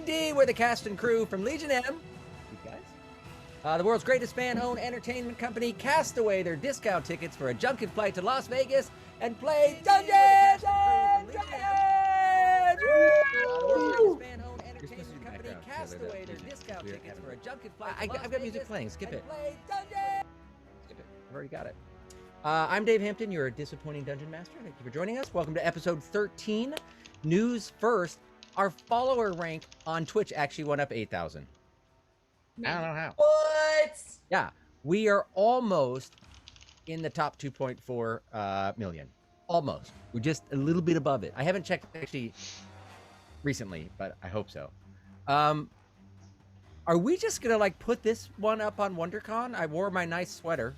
D&D. We're the cast and crew from Legion M. You guys? The world's greatest fan-owned entertainment company cast away their discount tickets for a junket flight to Las Vegas and play Dungeons and Dragons! The world's greatest fan-owned entertainment company cast away their discount tickets for a junket flight to Las Vegas. I've got music playing. Skip it. Skip it. I've already got it. I'm Dave Hampton, your disappointing dungeon master. Thank you for joining us. Welcome to episode 13. News first. Our follower rank on Twitch actually went up 8,000. I don't know how. What? Yeah, we are almost in the top 2.4 million. Almost. We're just a little bit above it. I haven't checked actually recently, but I hope so. Are we just gonna like put this one up on WonderCon? I wore my nice sweater.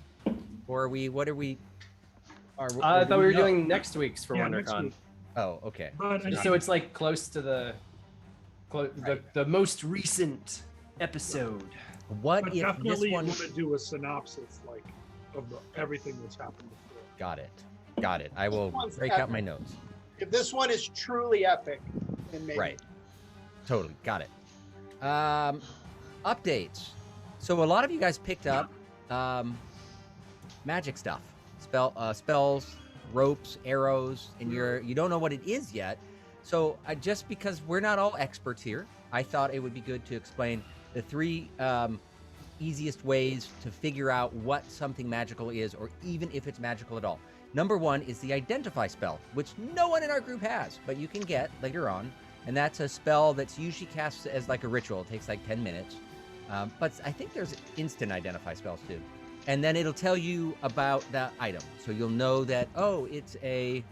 Or are we? What are we? I thought we were doing next week's for WonderCon. Oh, okay. So it's like close to the most recent episode. What but if definitely this one? Want to do a synopsis like of everything that's happened before. Got it. Got it. I will break out my notes. If this one is truly epic, then maybe. Right. Totally. Got it. Updates. So a lot of you guys picked up magic stuff, spells, ropes, arrows, and you don't know what it is yet. So just because we're not all experts here, I thought it would be good to explain the three easiest ways to figure out what something magical is, or even if it's magical at all. Number one is the Identify spell, which no one in our group has, but you can get later on. And that's a spell that's usually cast as like a ritual. It takes like 10 minutes. But I think there's instant Identify spells too. And then it'll tell you about that item. So you'll know that, oh, it's a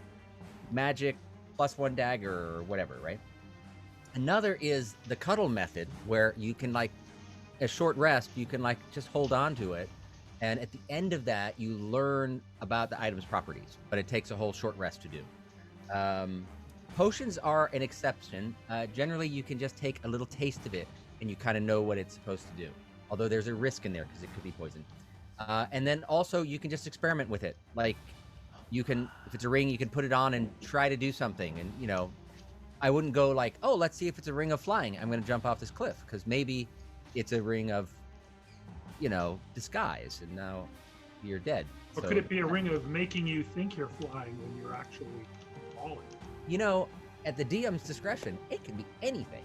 magic +1 dagger or whatever, right? Another is the cuddle method, where you can like, a short rest, you can like just hold on to it. And at the end of that, you learn about the item's properties, but it takes a whole short rest to do. Potions are an exception. Generally, you can just take a little taste of it and you kind of know what it's supposed to do. Although there's a risk in there because it could be poison. And then also you can just experiment with it. Like you can, if it's a ring, you can put it on and try to do something. And, you know, I wouldn't go like, oh, let's see if it's a ring of flying. I'm going to jump off this cliff, because maybe it's a ring of, you know, disguise, and now you're dead. Or could it be a ring of making you think you're flying when you're actually falling? You know, at the DM's discretion, it can be anything.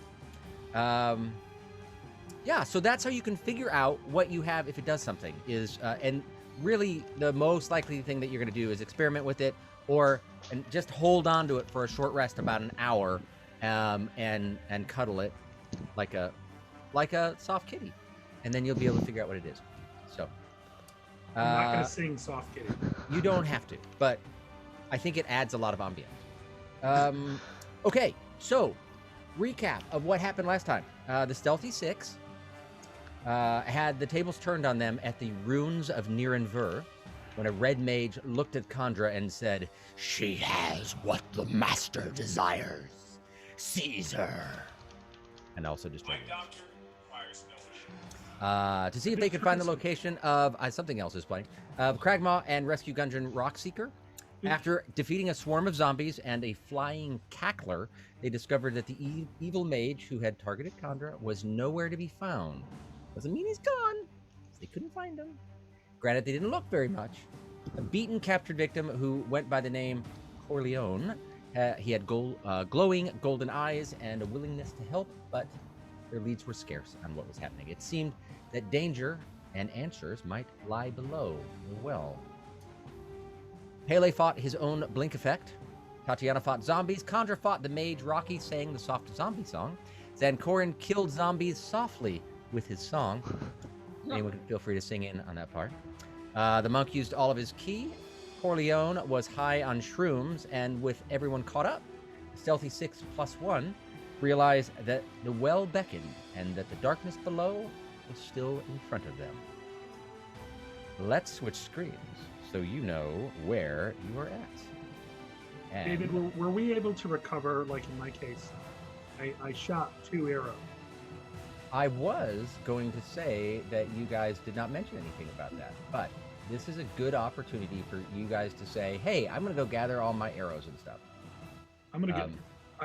Yeah, so that's how you can figure out what you have if it does something. And really, the most likely thing that you're going to do is experiment with it, and just hold on to it for a short rest, about an hour, and cuddle it like a soft kitty, and then you'll be able to figure out what it is. So I'm not going to sing soft kitty. You don't have to, but I think it adds a lot of ambiance. Okay, so recap of what happened last time. The Stealthy 6 had the tables turned on them at the ruins of Nirenver, when a red mage looked at Khandra and said, "She has what the master desires. Seize her." And also destroyed her. To see if they could find the location of something else is playing, of Kragmaw and rescue Gungeon Rockseeker. After defeating a swarm of zombies and a flying cackler, they discovered that the evil mage who had targeted Khandra was nowhere to be found. Doesn't mean he's gone. They couldn't find him. Granted, they didn't look very much. A beaten, captured victim who went by the name Corleone. He had glowing golden eyes and a willingness to help, but their leads were scarce on what was happening. It seemed that danger and answers might lie below the well. Pele fought his own blink effect. Tatiana fought zombies. Khandra fought the mage. Rocky sang the soft zombie song. Zankorin killed zombies softly with his song. Anyone can feel free to sing in on that part. The monk used all of his ki. Corleone was high on shrooms, and with everyone caught up, Stealthy 6+1 realized that the well beckoned and that the darkness below was still in front of them. Let's switch screens so you know where you are at. And David, were we able to recover, like in my case, I shot 2 arrows. I was going to say that you guys did not mention anything about that, but this is a good opportunity for you guys to say, hey, I'm going to go gather all my arrows and stuff.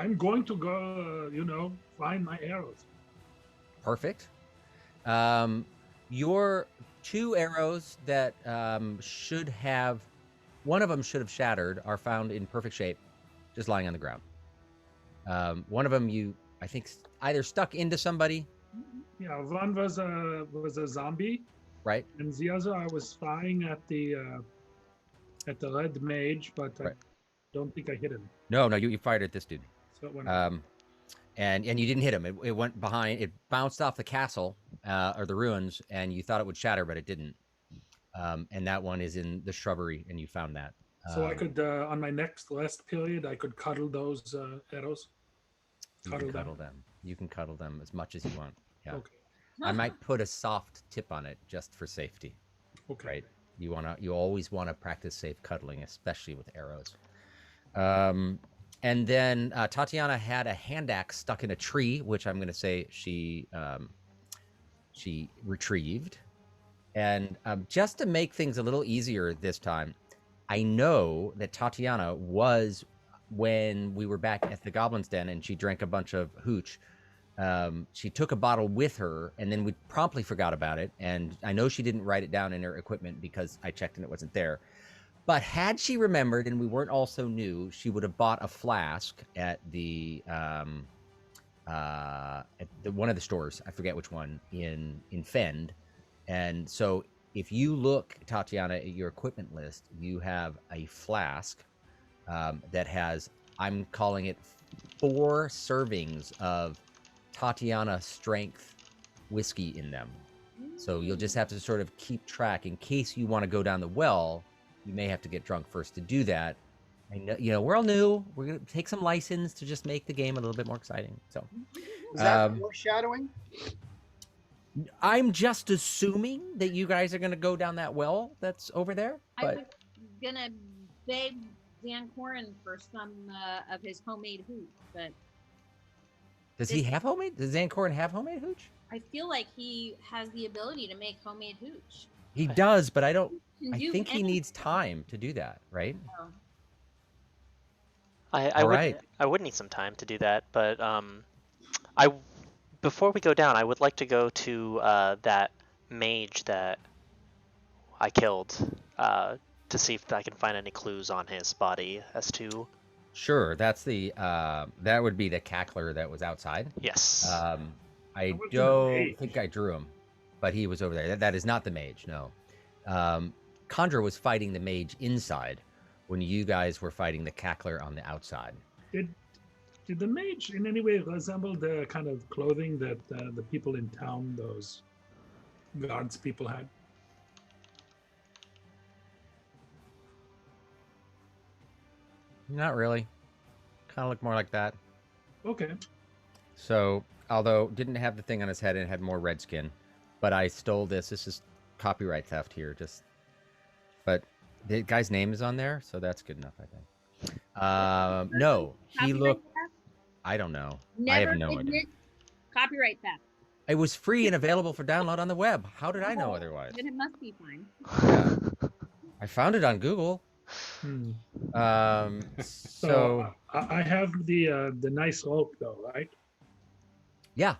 I'm going to go, find my arrows. Perfect. Your 2 arrows that should have, one of them should have shattered, are found in perfect shape, just lying on the ground. One of them I think, either stuck into somebody. Yeah, one was a zombie, Right. and the other I was firing at the red mage, but I Right. don't think I hit him. No, you fired at this dude. So it went and you didn't hit him. It went behind. It bounced off the castle or the ruins, and you thought it would shatter, but it didn't. And that one is in the shrubbery, and you found that. So I could, on my last period, I could cuddle those arrows. You can cuddle them. You can cuddle them as much as you want. Yeah. Okay. I might put a soft tip on it just for safety. Okay. Right. You always want to practice safe cuddling, especially with arrows. And then Tatiana had a hand axe stuck in a tree, which I'm going to say she retrieved. And just to make things a little easier this time, I know that Tatiana was, when we were back at the Goblin's Den and she drank a bunch of hooch, she took a bottle with her, and then we promptly forgot about it. And I know she didn't write it down in her equipment because I checked and it wasn't there. But had she remembered, and we weren't all so new, she would have bought a flask at one of the stores. I forget which one in Fend. And so if you look, Tatiana, at your equipment list, you have a flask that has, I'm calling it 4 servings of Tatiana strength whiskey in them. So you'll just have to sort of keep track in case you want to go down the well. You may have to get drunk first to do that. I know, we're all new. We're going to take some license to just make the game a little bit more exciting. So, Is that foreshadowing? I'm just assuming that you guys are going to go down that well that's over there. I But was gonna beg Dan Corin for some of his homemade hooch, but does he have homemade? Does Zancorin have homemade hooch? I feel like he has the ability to make homemade hooch. He does, but I don't. Can I do think he anything. needs time to do that, right? Oh. I would need some time to do that, but before we go down, I would like to go to that mage that I killed to see if I can find any clues on his body as to. Sure, that's the that would be the cackler that was outside. Yes. I What's the don't mage? think I drew him, but he was over there. That is not the mage. No, Conjure was fighting the mage inside when you guys were fighting the cackler on the outside. Did the mage in any way resemble the kind of clothing that the people in town, those guards people, had? Not really. Kind of looked more like that. Okay. So, although didn't have the thing on his head and had more red skin, but I stole this. This is copyright theft here. But the guy's name is on there, so that's good enough, I think. No, he Copyright looked. theft? I don't know. I Never have no idea. admit copyright theft. It was free and available for download on the web. How did I know otherwise? Then it must be fine. Yeah. I found it on Google. Hmm. So I have the nice rope though, right? yeah,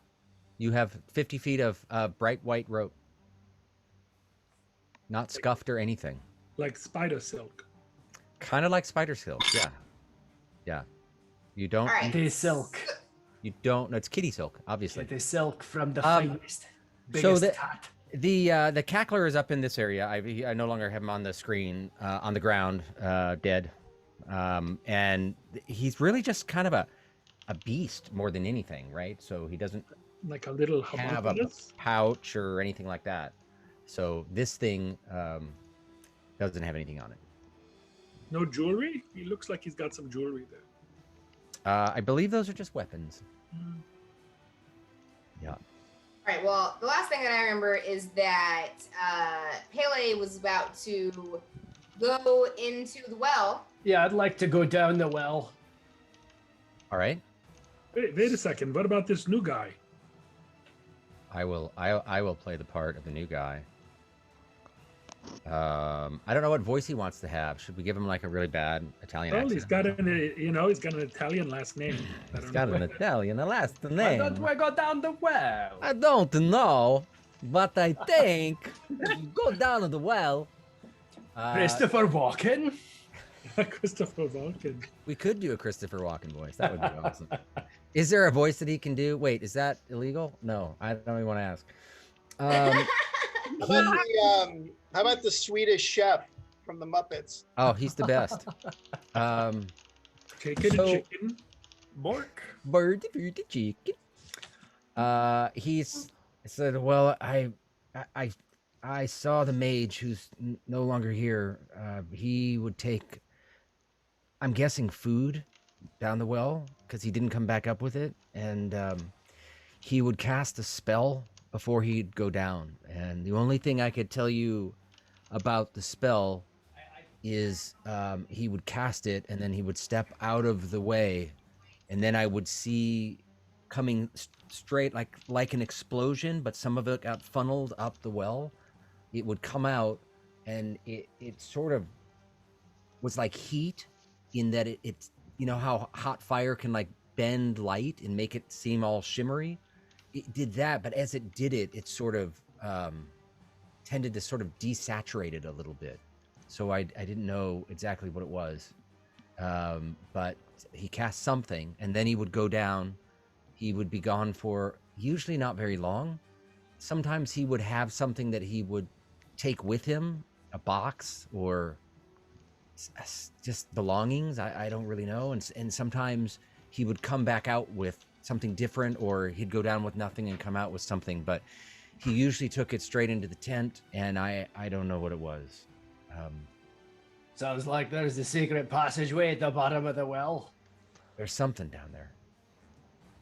you have 50 feet of bright white rope, not scuffed or anything. Like spider silk. Kind of like spider silk. Yeah, yeah. You don't. All right. It is silk. You don't. No, it's kitty silk, obviously. It is silk from the Um, finest, so biggest the- tat. The cackler is up in this area. I no longer have him on the screen, on the ground, dead, and he's really just kind of a beast more than anything, right? So he doesn't Like a little have a homunculus. pouch or anything like that. So this thing doesn't have anything on it. No jewelry? He looks like he's got some jewelry there. I believe those are just weapons. Hmm. Yeah. All right. Well, the last thing that I remember is that Pele was about to go into the well. Yeah, I'd like to go down the well. All right. Wait a second. What about this new guy? I will play the part of the new guy. I don't know what voice he wants to have. Should we give him like a really bad Italian Well, accent? he's got he's got an Italian last name. I He's don't got know. an Italian last Why name. don't we go down the well? I don't know, but I think if you go down to the well. Christopher Walken? Christopher Walken. We could do a Christopher Walken voice. That would be awesome. Is there a voice that he can do? Wait, is that illegal? No, I don't even want to ask. How about the Swedish chef from the Muppets? Oh, he's the best. Chicken So- and chicken. Bork? Bird for the chicken. He's said, well, I saw the mage who's no longer here. He would take, I'm guessing, food down the well because he didn't come back up with it, and he would cast a spell before he'd go down. And the only thing I could tell you about the spell is he would cast it, and then he would step out of the way, and then I would see coming straight like an explosion, but some of it got funneled up the well. It would come out, and it sort of was like heat, in that it's you know how hot fire can like bend light and make it seem all shimmery. It did that, but as it did it, it sort of tended to sort of desaturate it a little bit. So I didn't know exactly what it was, but he cast something, and then he would go down. He would be gone for usually not very long. Sometimes he would have something that he would take with him, a box or just belongings. I don't really know. And sometimes he would come back out with something different, or he'd go down with nothing and come out with something. But he usually took it straight into the tent, and I don't know what it was. Sounds like there's a secret passageway at the bottom of the well. There's something down there.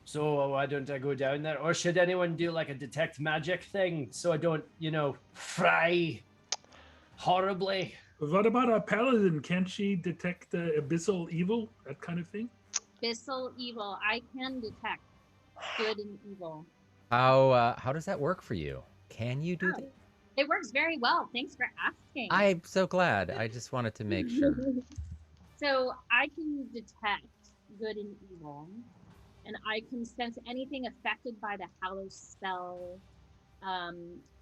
So why don't I go down there? Or should anyone do like a detect magic thing so I don't, fry horribly? What about a paladin? Can't she detect the abyssal evil, that kind of thing? Abyssal evil. I can detect good and evil. How does that work for you? Can you do that? It works very well. Thanks for asking. I'm so glad. I just wanted to make sure. So I can detect good and evil, and I can sense anything affected by the Hallow spell. I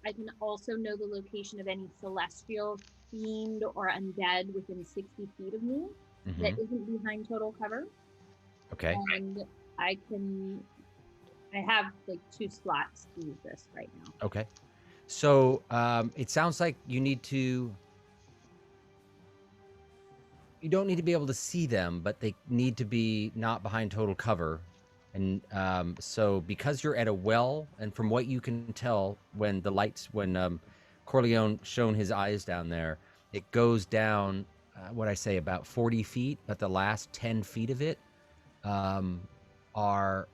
can also know the location of any celestial, fiend, or undead within 60 feet of me that Mhm. isn't behind total cover. Okay. And I have like 2 slots to use this right now. Okay. So it sounds like you don't need to be able to see them, but they need to be not behind total cover. And so because you're at a well, and from what you can tell, when Corleone shone his eyes down there, it goes down, about 40 feet, but the last 10 feet of it are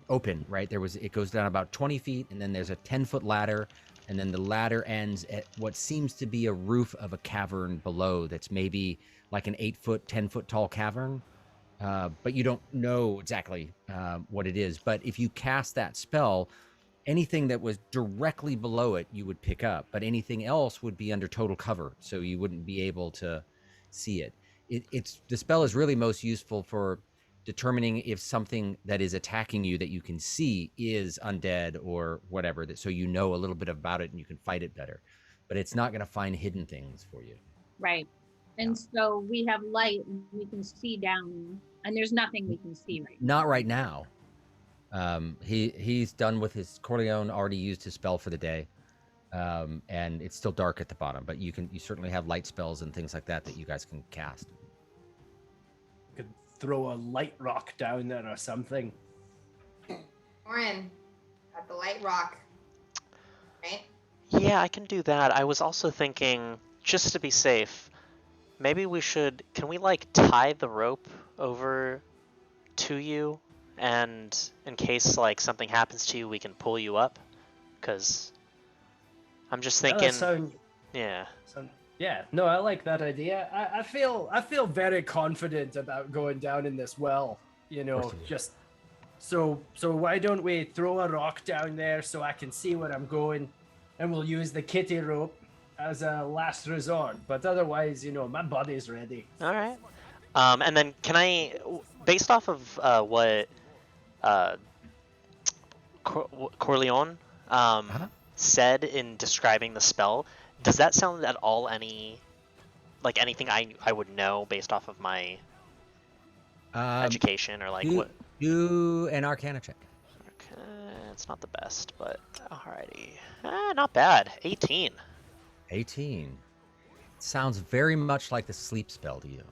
open, right? It goes down about 20 feet, and then there's a 10-foot ladder, and then the ladder ends at what seems to be a roof of a cavern below that's maybe like an 8-foot, 10-foot tall cavern. But you don't know exactly what it is. But if you cast that spell, anything that was directly below it, you would pick up. But anything else would be under total cover, so you wouldn't be able to see it. The spell is really most useful for determining if something that is attacking you that you can see is undead or whatever, so you know a little bit about it and you can fight it better. But it's not going to find hidden things for you. Right. And so we have light and we can see down, and there's nothing we can see right now. Not right now. He's done with his Corleone, already used his spell for the day. And it's still dark at the bottom, but you certainly have light spells and things like that you guys can cast. Could throw a light rock down there or something. Orin, got the light rock. Right? Yeah, I can do that. I was also thinking, just to be safe, maybe can we like tie the rope over to you, and in case like something happens to you, we can pull you up? Because I'm just thinking, yeah. Yeah, no, I like that idea. I feel very confident about going down in this well. Just so why don't we throw a rock down there so I can see where I'm going? and we'll use the kitty rope as a last resort. But otherwise, my body's ready. All right. And then can I, based off of what Corleone said in describing the spell, does that sound at all like anything I would know based off of my education or like what? Do an Arcana check. Okay, it's not the best, but alrighty. Not bad. 18. 18. Sounds very much like the sleep spell to you.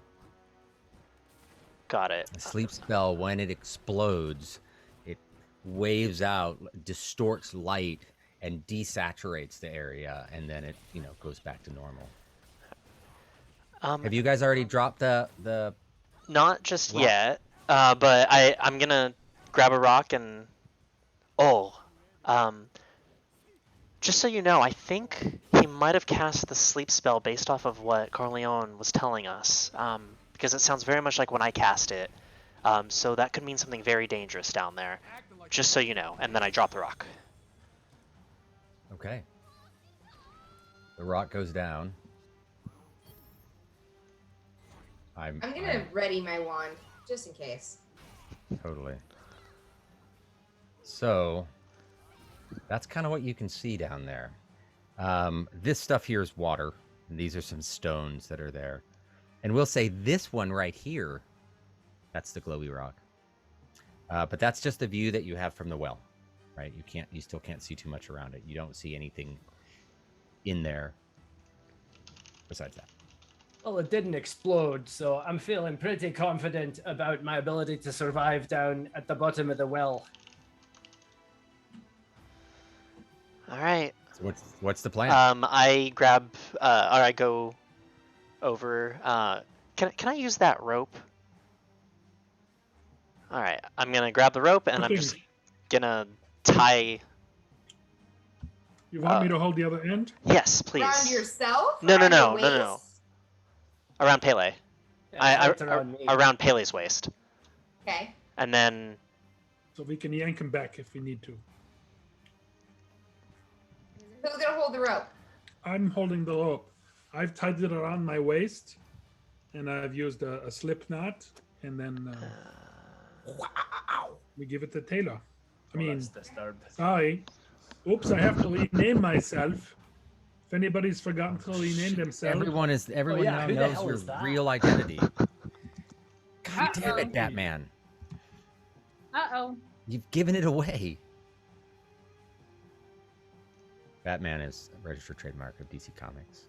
Got it. The sleep spell, when it explodes, it waves out, distorts light, and desaturates the area, and then it, goes back to normal. Have you guys already dropped the Not just rock? yet, but I'm gonna grab a rock and just so you know, I think he might have cast the sleep spell based off of what Corleone was telling us, because it sounds very much like when I cast it. So that could mean something very dangerous down there, just so you know. And then I drop the rock. Okay. The rock goes down. I'm gonna ready my wand just in case. Totally. So that's kind of what you can see down there. This stuff here is water, and these are some stones that are there. And we'll say this one right here, that's the glowy rock. But that's just the view that you have from the well, right? You still can't see too much around it. You don't see anything in there besides that. Well, it didn't explode, so I'm feeling pretty confident about my ability to survive down at the bottom of the well. All right. So what's the plan? I grab, or I go over. Can I use that rope? All right. I'm gonna grab the rope and I'm just gonna tie. You want me to hold the other end? Yes, please. Around yourself? No. Around your waist? Around Pele. Yeah, around me. Around Pele's waist. Okay. And then. So we can yank him back if we need to. Who's gonna hold the rope? I'm holding the rope. I've tied it around my waist, and I've used a slip knot, and then we give it to Taylor. That's disturbed. Sorry. Oops, I have to rename myself. If anybody's forgotten to rename themselves. Everyone now who the knows hell your is that? real identity. God damn it, Batman. Uh-oh. You've given it away. Batman is a registered trademark of DC Comics.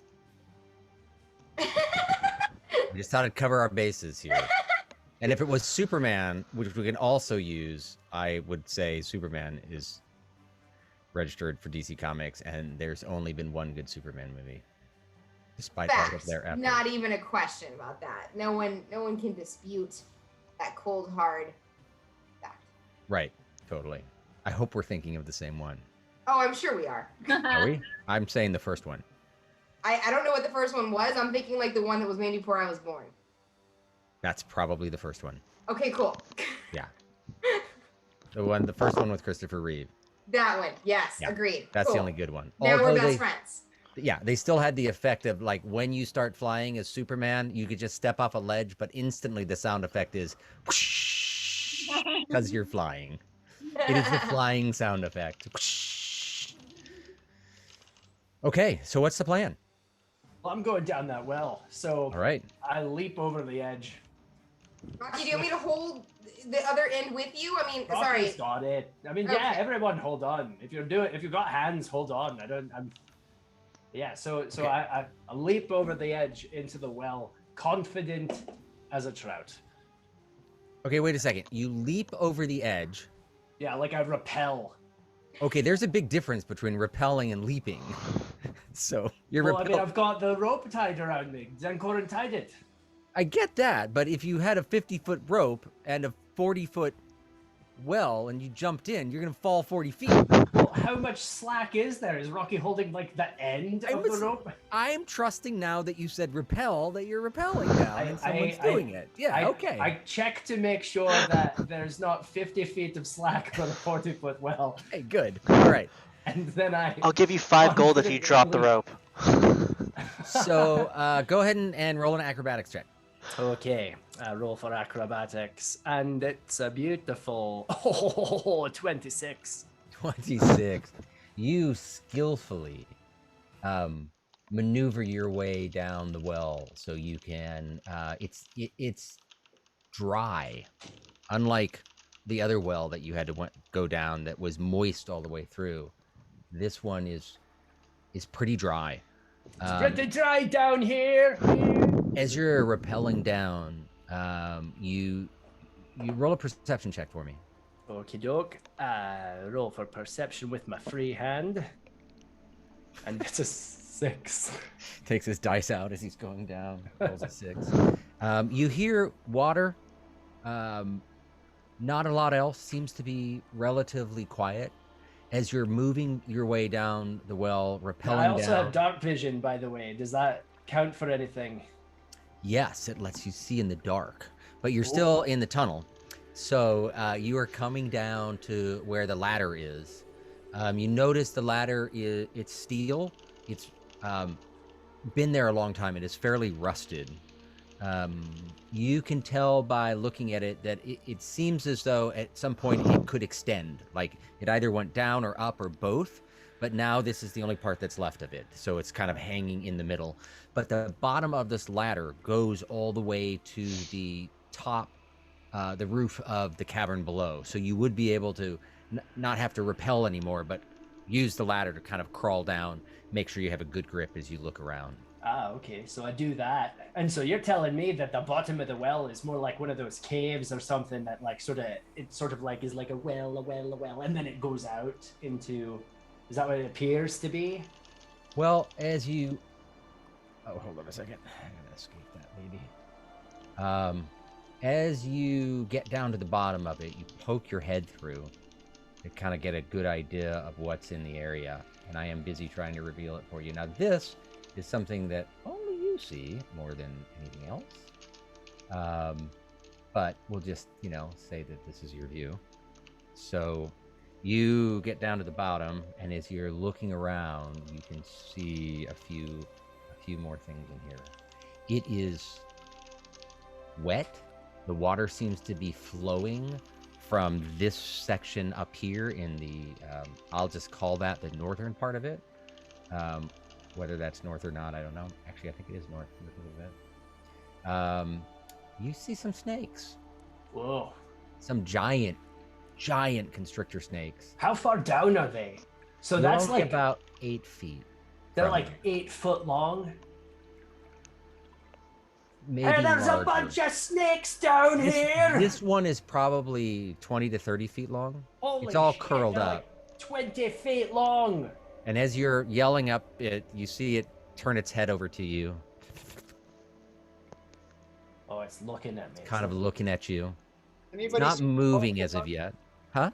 I just thought I'd cover our bases here. And if it was Superman, which we can also use, I would say Superman is registered for DC Comics, and there's only been one good Superman movie, despite all of their efforts. Not even a question about that. No one can dispute that cold hard fact. Right, totally. I hope we're thinking of the same one. Oh, I'm sure we are. Are we? I'm saying the first one. I don't know what the first one was. I'm thinking like the one that was made before I was born. That's probably the first one. Okay, cool. Yeah. The first one with Christopher Reeve. That one, yes, Yeah, agreed. That's Cool. the only good one. Now we're best friends. Yeah, they still had the effect of like when you start flying as Superman, you could just step off a ledge, but instantly the sound effect is whoosh because you're flying. It is the flying sound effect. Whoosh. Okay, so what's the plan? Well, I'm going down that well, so All right. I leap over the edge. Rocky, do you want me to hold the other end with you? I mean, sorry. Rocky's got it. I mean, Okay. yeah, everyone hold on. If you've got hands, hold on. So Okay. I leap over the edge into the well, confident as a trout. Okay, wait a second. You leap over the edge. Yeah, like I repel. Okay, there's a big difference between repelling and leaping. So you're Well, I mean, repelling. I've got the rope tied around me. Zankoran tied it. I get that, but if you had a 50-foot rope and a 40-foot well and you jumped in, you're going to fall 40 feet. Well, how much slack is there? Is Rocky holding like the end of the rope? I'm trusting now that you said repel, that you're repelling now and someone's doing it. Yeah, okay. I check to make sure that there's not 50 feet of slack on a 40-foot well. Hey, good. All right. And then I'll give you 5 gold if you drop the rope. So go ahead and roll an acrobatics check. Okay, roll for acrobatics, and it's a beautiful 26. 26. You skillfully maneuver your way down the well so you can. It's dry, unlike the other well that you had to go down that was moist all the way through. This one is pretty dry. It's pretty dry down here. As you're rappelling down, you roll a perception check for me. Okie doke. Roll for perception with my free hand. And it's a 6. Takes his dice out as he's going down. Rolls a 6. You hear water. Not a lot else. Seems to be relatively quiet. As you're moving your way down the well, rappelling down. I also have dark vision, by the way. Does that count for anything? Yes, it lets you see in the dark. But you're still in the tunnel. So you are coming down to where the ladder is. You notice the ladder it's steel. It's been there a long time. It is fairly rusted. You can tell by looking at it that it seems as though at some point it could extend. Like it either went down or up or both. But now this is the only part that's left of it. So it's kind of hanging in the middle. But the bottom of this ladder goes all the way to the top, the roof of the cavern below. So you would be able to not have to rappel anymore, but use the ladder to kind of crawl down. Make sure you have a good grip as you look around. Ah, okay. So I do that. And so you're telling me that the bottom of the well is more like one of those caves or something that like sort of like is like a well, and then it goes out into... Is that what it appears to be? Well, as you... Oh, hold on a second. I'm going to escape that maybe. As you get down to the bottom of it, you poke your head through to kind of get a good idea of what's in the area. And I am busy trying to reveal it for you. Now, this is something that only you see more than anything else. But we'll just, say that this is your view. So... You get down to the bottom, and as you're looking around, you can see a few more things in here. It is wet. The water seems to be flowing from this section up here in the, I'll just call that the northern part of it. Whether that's north or not, I don't know. Actually, I think it is north a little bit. You see some snakes. Whoa. Some giant constrictor snakes. How far down are they? So that's like about 8 feet. They're like 8 foot long. Maybe hey, there's larger. A bunch of snakes down here. This one is probably 20 to 30 feet long. Holy it's all shit, curled up. Like 20 feet long. And as you're yelling up it, you see it turn its head over to you. Oh, it's looking at me. Kind of looking at you. Anybody it's not moving as of yet. Huh?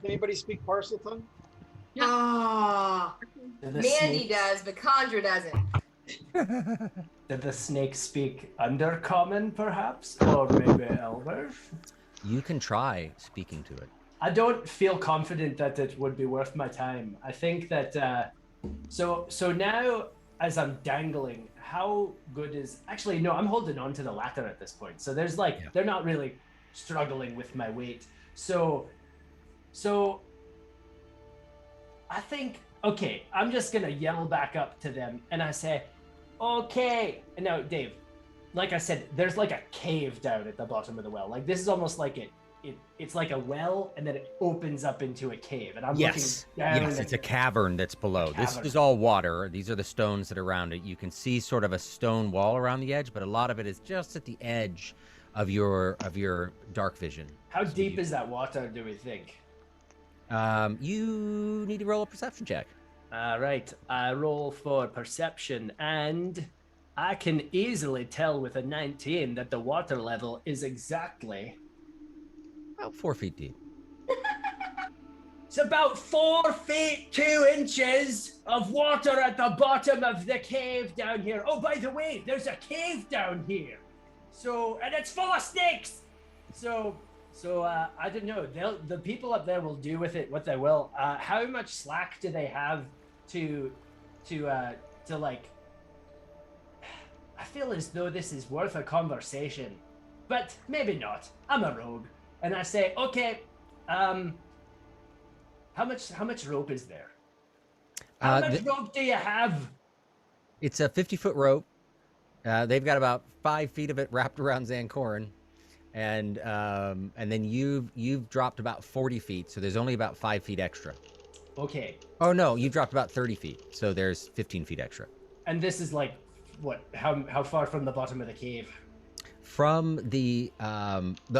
Anybody speak Parseltongue? Ah, Mandy does, but Condra doesn't. Did the snake speak Undercommon, perhaps? Or maybe Elvish? You can try speaking to it. I don't feel confident that it would be worth my time. I think that... So now, as I'm dangling, how good is... Actually, no, I'm holding on to the ladder at this point. So there's like... Yeah. They're not really struggling with my weight. So I think, okay, I'm just going to yell back up to them and I say, okay. And now, Dave, like I said, there's like a cave down at the bottom of the well. Like this is almost like it's like a well and then it opens up into a cave. And I'm looking down. Yes, it's a cavern that's below. This is all water. These are the stones that are around it. You can see sort of a stone wall around the edge, but a lot of it is just at the edge of your dark vision. How deep is that water, do we think? You need to roll a perception check. All right, I roll for perception, and I can easily tell with a 19 that the water level is exactly... About 4 feet deep. It's about 4 feet 2 inches of water at the bottom of the cave down here. Oh, by the way, there's a cave down here. So, and it's full of snakes. So So I don't know. The people up there will do with it what they will. How much slack do they have to like? I feel as though this is worth a conversation, but maybe not. I'm a rogue, and I say, okay, how much rope is there? How much rope do you have? It's a 50-foot rope. They've got about 5 feet of it wrapped around Zancorin, and then you've dropped about 40 feet, so there's only about 5 feet extra. Okay. Oh no, you've dropped about 30 feet, so there's 15 feet extra. And this is like what? How far from the bottom of the cave? From the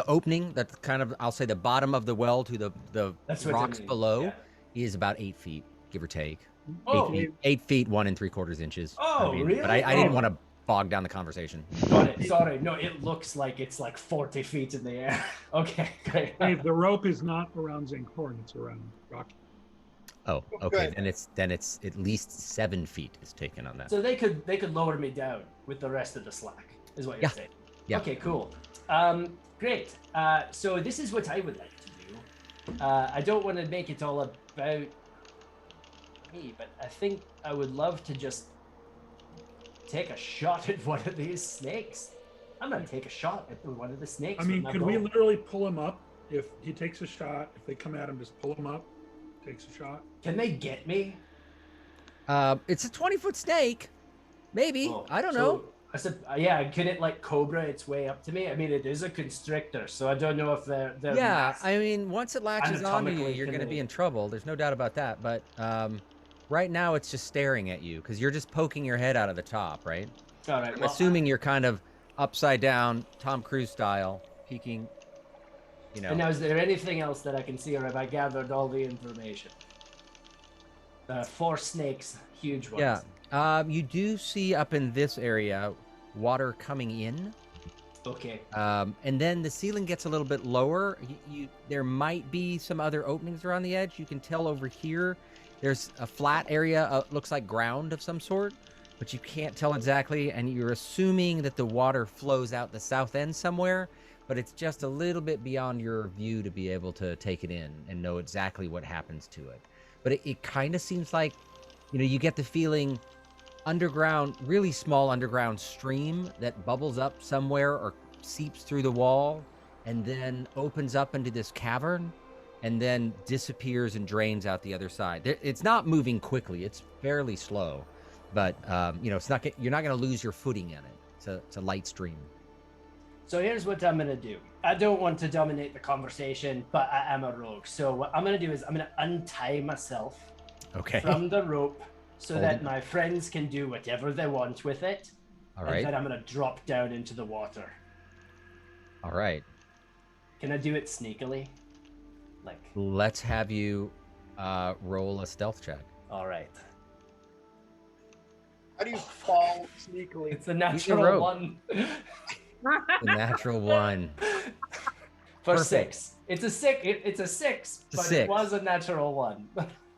opening, that's kind of, I'll say, the bottom of the well to the rocks below is about 8 feet, give or take. Oh, 8 feet 1 3/4 inches. Oh, really? But I didn't want to bog down the conversation. Got it. Sorry. No, it looks like it's like 40 feet in the air. Okay, great. Dave, the rope is not around Zancorn, it's around Rocky. Oh, okay. Then it's at least 7 feet is taken on that. So they could lower me down with the rest of the slack, is what you're saying. Yeah. Okay, cool. Great. So this is what I would like to do. I don't want to make it all about me, but I think I would love to just take a shot at one of these snakes. I'm gonna take a shot at one of the snakes. I mean, could we literally pull him up? If he takes a shot, if they come at him, just pull him up, takes a shot. Can they get me? It's a 20-foot snake. Maybe. I don't know. I said, yeah, can it like cobra its way up to me? I mean, it is a constrictor, so I don't know if they're yeah, I mean, once it latches onto you, you're going to they- be in trouble. There's no doubt about that. But right now, it's just staring at you because you're just poking your head out of the top, right? All right. I'm assuming you're kind of upside down, Tom Cruise style, peeking. You know. And now, is there anything else that I can see, or have I gathered all the information? 4 snakes, huge ones. Yeah. You do see up in this area water coming in. Okay. And then the ceiling gets a little bit lower. There might be some other openings around the edge. You can tell over here there's a flat area, looks like ground of some sort, but you can't tell exactly. And you're assuming that the water flows out the south end somewhere, but it's just a little bit beyond your view to be able to take it in and know exactly what happens to it. But it kind of seems like, you get the feeling underground, really small underground stream that bubbles up somewhere or seeps through the wall and then opens up into this cavern and then disappears and drains out the other side. It's not moving quickly. It's fairly slow, but it's not. You're not going to lose your footing in it. It's a light stream. So here's what I'm gonna do. I don't want to dominate the conversation, but I am a rogue. So what I'm gonna do is I'm gonna untie myself from the rope so that my friends can do whatever they want with it. All right. And then I'm gonna drop down into the water. All right. Can I do it sneakily? Let's have you roll a stealth check. All right. How do you fall sneakily? It's a natural 1. The natural 1. For Perfect. 6. It's a 6. It's a 6, but 6. it was a natural 1.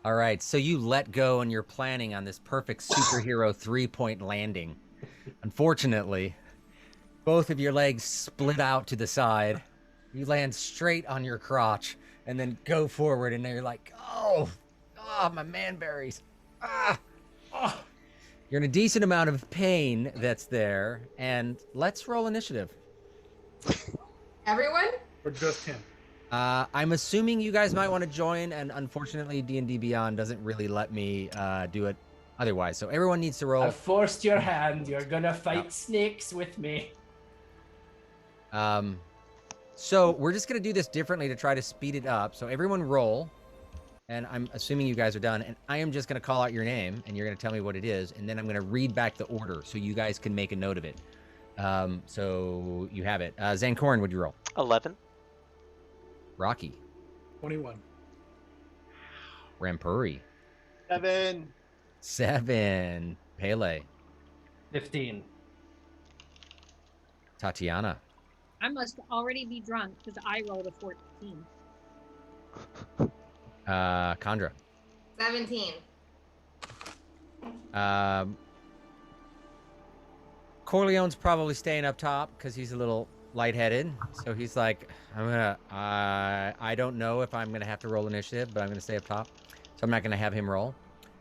All right, so you let go and you're planning on this perfect superhero 3-point landing. Unfortunately, both of your legs split out to the side. You land straight on your crotch and then go forward, and then you're like, oh, my manberries. You're in a decent amount of pain that's there, and let's roll initiative. Everyone? Or just him? I'm assuming you guys might want to join, and unfortunately D&D Beyond doesn't really let me do it otherwise. So everyone needs to roll. I forced your hand. You're gonna fight snakes with me. So we're just going to do this differently to try to speed it up. So everyone roll, and I'm assuming you guys are done, and I am just going to call out your name, and you're going to tell me what it is, and then I'm going to read back the order so you guys can make a note of it. So you have it. Zancorin, would you roll? 11. Rocky. 21. Rampuri. 7. 7. Pele. 15. Tatiana. I must already be drunk because I rolled a 14. Condra. 17. Corleone's probably staying up top because he's a little lightheaded, so he's like, I don't know if I'm gonna have to roll initiative, but I'm gonna stay up top, so I'm not gonna have him roll.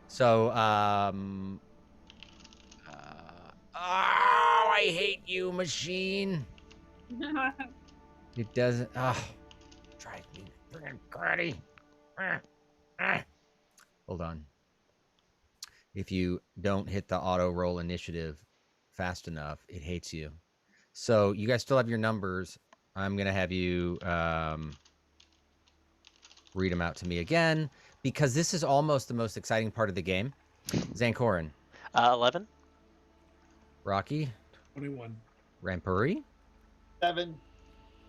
So, oh, I hate you, machine. It doesn't. Oh, drive me freaking cruddy. Hold on. If you don't hit the auto roll initiative fast enough, it hates you. So you guys still have your numbers. I'm gonna have you read them out to me again because this is almost the most exciting part of the game. Zankorin. 11. Rocky. 21. Rampuri. 7.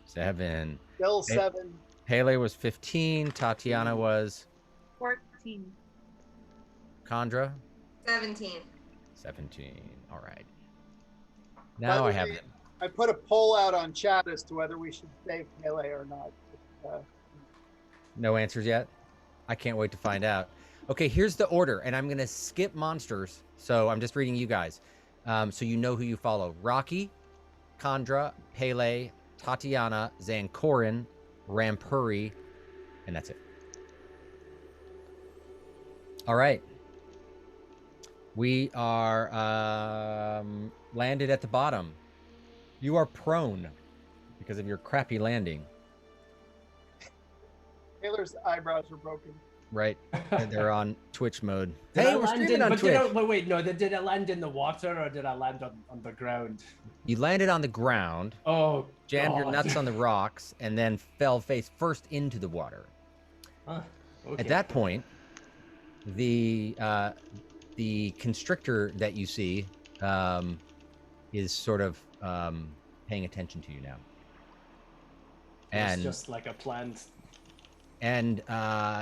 7. Still 7. Pele was 15. Tatiana was 14. Chandra. 17. 17. All right. By Now the I have way, it. I put a poll out on chat as to whether we should save Pele or not. No answers yet? I can't wait to find out. Okay, here's the order, and I'm going to skip monsters. So I'm just reading you guys. So you know who you follow. Rocky, Chandra, Pele, Tatiana, Zankorin, Rampuri, and that's it. All right. We are landed at the bottom. You are prone because of your crappy landing. Taylor's eyebrows are broken. Right. And they're on Twitch mode. Did Hey, I we're land streaming in, on but Twitch. wait, no. Did I land in the water or did I land on the ground? You landed on the ground, Oh, jammed your God. nuts on the rocks, and then fell face first into the water. Huh, okay. At that point, the constrictor that you see is sort of paying attention to you now. It's And just like a plant.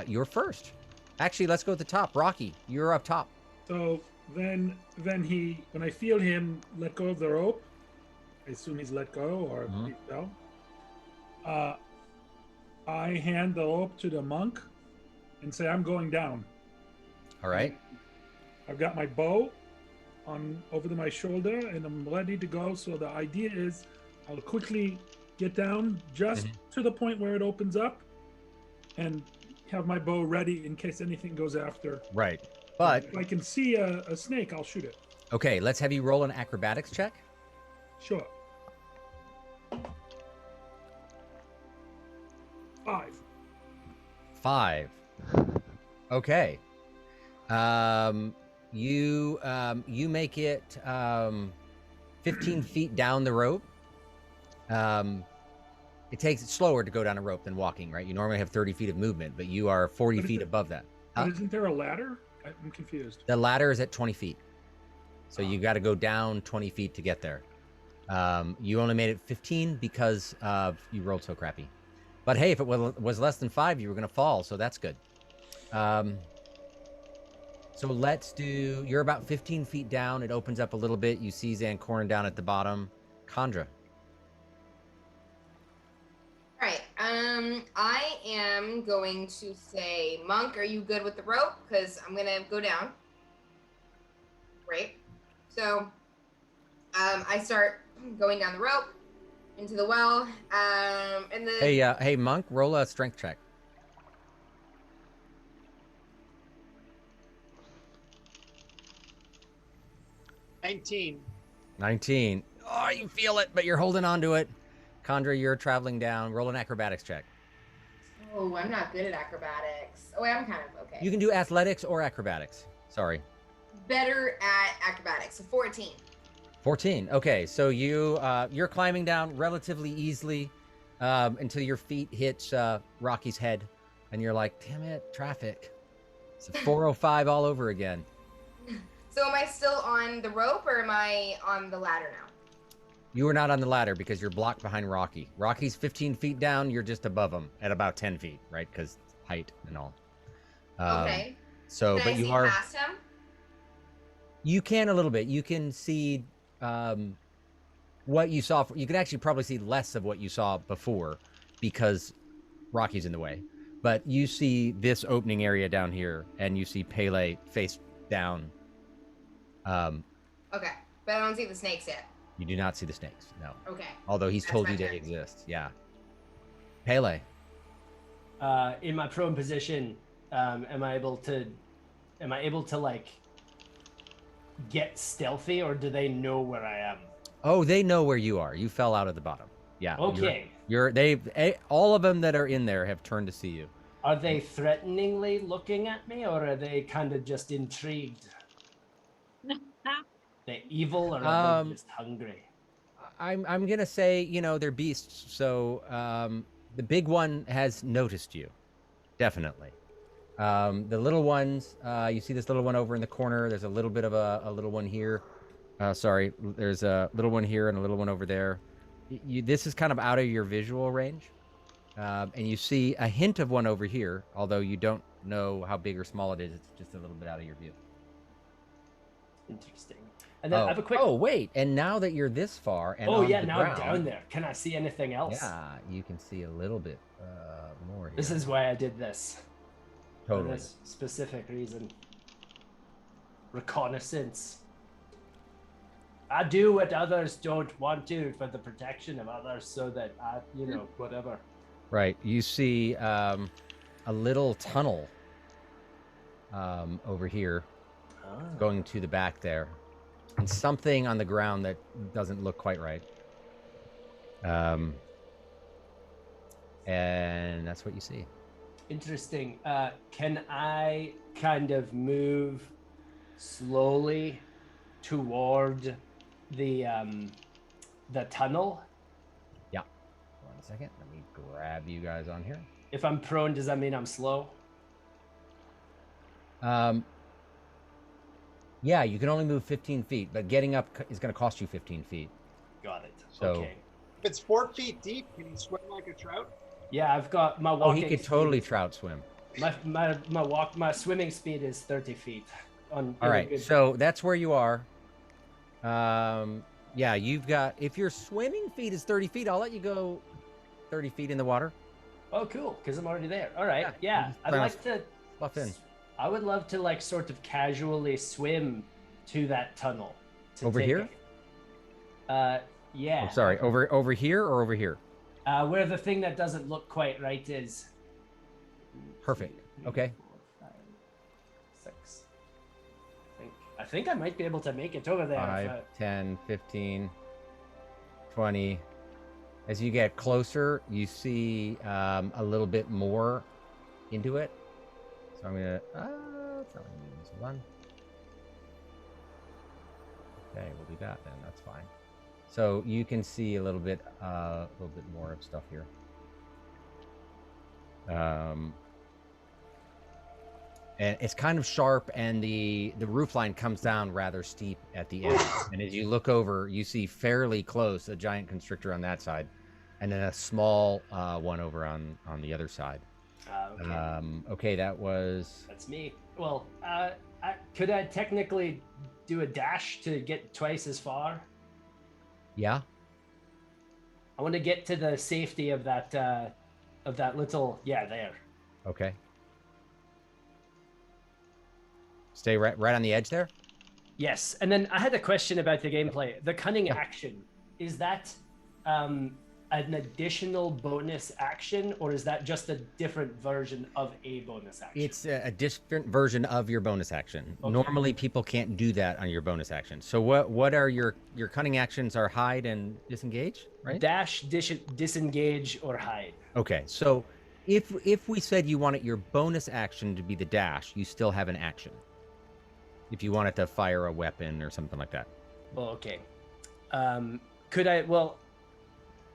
you're first. Actually, let's go at the top. Rocky, you're up top. So then when I feel him let go of the rope, I assume he's let go or Mhm. he fell. I hand the rope to the monk and say, "I'm going down." All right. I've got my bow on over to my shoulder and I'm ready to go. So the idea is I'll quickly get down just to the point where it opens up and have my bow ready in case anything goes after. Right. But If I can see a snake, I'll shoot it. okay, let's have you roll an acrobatics check. Sure. 5. 5. Okay. You make it 15 feet down the rope. It takes it slower to go down a rope than walking, right? You normally have 30 feet of movement, but you are 40 But is feet it- above that. But Huh? isn't there a ladder? I'm confused. The ladder is at 20 feet. So you got to go down 20 feet to get there. You only made it 15 because you rolled so crappy. But hey, if it was less than 5, you were going to fall, so that's good. So let's do... You're about 15 feet down. It opens up a little bit. You see Zankorin down at the bottom. Chandra. All right. I am going to say, Monk, are you good with the rope? Because I'm gonna go down. Great. So, I start going down the rope into the well. And then Hey, Monk, roll a strength check. $19. 19. Oh, you feel it, but you're holding on to it. Chandra, you're traveling down. Roll an acrobatics check. oh, I'm not good at acrobatics. Oh, wait, I'm kind of okay. You can do athletics or acrobatics. Sorry. Better at acrobatics. So 14. 14. Okay, so you're climbing down relatively easily until your feet hit Rocky's head, and you're like, "Damn it, traffic!" It's a 405 all over again. So am I still on the rope or am I on the ladder now? You are not on the ladder because you're blocked behind Rocky. Rocky's 15 feet down. You're just above him at about 10 feet, right? Because height and all. Okay. So, Can but I you see are. past him? You can a little bit. You can see what you saw. You can actually probably see less of what you saw before because Rocky's in the way. But you see this opening area down here, and you see Pele face down. Okay. But I don't see the snakes yet. You do not see the snakes, no. Okay. Although he's That's told my you they turn. exist. Yeah. Pele. In my prone position, am I able to like get stealthy, or do they know where I am? Oh, they know where you are. You fell out of the bottom. Yeah. Okay. All of them that are in there have turned to see you. Are they threateningly looking at me, or are they kind of just intrigued? They evil, or are they just hungry? I'm gonna say, they're beasts. So the big one has noticed you, definitely. The little ones, you see this little one over in the corner. There's a little bit of a little one here. Sorry, there's a little one here and a little one over there. This is kind of out of your visual range, and you see a hint of one over here. Although you don't know how big or small it is, it's just a little bit out of your view. Interesting. And then I have a quick. Oh wait! And now that you're this far, and Oh on yeah, the now ground, I'm down there. Can I see anything else? Yeah, you can see a little bit more here. This is why I did this. Totally. For this specific reason. Reconnaissance. I do what others don't want to for the protection of others, so that I, whatever. Right. You see a little tunnel over here going to the back there. And something on the ground that doesn't look quite right. And that's what you see. Interesting. Can I kind of move slowly toward the tunnel? Yeah. 1 second. Let me grab you guys on here. If I'm prone, does that mean I'm slow? Yeah, you can only move 15 feet, but getting up is going to cost you 15 feet. Got it. So, okay. If it's 4 feet deep, can you swim like a trout? Yeah, I've got my Oh, walking. he could totally trout swim. My swimming speed is 30 feet. All right, so that's where you are. Yeah, you've got. If your swimming feet is 30 feet, I'll let you go 30 feet in the water. Oh, cool, because I'm already there. All right, yeah. I'd trying like to. Fluff in. I would love to like sort of casually swim to that tunnel. Over here? Yeah. I'm sorry. Over here or over here? Where the thing that doesn't look quite right is. Perfect. Okay. 4, 5, 6. I think I might be able to make it over there. 5, 10, 15, 20. As you get closer, you see a little bit more into it. So I'm gonna. It's not gonna use one. Okay, we'll do that then. That's fine. So you can see a little bit more of stuff here. And it's kind of sharp, and the roof line comes down rather steep at the end. And as you look over, you see fairly close a giant constrictor on that side, and then a small one over on the other side. Okay, That's me. Well, could I technically do a dash to get twice as far? Yeah. I want to get to the safety of that little there. Okay. Stay right on the edge there. Yes, and then I had a question about the gameplay. The cunning action, is that an additional bonus action, or is that just a different version of a bonus action? It's a different version of your bonus action. Okay. Normally, people can't do that on your bonus action. So what are your cunning actions? Are hide and disengage, right? Dash, disengage, or hide. Okay, so if we said you wanted your bonus action to be the dash, you still have an action. If you wanted to fire a weapon or something like that. Oh, okay. Could I? Well,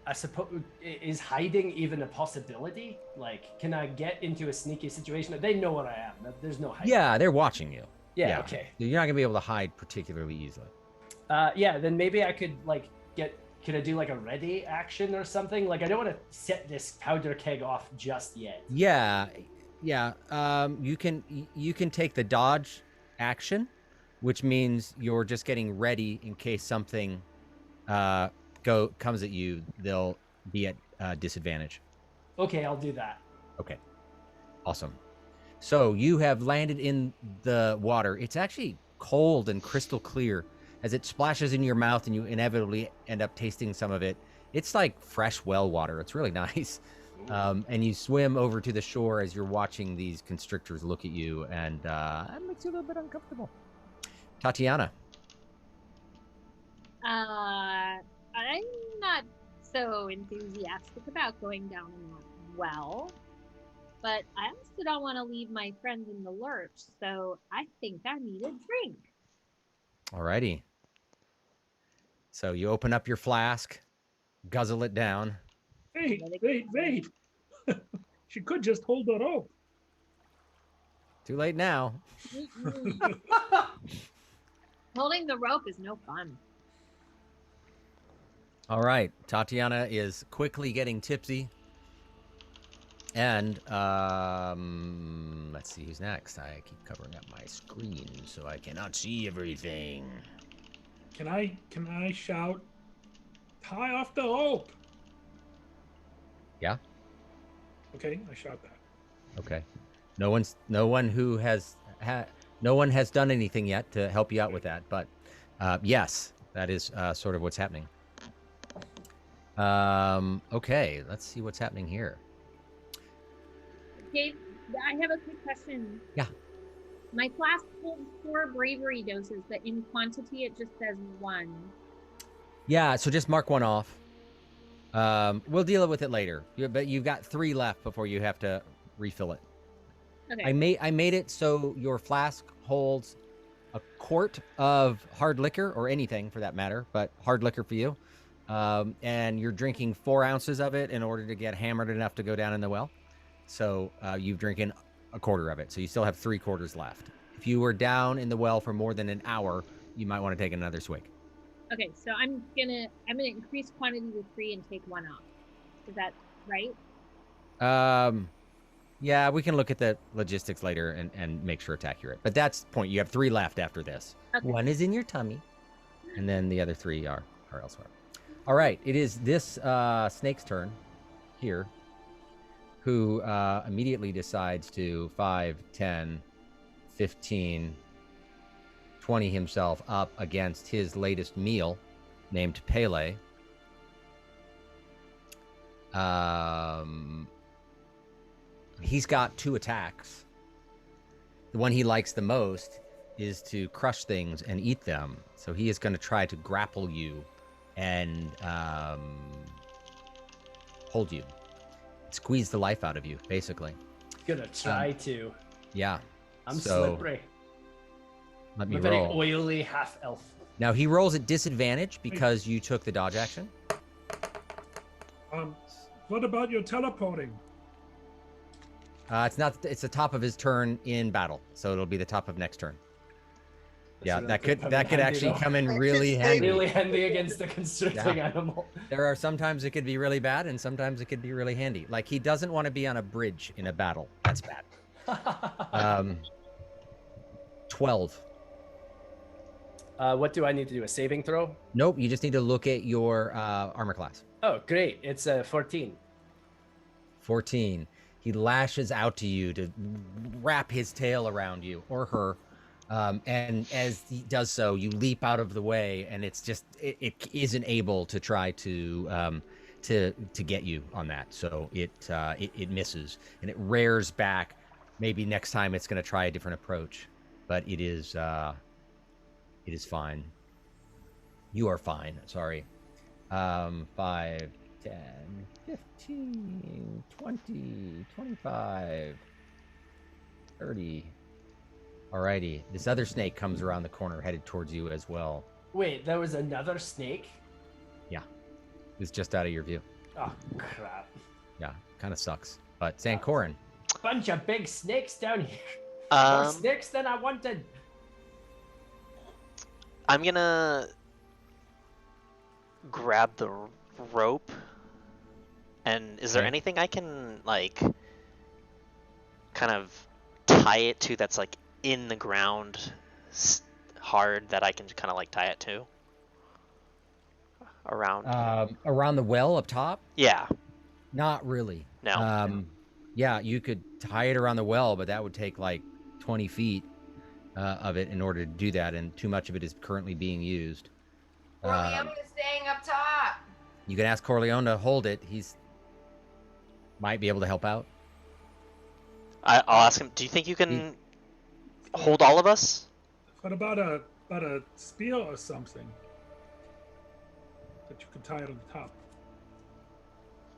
I suppose, is hiding even a possibility? Like, can I get into a sneaky situation? They know where I am. There's no hiding. Yeah, they're watching you. Yeah. Okay. You're not gonna be able to hide particularly easily. Yeah. Then maybe I could like could I do like a ready action or something? Like, I don't want to set this powder keg off just yet. Yeah. You can take the dodge action, which means you're just getting ready in case something comes at you. They'll be at disadvantage. Okay, I'll do that. Okay, awesome. So you have landed in the water. It's actually cold and crystal clear. as it splashes in your mouth and you inevitably end up tasting some of it. It's like fresh well water. It's really nice. And you swim over to the shore as you're watching these constrictors look at you, and that makes you a little bit uncomfortable. Tatiana. I'm not so enthusiastic about going down in that well, but I also don't want to leave my friends in the lurch, so I think I need a drink. Alrighty. So you open up your flask, guzzle it down. Wait. She could just hold the rope. Too late now. Holding the rope is no fun. All right. Tatiana is quickly getting tipsy. And let's see who's next. I keep covering up my screen so I cannot see everything. Can I shout, tie off the rope? Yeah. Okay, I shout that. Okay. No one has done anything yet to help you out with that, but yes, that is sort of what's happening. Okay, let's see what's happening here. Okay, I have a quick question. Yeah. My flask holds 4 bravery doses, but in quantity it just says 1. Yeah, so just mark one off. We'll deal with it later. But you've got 3 left before you have to refill it. Okay. I made it so your flask holds a quart of hard liquor, or anything for that matter, but hard liquor for you. And you're drinking 4 ounces of it in order to get hammered enough to go down in the well. So you've drinking a quarter of it. So you still have 3/4 left. If you were down in the well for more than an hour, you might want to take another swig. Okay, so I'm gonna increase quantity to 3 and take 1 off. Is that right? Yeah, we can look at the logistics later and make sure it's accurate. But that's the point. You have 3 left after this. Okay. 1 is in your tummy, and then the other 3 are elsewhere. All right, it is this snake's turn here, who immediately decides to 5, 10, 15, 20 himself up against his latest meal, named Pele. He's got 2 attacks. The one he likes the most is to crush things and eat them. So he is going to try to grapple you and hold you. Squeeze the life out of you, basically. Gonna try to. Yeah. I'm so, slippery. Let me I'm a very roll. oily half elf. Now he rolls at disadvantage because you took the dodge action. What about your teleporting? It's not. It's the top of his turn in battle, so it'll be the top of next turn. Yeah, So that could actually come in really Really handy. Really handy against the constricting Yeah. animal. There are sometimes it could be really bad, and sometimes it could be really handy. Like he doesn't want to be on a bridge in a battle. That's bad. 12. What do I need to do? A saving throw? Nope. You just need to look at your armor class. Oh, great. It's a 14. 14. He lashes out to you to wrap his tail around you or her. And as he does so, you leap out of the way, and it's just it isn't able to try to get you on that. So it misses, and it rears back. Maybe next time it's going to try a different approach, but it is fine. You are fine. Sorry. 5, 10, 15, 20, 25, 30. Alrighty. This other snake comes around the corner, headed towards you as well. Wait, there was another snake? Yeah. It's just out of your view. Oh, crap. Yeah. Kind of sucks. But Sankorin. Bunch of big snakes down here. More Um, snakes than I wanted. I'm gonna grab the rope. And is there Okay. anything I can like kind of tie it to that's like in the ground hard that I can kind of like tie it to around? Around the well up top? Yeah. Not really. No. Yeah, you could tie it around the well, but that would take like 20 feet. of it in order to do that, and too much of it is currently being used. Corleone is staying up top. You can ask Corleone to hold it. He's might be able to help out. I'll ask him. Do you think you can hold all of us? What about a spear or something that you can tie it on the top?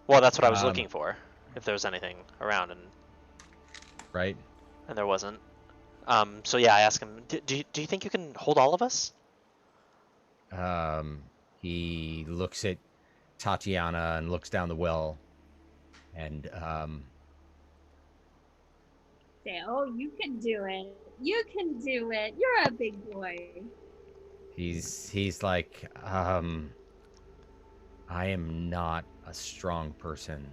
Well, that's what I was looking for. If there was anything around, and Right. there wasn't. So yeah, I asked him. Do you think you can hold all of us? He looks at Tatiana and looks down the well, and Say, oh, you can do it. You can do it. You're a big boy. he's like, I am not a strong person.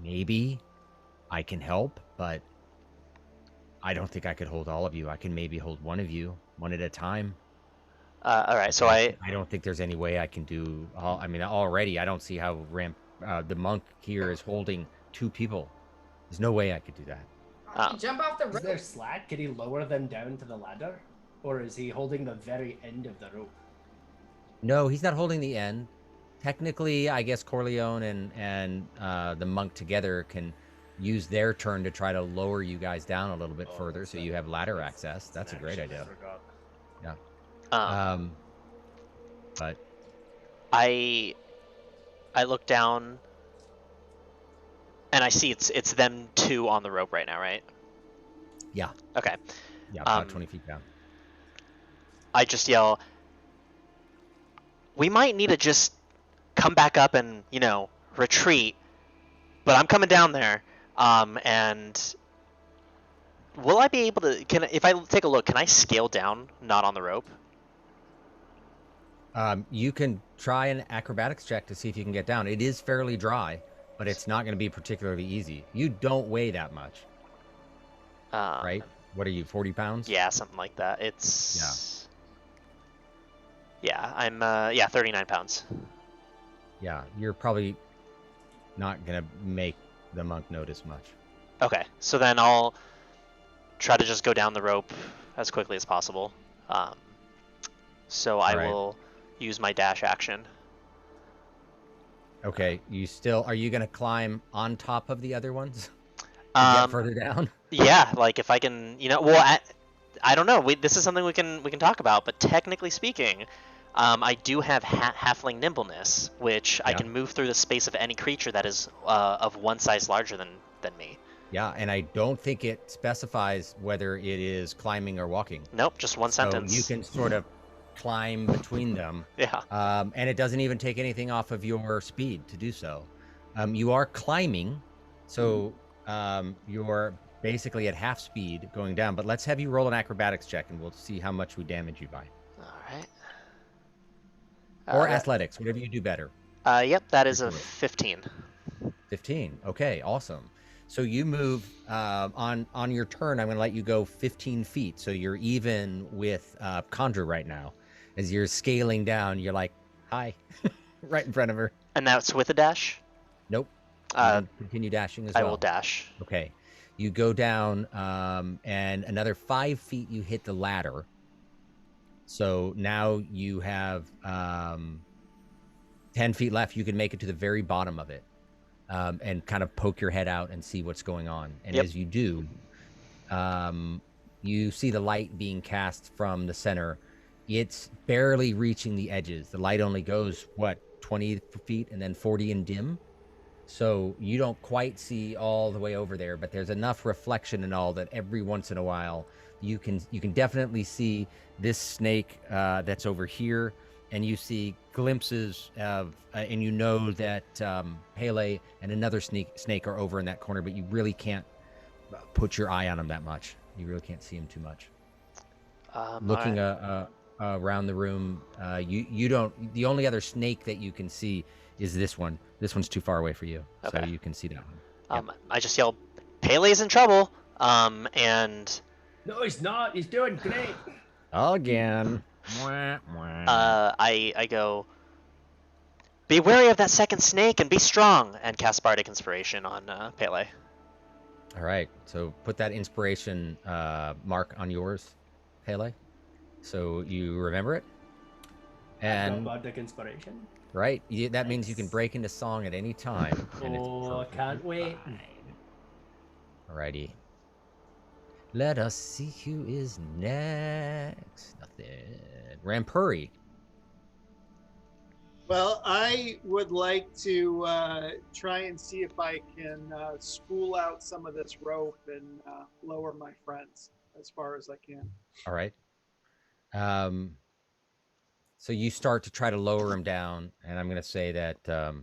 Maybe I can help, but I don't think I could hold all of you. I can maybe hold one of you, one at a time. All right, so I don't think there's any way I can do all. I mean, already I don't see how the monk here is holding 2 people. There's no way I could do that. Jump off the Is rope. there slack? Can he lower them down to the ladder? Or is he holding the very end of the rope? No, he's not holding the end. Technically, I guess Corleone and the monk together can use their turn to try to lower you guys down a little bit further, so you have ladder access. That's a great idea. Yeah. But I look down, and I see it's them 2 on the rope right now, right? yeah, Okay. yeah, about 20 feet down. I just yell, we might need to just come back up and, retreat, but I'm coming down there, and will I be able to, if I take a look, can I scale down not on the rope? You can try an acrobatics check to see if you can get down. It is fairly dry, but it's not going to be particularly easy. You don't weigh that much, right? What are you, 40 pounds? Yeah, something like that. It's... Yeah, I'm, 39 pounds. Yeah, you're probably not going to make the monk notice much. Okay, so then I'll try to just go down the rope as quickly as possible. So I will use my dash action. Okay, are you going to climb on top of the other ones to get further down? Yeah, like if I can, I don't know. This is something we can talk about, but technically speaking, I do have halfling nimbleness, which I can move through the space of any creature that is of one size larger than me. Yeah, and I don't think it specifies whether it is climbing or walking. Nope, just one sentence. So you can sort of climb between them. Yeah. And it doesn't even take anything off of your speed to do so. You are climbing, so you're basically at half speed going down. But let's have you roll an acrobatics check, and we'll see how much we damage you by. All right. Or athletics, whatever you do better. Yep, that is a 15. 15. Okay, awesome. So you move on your turn. I'm going to let you go 15 feet. So you're even with Conjure right now. As you're scaling down, you're like, hi, right in front of her. And that's with a dash? Nope. You can continue dashing as well. I will dash. Okay. You go down, and another 5 feet you hit the ladder. So now you have 10 feet left. You can make it to the very bottom of it. And kind of poke your head out and see what's going on. And as you do, you see the light being cast from the center. It's barely reaching the edges. The light only goes, 20 feet and then 40 in dim. So you don't quite see all the way over there, but there's enough reflection and all that every once in a while you can definitely see this snake that's over here. And you see glimpses of, and you know that Pele and another snake are over in that corner, but you really can't put your eye on them that much. You really can't see them too much. Looking around the room, you don't. The only other snake that you can see is this one. This one's too far away for you, so you can see that one. I just yelled, "Pele's in trouble!" And no, he's not. He's doing great. Again. I go, be wary of that second snake and be strong, and cast Bardic Inspiration on Pele. All right. So put that inspiration mark on yours, Pele. So you remember it. And bardic inspiration. right, that means you can Nice. break into song at any time. And it's Oh, can't wait. fine. Alrighty. Let us see who is next. Nothing. Rampuri. Well, I would like to try and see if I can spool out some of this rope and lower my friends as far as I can. All right. So you start to try to lower him down, and I'm going to say that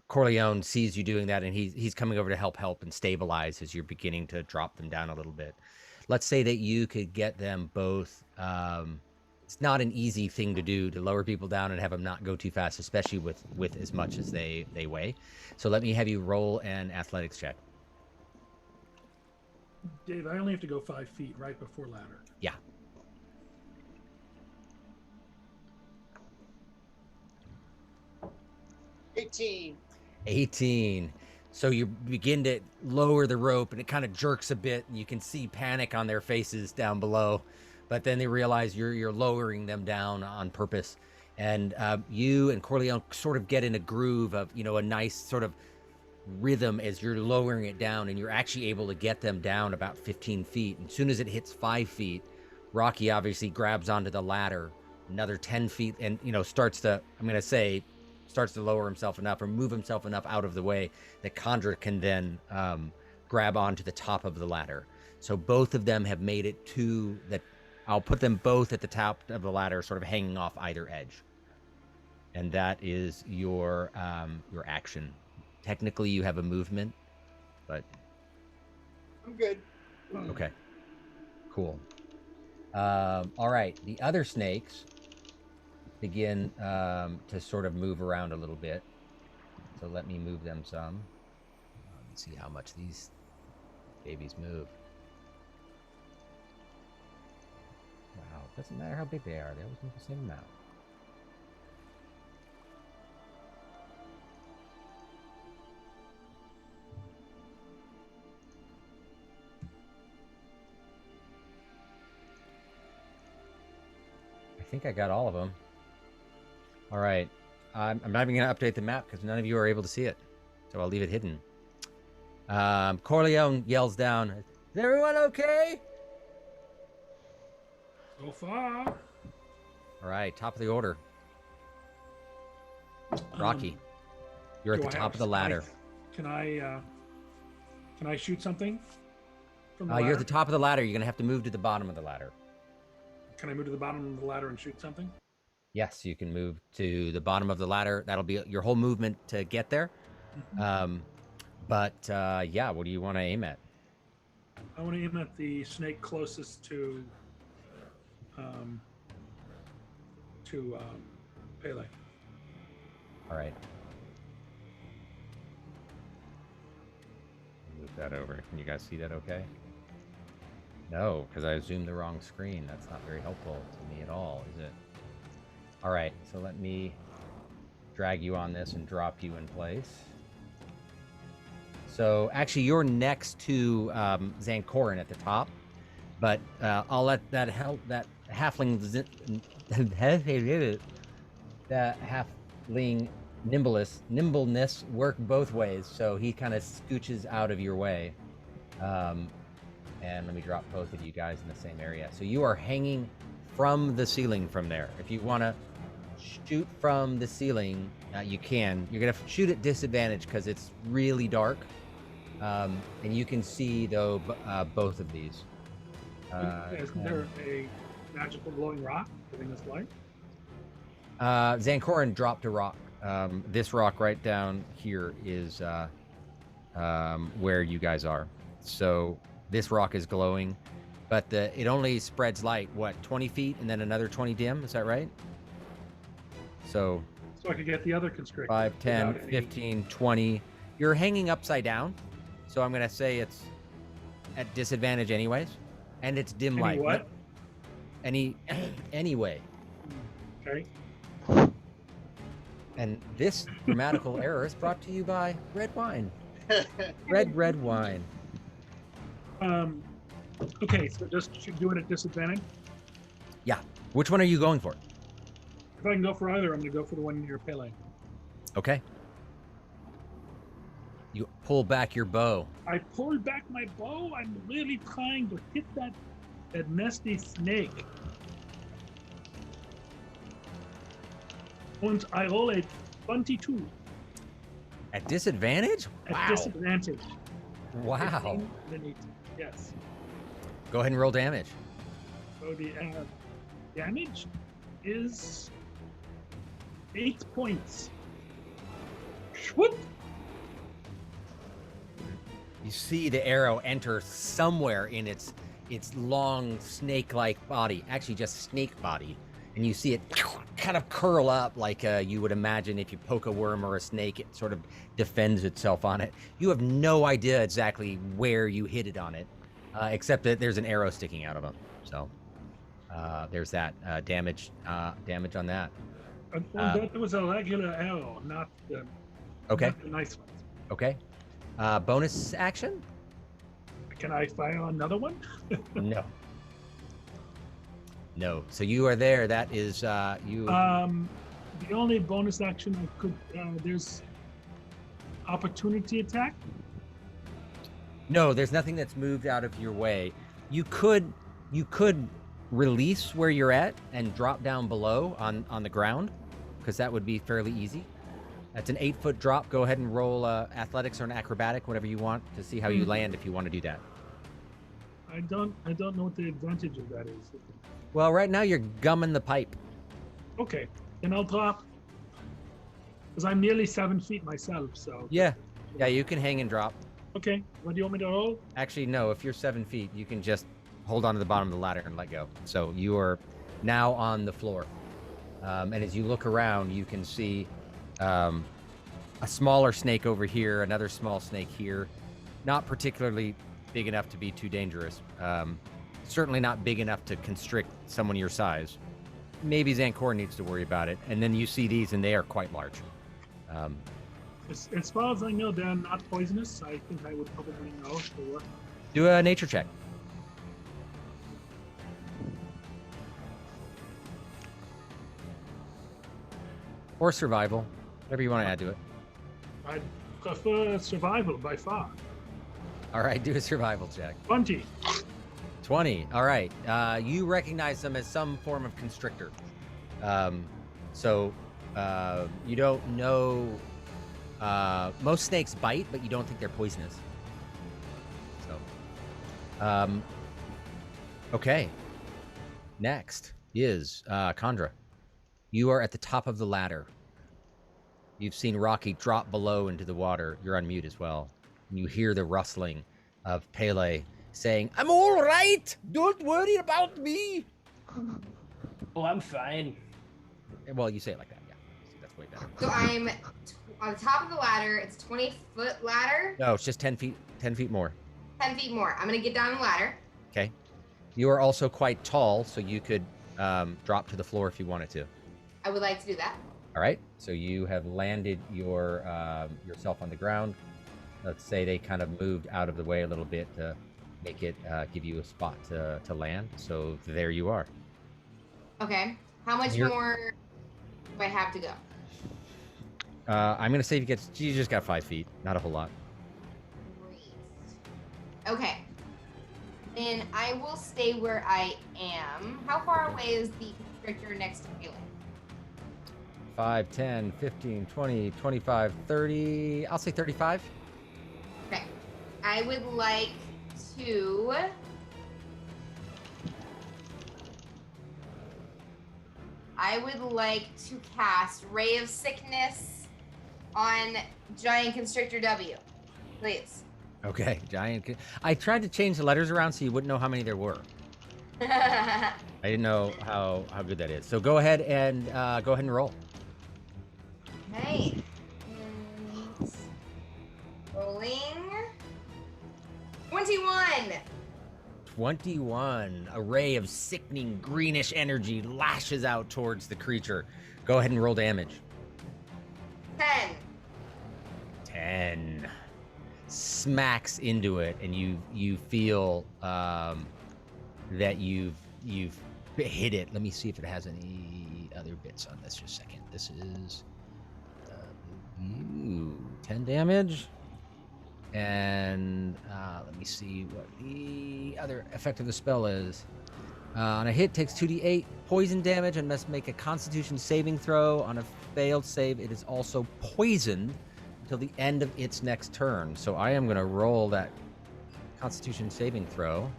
Corleone sees you doing that, and he's coming over to help and stabilize as you're beginning to drop them down a little bit. Let's say that you could get them both. It's not an easy thing to do to lower people down and have them not go too fast, especially with as much as they weigh. So let me have you roll an athletics check. Dave, I only have to go 5 feet right before ladder. Yeah. $18. 18. So you begin to lower the rope, and it kind of jerks a bit, and you can see panic on their faces down below. But then they realize you're lowering them down on purpose, and you and Corleone sort of get in a groove of a nice sort of rhythm as you're lowering it down, and you're actually able to get them down about 15 feet. And as soon as it hits 5 feet, Rocky obviously grabs onto the ladder another 10 feet, and starts to lower himself enough or move himself enough out of the way that Condra can then grab onto the top of the ladder. So both of them have made it to that. I'll put them both at the top of the ladder, sort of hanging off either edge. And that is your action. Technically, you have a movement, but I'm good. okay, cool. All right, the other snakes begin to sort of move around a little bit. So let me move them some. Let's see how much these babies move. Wow, it doesn't matter how big they are. They always move the same amount. I think I got all of them. All right. I'm not even going to update the map because none of you are able to see it. So I'll leave it hidden. Corleone yells down, "Is everyone okay?" So far. All right, top of the order. Rocky, you're at Do the I top have of the ladder. Can I shoot something from the ladder? You're at the top of the ladder. You're going to have to move to the bottom of the ladder. Can I move to the bottom of the ladder and shoot something? Yes, you can move to the bottom of the ladder. That'll be your whole movement to get there. Yeah, what do you want to aim at? I want to aim at the snake closest to Pele. All right. Move that over. Can you guys see that okay? No, because I zoomed the wrong screen. That's not very helpful to me at all, is it? All right, so let me drag you on this and drop you in place. So actually, you're next to Zancorin at the top, but I'll let that halfling nimbleness work both ways. So he kind of scooches out of your way. And let me drop both of you guys in the same area. So you are hanging from the ceiling from there. If you want to shoot from the ceiling, you can. You're going to shoot at disadvantage because it's really dark. And you can see, though, both of these. Isn't there a magical glowing rock giving us light? Zancorin dropped a rock. This rock right down here is where you guys are. So this rock is glowing, but it only spreads light, 20 feet and then another 20 dim? Is that right? So I could get the other constrictor. 5, 10, 15, 20. You're hanging upside down, so I'm going to say it's at disadvantage anyways. And it's dim light. What? Anyway. Okay. And this grammatical error is brought to you by red wine. Red wine. Okay, so just do it at disadvantage. Yeah. Which one are you going for? If I can go for either, I'm gonna go for the one near Pele. Okay. You pull back your bow. I pulled back my bow. I'm really trying to hit that nasty snake. Once I roll a 22 At disadvantage? at Wow. disadvantage. Wow. 15 and an 18. Yes. Go ahead and roll damage. So the damage is 8 points. Whoop! You see the arrow enter somewhere in its long snake-like body, actually just snake body, and you see it kind of curl up like you would imagine if you poke a worm or a snake, it sort of defends itself on it. You have no idea exactly where you hit it on it, except that there's an arrow sticking out of them. So there's that damage on that. That was a regular arrow, not the nice one. Okay. Bonus action? Can I fire another one? No. No. So you are there. That is you. The only bonus action I could there's opportunity attack. No, there's nothing that's moved out of your way. You could release where you're at and drop down below on the ground, because that would be fairly easy. That's an 8-foot drop. Go ahead and roll athletics or an acrobatic, whatever you want, to see how you land if you want to do that. I don't know what the advantage of that is. Well, right now you're gumming the pipe. Okay, then I'll drop. Because I'm nearly 7 feet myself, so. Yeah, you can hang and drop. Okay, what do you want me to roll? Actually, no, if you're 7 feet, you can just hold on to the bottom of the ladder and let go. So you are now on the floor. And as you look around, you can see a smaller snake over here, another small snake here. Not particularly big enough to be too dangerous. Certainly not big enough to constrict someone your size. Maybe Zancor needs to worry about it. And then you see these, and they are quite large. As far as I know, they're not poisonous. I think I would probably know. Sure. Do a nature check. Or survival, whatever you want to add to it. I prefer survival by far. All right, do a survival check. 20. 20. All right. You recognize them as some form of constrictor. So you don't know. Most snakes bite, but you don't think they're poisonous. So, okay. Next is Khandra. You are at the top of the ladder. You've seen Rocky drop below into the water. You're on mute as well. And you hear the rustling of Pele saying, "I'm all right. Don't worry about me." Oh, I'm fine. Well, you say it like that, yeah. That's way better. So I'm on the top of the ladder. It's 20-foot ladder. No, it's just 10 feet more. 10 feet more. I'm gonna get down the ladder. Okay. You are also quite tall, so you could drop to the floor if you wanted to. I would like to do that. All right. So you have landed yourself on the ground. Let's say they kind of moved out of the way a little bit to make it give you a spot to land. So there you are. Okay. How much more do I have to go? I'm gonna say you just got 5 feet, not a whole lot. Great. Okay. Then I will stay where I am. How far away is the constrictor next to Pele? 5, 10, 15, 20, 25, 30. I'll say 35. Okay. I would like to cast Ray of Sickness on Giant Constrictor W. Please. Okay, giant. I tried to change the letters around so you wouldn't know how many there were. I didn't know how good that is. So go ahead and roll. Okay. And rolling. 21. 21. A ray of sickening greenish energy lashes out towards the creature. Go ahead and roll damage. 10. 10. smacks into it, and you feel that you've hit it. Let me see if it has any other bits on this. Just a second. This is 10 damage, and let me see what the other effect of the spell is. On a hit, takes 2d8 poison damage and must make a Constitution saving throw. On a failed save, it is also poisoned until the end of its next turn. So I am going to roll that Constitution saving throw.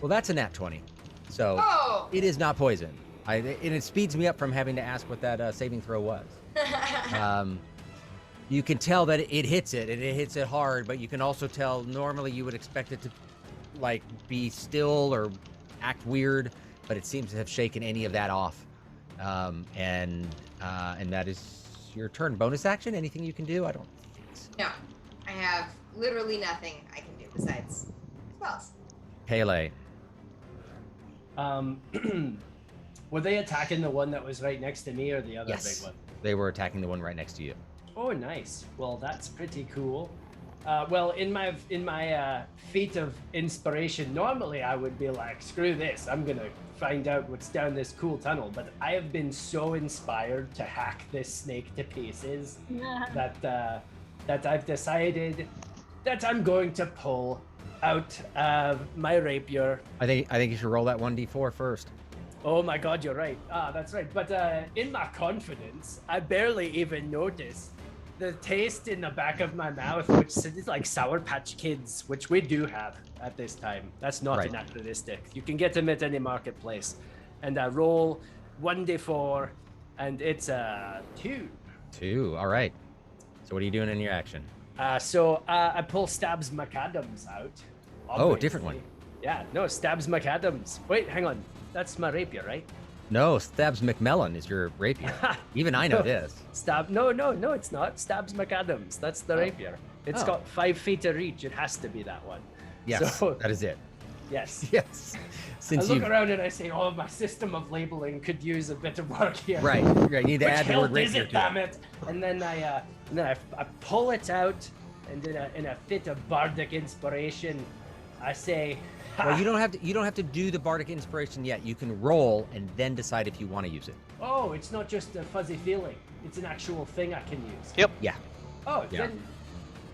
Well, that's a nat 20. So it is not poison. And it speeds me up from having to ask what that saving throw was. You can tell that it hits it, and it hits it hard, but you can also tell normally you would expect it to like be still or act weird, but it seems to have shaken any of that off. And that is your turn. Bonus action? Anything you can do? I don't think so. No, I have literally nothing I can do besides spells. Pele. Were they attacking the one that was right next to me or the other Yes. big one? They were attacking the one right next to you. Oh, nice. Well, that's pretty cool. Well, in my feat of inspiration, normally I would be like, screw this, I'm gonna find out what's down this cool tunnel. But I have been so inspired to hack this snake to pieces that I've decided that I'm going to pull out my rapier. I think you should roll that 1d4 first. Oh my god, you're right. That's right. But in my confidence, I barely even noticed the taste in the back of my mouth, which is like Sour Patch Kids, which we do have at this time. That's not Right. anachronistic. You can get them at any marketplace. And I roll 1d4, and it's a 2. 2. All right. So what are you doing in your action? So I pull Stabs McAdams out. Oh, a different one. obviously. Yeah, no, Stabs McAdams. Wait, hang on. That's my rapier, right? No, Stabs McMillan is your rapier. Even I know this. No, it's not. Stabs McAdams. That's the rapier. It's Oh. got 5 feet of reach. It has to be that one. Yes, So- that is it. Yes. Yes. I Since look you around and I say, "Oh, my system of labeling could use a bit of work here." right, you need to Which add the hilt word is rapier it, to damn it? And then I pull it out, and in a fit of bardic inspiration, I say, Well, you don't have to do the bardic inspiration yet. You can roll and then decide if you want to use it. "Oh, it's not just a fuzzy feeling. It's an actual thing I can use." Yep. Yeah. Oh, Yeah.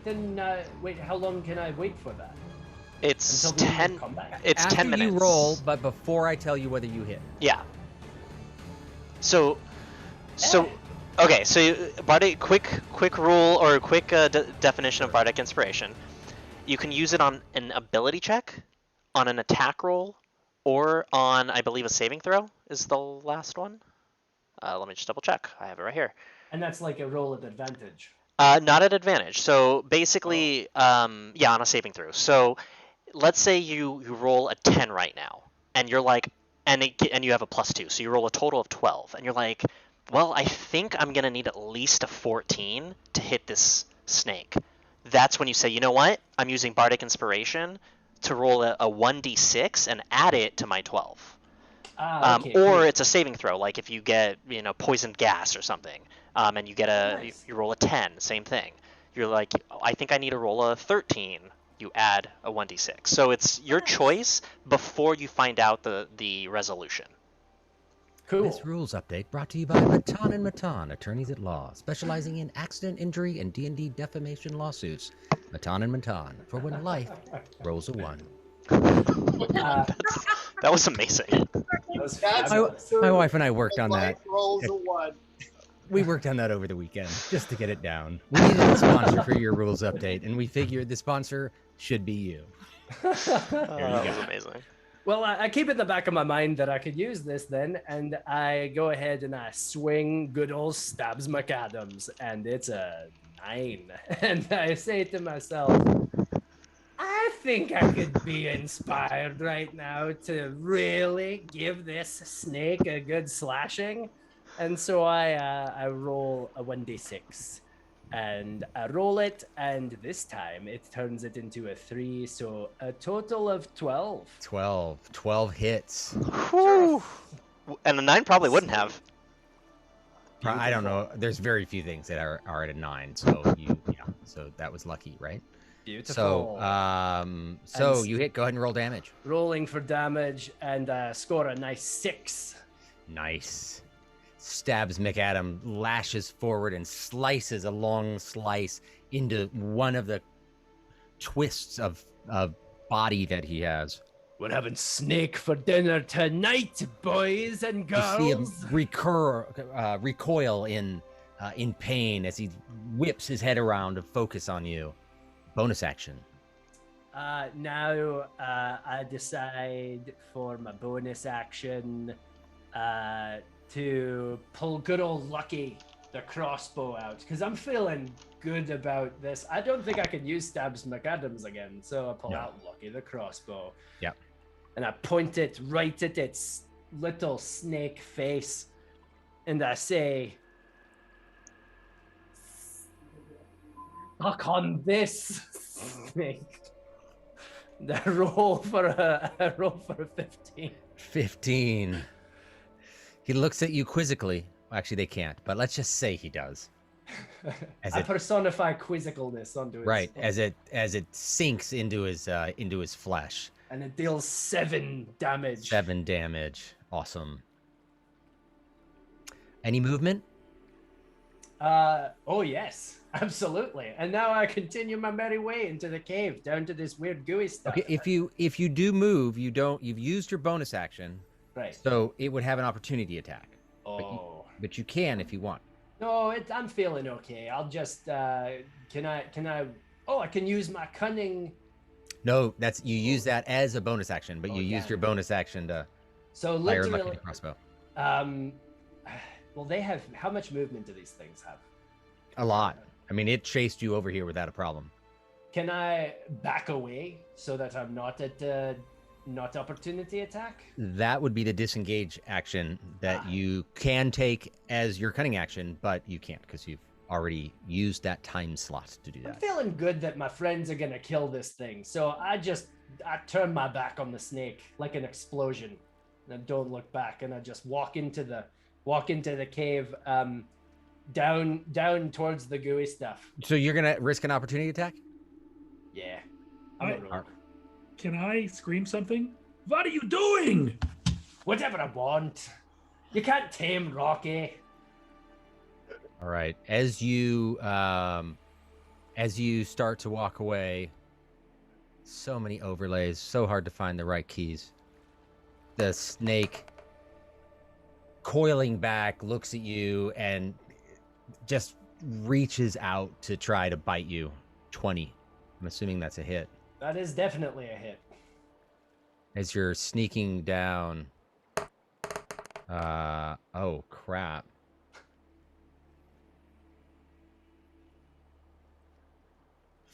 then wait. How long can I wait for that? It's Until the end of 10. combat? It's After 10 minutes. you roll, but before I tell you whether you hit. Yeah. So, okay. So, bardic, quick rule or quick definition of bardic inspiration. You can use it on an ability check, on an attack roll, or on, I believe, a saving throw is the last one. Let me just double check. I have it right here. And that's like a roll at advantage. Not at advantage. So basically, yeah, on a saving throw. So let's say you roll a 10 right now, and you're like, and you have a +2, so you roll a total of 12, and you're like, well, I think I'm gonna need at least a 14 to hit this snake. That's when you say, you know what? I'm using bardic inspiration to roll a 1d6 and add it to my 12. Okay, Or cool. it's a saving throw, like if you get poisoned gas or something, and you get Nice. you roll a 10, same thing. You're like, I think I need to roll a 13. You add a 1d6. So it's your Nice. choice before you find out the resolution. Cool. This rules update brought to you by Matan and Matan, attorneys at law, specializing in accident, injury, and D&D defamation lawsuits. Matan and Matan, for when life rolls a 1. That was amazing. That was That's fabulous. My wife and I worked on that. Life rolls a 1. We worked on that over the weekend just to get it down. We needed a sponsor for your rules update, and we figured the sponsor should be you. That was amazing. Well, I keep in the back of my mind that I could use this then, and I go ahead and I swing good old Stabs McAdams, and it's a 9. And I say to myself, I think I could be inspired right now to really give this snake a good slashing. And so I roll a 1d6. And I roll it, and this time it turns it into a 3, so a total of 12. 12 hits. Whew. And the 9 probably wouldn't have. I don't know. There's very few things that are at a 9. So so that was lucky, right? Beautiful. So you hit. Go ahead and roll damage. Rolling for damage and score a nice 6. Nice. Stabs McAdam, lashes forward and slices a long slice into one of the twists of body that he has. We're having snake for dinner tonight, boys and girls. You see him recoil in pain as he whips his head around to focus on you. Bonus action. Now I decide for my bonus action to pull good old Lucky the crossbow out because I'm feeling good about this. I don't think I can use Stabs McAdams again, so I pull out Lucky the crossbow. Yeah. And I point it right at its little snake face, and I say, "Fuck on this snake." The roll for a 15. 15. He looks at you quizzically. Actually, they can't, but let's just say he does. I personify quizzicalness onto it. Right, as it sinks into his flesh. And it deals 7 damage. 7 damage. Awesome. Any movement? Oh yes, absolutely. And now I continue my merry way into the cave, down to this weird gooey stuff. Okay, if you do move, you've used your bonus action. Right. So it would have an opportunity attack. Oh. But you can if you want. No, I'm feeling okay. I'll just can I oh, I can use my cunning. No, you use that as a bonus action, but you used your bonus action to fire a lucky crossbow. Well, they have, how much movement do these things have? A lot. I mean, it chased you over here without a problem. Can I back away so that I'm not at not opportunity attack? That would be the disengage action that you can take as your cunning action, but you can't because you've already used that time slot to do that. I'm feeling good that my friends are gonna kill this thing, so I turn my back on the snake like an explosion, and I don't look back, and I just walk into the cave, down towards the gooey stuff. So you're gonna risk an opportunity attack? Yeah. Can I scream something? What are you doing? Whatever I want. You can't tame Rocky. All right. As you start to walk away, so many overlays, so hard to find the right keys. The snake, coiling back, looks at you and just reaches out to try to bite you. 20. I'm assuming that's a hit. That is definitely a hit. As you're sneaking down. Oh, crap.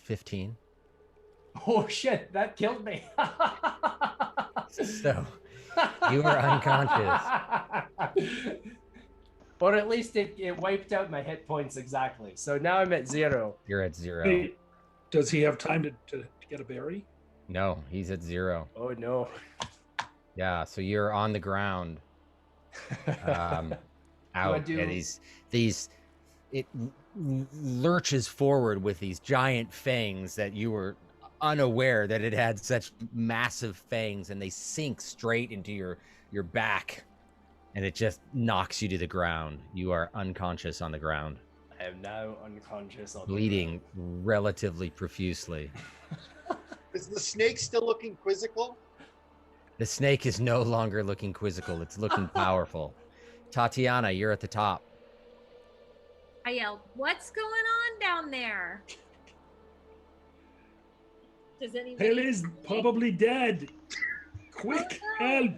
$15. Oh shit, that killed me. So, you were unconscious. Or at least it wiped out my hit points exactly. So now I'm at 0. You're at 0. Hey, does he have time to get a berry? No, he's at 0. Oh no. Yeah, so you're on the ground. Out. Yeah, it lurches forward with these giant fangs that you were unaware that it had such massive fangs, and they sink straight into your back, and it just knocks you to the ground. You are unconscious on the ground. I am now unconscious on bleeding relatively profusely. Is the snake still looking quizzical? The snake is no longer looking quizzical. It's looking powerful. Tatiana, you're at the top. I yelled, "What's going on down there?" Does anybody? Pele's probably dead. Quick, help!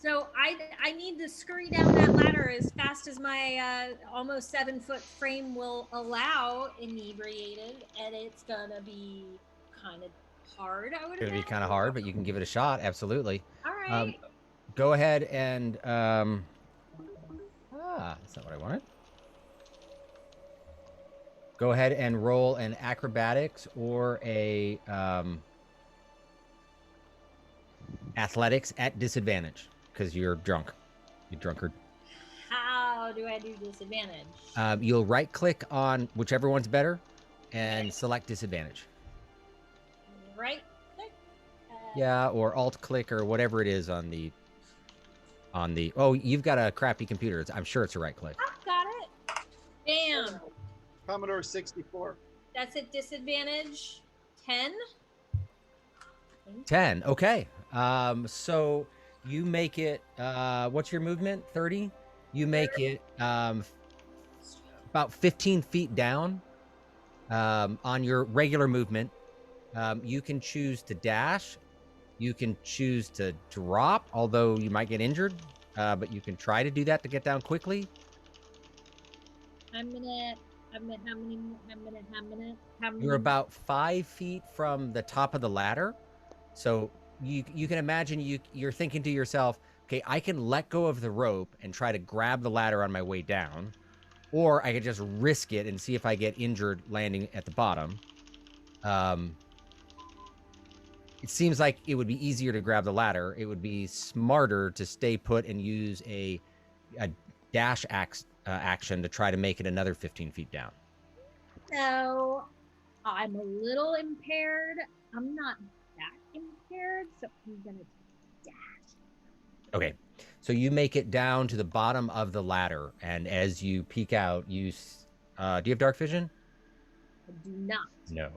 So I need to scurry down that ladder as fast as my almost 7-foot frame will allow, inebriated, and it's gonna be kind of hard. I would. It's gonna be kind of hard, but you can give it a shot. Absolutely. All right. Go ahead and that's not what I wanted. Go ahead and roll an acrobatics or a athletics at disadvantage because you're drunk. You drunkard. How how do I do disadvantage? You'll right-click on whichever one's better, and select disadvantage. Right click. Yeah, or Alt-click or whatever it is on the. Oh, you've got a crappy computer. I'm sure it's a right-click. Got it. Bam. Commodore 64. That's at disadvantage 10. 10. Okay. So you make it. What's your movement? 30. You make it about 15 feet down. On your regular movement, you can choose to dash. You can choose to drop, although you might get injured. But you can try to do that to get down quickly. How many? You're about 5 feet from the top of the ladder. So you can imagine you're thinking to yourself, okay, I can let go of the rope and try to grab the ladder on my way down, or I could just risk it and see if I get injured landing at the bottom. It seems like it would be easier to grab the ladder. It would be smarter to stay put and use a dash action to try to make it another 15 feet down. So I'm a little impaired. I'm not that impaired, so I'm gonna dash. Okay, so you make it down to the bottom of the ladder, and as you peek out, do you have dark vision? I do not. No.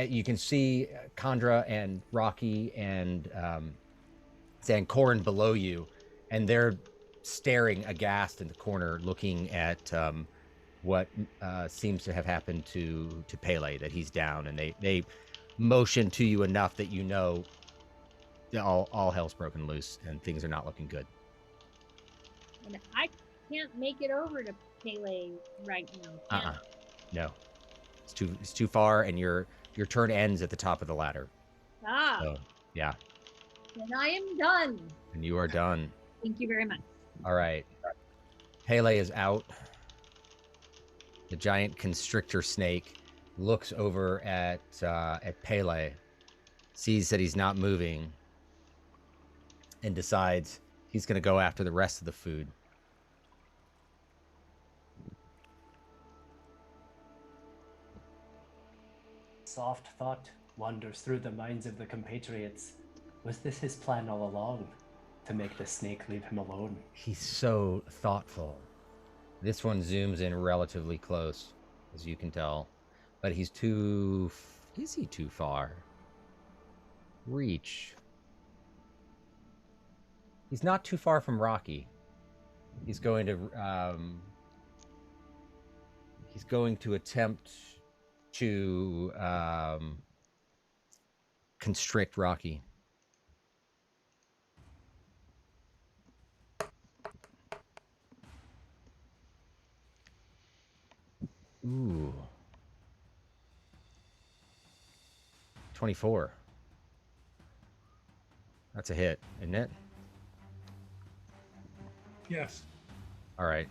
You can see Khandra and Rocky and Zankorin below you, and they're staring aghast in the corner, looking at what seems to have happened to Pele, that he's down, and they motion to you enough that you know all hell's broken loose and things are not looking good. And I can't make it over to Pele right now. No, it's too far, and your turn ends at the top of the ladder. So, yeah. Then I am done. And you are done. Thank you very much. All right. Pele is out. The giant constrictor snake looks over at Pele, sees that he's not moving, and decides he's going to go after the rest of the food. Soft thought wanders through the minds of the compatriots. Was this his plan all along? To make the snake leave him alone? He's so thoughtful. This one zooms in relatively close, as you can tell. But he's too... Is he too far? Reach. He's not too far from Rocky. He's going to... he's going to attempt to constrict Rocky. Ooh. 24. That's a hit, isn't it? Yes. All right.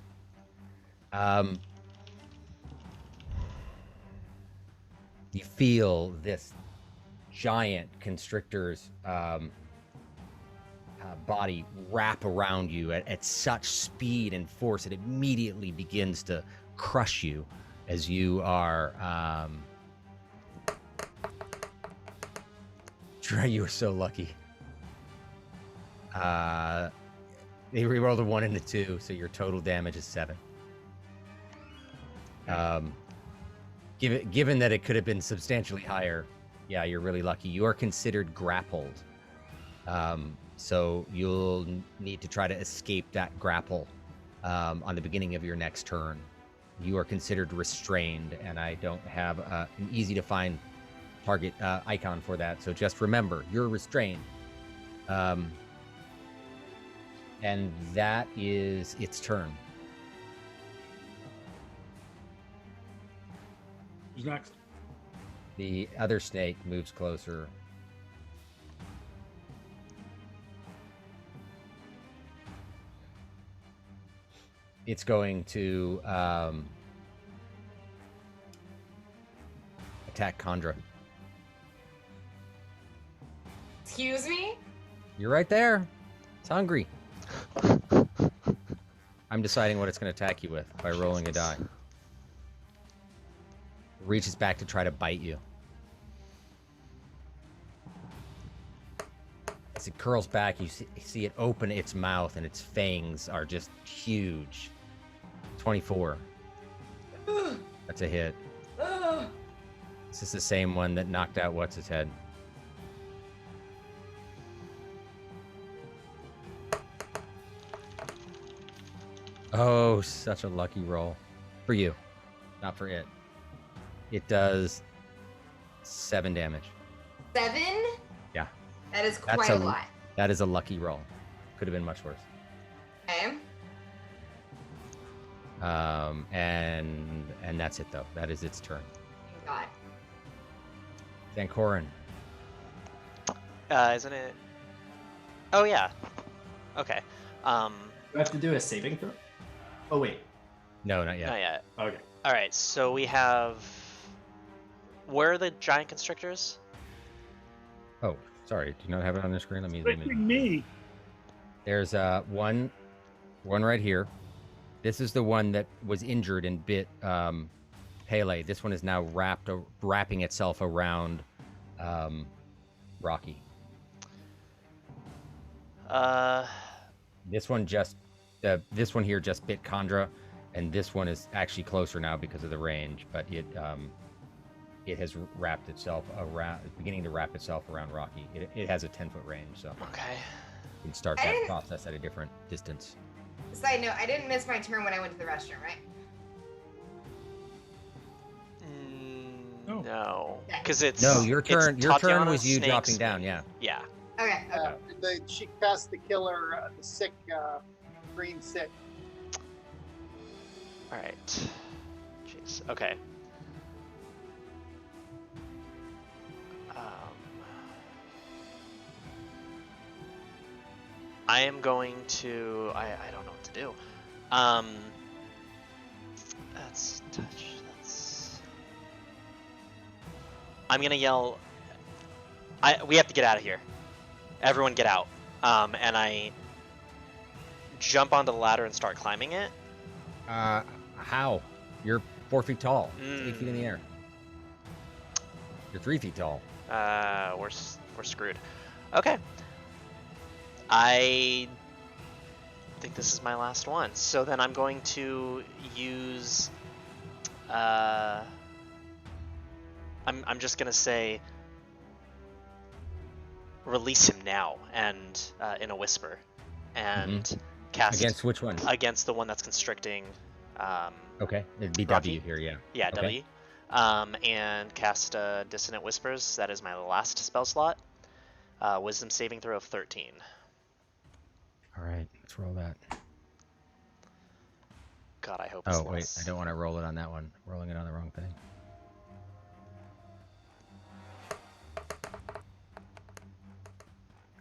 You feel this giant constrictor's body wrap around you at such speed and force it immediately begins to crush you as you are you are so lucky. They rerolled a 1 and a 2, so your total damage is 7. Given that it could have been substantially higher, yeah, you're really lucky. You are considered grappled. So you'll need to try to escape that grapple on the beginning of your next turn. You are considered restrained, and I don't have an easy-to-find target icon for that. So just remember, you're restrained. And that is its turn. Who's next? The other snake moves closer. It's going to attack Khandra. Excuse me? You're right there. It's hungry. I'm deciding what it's going to attack you with by rolling a die. It reaches back to try to bite you. As it curls back, you see it open its mouth, and its fangs are just huge. 24. That's a hit. This is the same one that knocked out what's-his head. Oh, such a lucky roll. For you, not for it. It does 7 damage. 7? Yeah. That is quite a lot. That is a lucky roll. Could have been much worse. Okay. And that's it though. That is its turn. Thank God. Zankoran. Isn't it? Oh yeah. Okay. Do I have to do a saving throw? Oh wait. No, not yet. Not yet. Okay. All right. So we have. Where are the giant constrictors? Oh, sorry. Do you not have it on the screen? Let me. Tricking me. There's one right here. This is the one that was injured and bit Pele. This one is now wrapping itself around Rocky. This one here just bit Khandra, and this one is actually closer now because of the range. But it has wrapped itself around, beginning to wrap itself around Rocky. It has a 10-foot range, so Okay. you can start that process at a different distance. Side note, I didn't miss my turn when I went to the restroom, right? No, Okay. because it's No, your turn. Your turn Tatiana, was you Snake's dropping down. me. Yeah. Yeah. Okay. She cast the killer, the sick, green sick. All right. Jeez. Okay. I am going to. I don't know what to do. That's touch. That's. I'm gonna yell. We have to get out of here. Everyone, get out. And I jump onto the ladder and start climbing it. How? You're 4 feet tall. It's 8 feet in the air. You're 3 feet tall. We're screwed. Okay. I think this is my last one. So then I'm going to use. I'm just gonna say. Release him now, and in a whisper, and cast Against which one? Against the one that's constricting. Okay, it'd be Rocky? W here, yeah. Yeah, Okay. W. And cast Dissonant Whispers. That is my last spell slot. Wisdom saving throw of 13. All right, let's roll that. God, I hope. It's Oh wait, this. I don't want to roll it on that one. Rolling it on the wrong thing.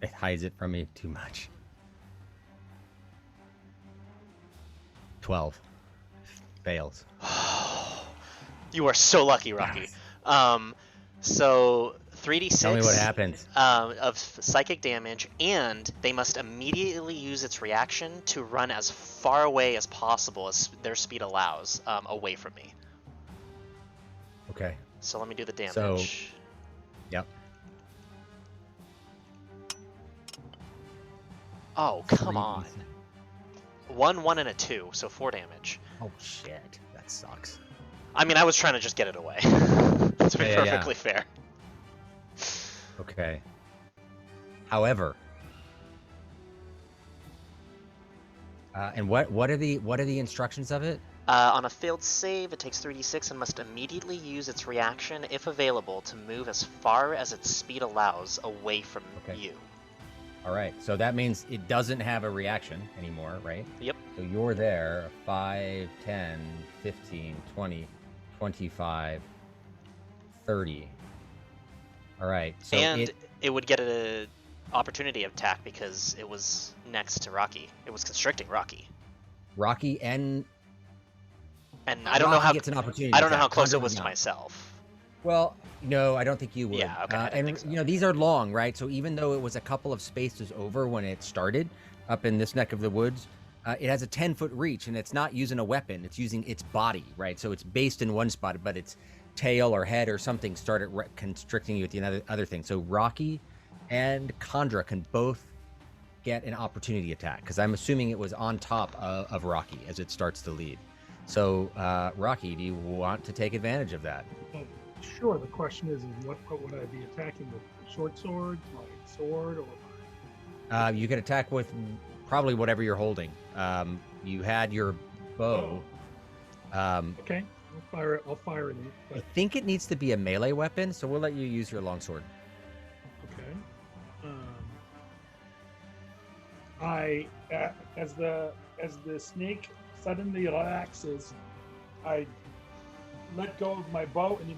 It hides it from me too much. 12. Fails. You are so lucky, Rocky. So 3d6. Tell me what happens. Of psychic damage, and they must immediately use its reaction to run as far away as possible as their speed allows, away from me. Okay. So let me do the damage. So- Yep. Oh, come on. 1, 1, and a 2, so 4 damage. Oh shit, that sucks. I mean, I was trying to just get it away. To be Yeah, yeah, perfectly fair. Okay. However, and what are the instructions of it? On a failed save, it takes 3d6 and must immediately use its reaction, if available, to move as far as its speed allows away from you. All right, so that means it doesn't have a reaction anymore, right? Yep. So you're there 5, 10, 15, 20, 25, 30. All right, so And it would get an opportunity attack because it was next to Rocky. It was constricting Rocky. Rocky and I don't know how gets an opportunity. I don't know how attack. close Khandra it was would to not. myself. Well, no, I don't think you would. Yeah, okay, I didn't and think so. you know, these are long, right? So even though it was a couple of spaces over when it started, up in this neck of the woods, it has a 10-foot reach, and it's not using a weapon. It's using its body, right? So it's based in one spot, but its tail or head or something started constricting you with the other thing. So Rocky and Chandra can both get an opportunity attack, because I'm assuming it was on top of Rocky as it starts to lead. So, Rocky, do you want to take advantage of that? Sure. The question is what would I be attacking with? Short sword, my sword, or You could attack with probably whatever you're holding. You had your bow. Okay, I'll fire it. I think it needs to be a melee weapon, so we'll let you use your longsword. Okay. As the snake suddenly relaxes, I let go of my bow and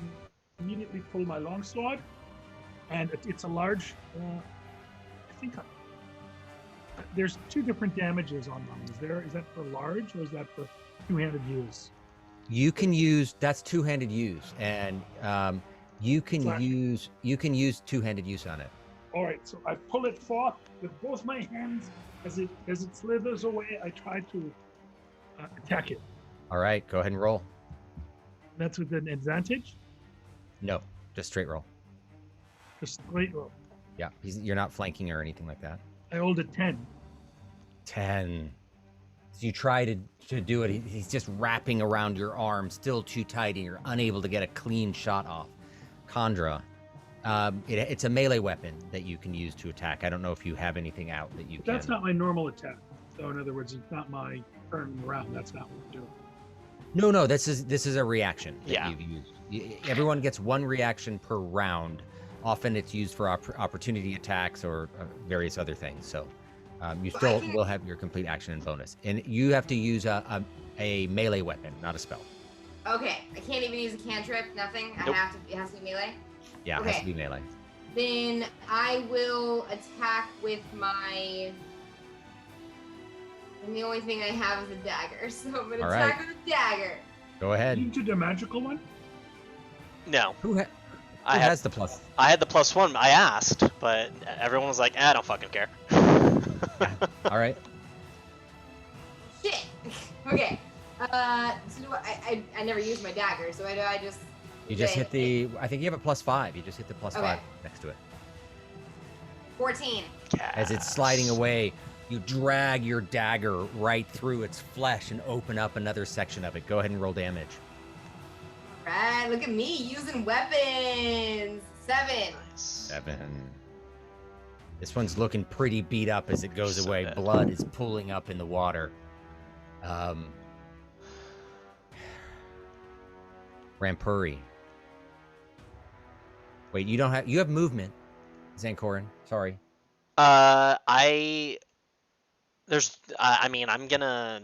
immediately pull my longsword, and it's a large. I think there's two different damages on them. Is that for large or is that for two-handed use? You can use that's two-handed use, and you can use two-handed use on it. All right, so I pull it forth with both my hands. As it slithers away, I try to attack it. All right, go ahead and roll. That's with an advantage? No, just straight roll. Just straight roll. Yeah, you're not flanking or anything like that. I rolled a 10. 10. So you try to do it. He's just wrapping around your arm, still too tight, and you're unable to get a clean shot off. Chandra, it's a melee weapon that you can use to attack. I don't know if you have anything out that you can. That's not my normal attack. So in other words, it's not my turn around. That's not what I'm doing. No, this is a reaction that Yeah. you've used. Everyone gets one reaction per round. Often it's used for opportunity attacks or various other things. So you still will have your complete action and bonus. And you have to use a melee weapon, not a spell. Okay, I can't even use a cantrip, nothing. Nope. It has to be melee. Yeah, it has to be melee. Then I will attack with my. And the only thing I have is a dagger, so I'm gonna attack with a dagger. Go ahead. You did the magical one? No. Who I has the plus? I had the +1. I asked, but everyone was like, I don't fucking care. All right. Shit. Okay. So do I never use my dagger, so I just. You just hit the. I think you have a +5. You just hit the +5 Okay. next to it. 14. As it's sliding away, you drag your dagger right through its flesh and open up another section of it. Go ahead and roll damage. Right, look at me using weapons. 7. 7. This one's looking pretty beat up as it goes away. 7. Blood is pooling up in the water. Rampuri. Wait, you have movement, Zankorin. Sorry. I mean, I'm gonna.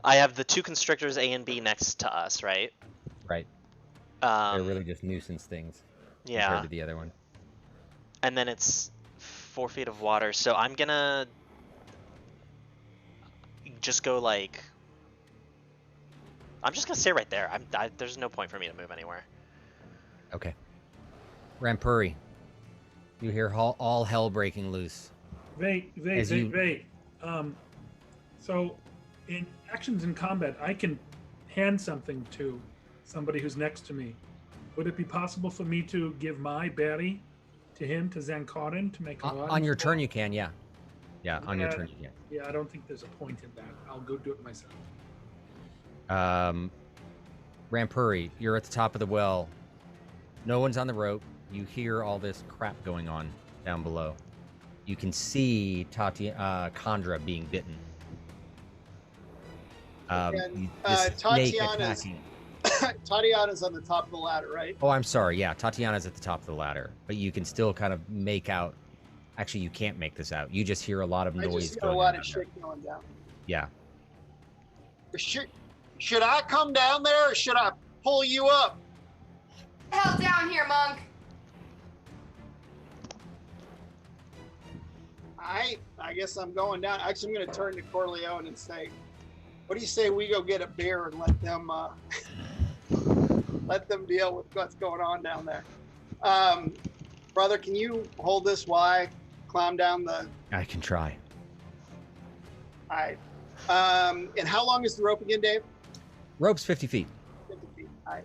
I have the two constrictors A and B next to us, right? Right. They're really just nuisance things. Yeah. Compared to the other one. And then it's 4 feet of water, so I'm gonna just go like. I'm just gonna stay right there. There's no point for me to move anywhere. Okay. Rampuri. You hear all hell breaking loose. Wait. So, in actions in combat, I can hand something to somebody who's next to me. Would it be possible for me to give my berry to him, to Zankorin, to make a run? On your turn, you can, yeah. Yeah, on your turn, you can. Yeah, I don't think there's a point in that. I'll go do it myself. Rampuri, you're at the top of the well. No one's on the rope. You hear all this crap going on down below. You can see Chandra being bitten. Tatiana's on the top of the ladder, right? Oh, I'm sorry. Yeah, Tatiana's at the top of the ladder, but you can still kind of make out. Actually, you can't make this out. You just hear a lot of noise. I just hear going a lot on of down there. shit going down. Yeah. Should I come down there or should I pull you up? Hell down here, monk. I guess I'm going down. Actually, I'm going to turn to Corleone and say, what do you say we go get a beer and let them deal with what's going on down there? Brother, can you hold this while I climb down the? I can try. All right. And how long is the rope again, Dave? Rope's 50 feet. 50 feet. All right.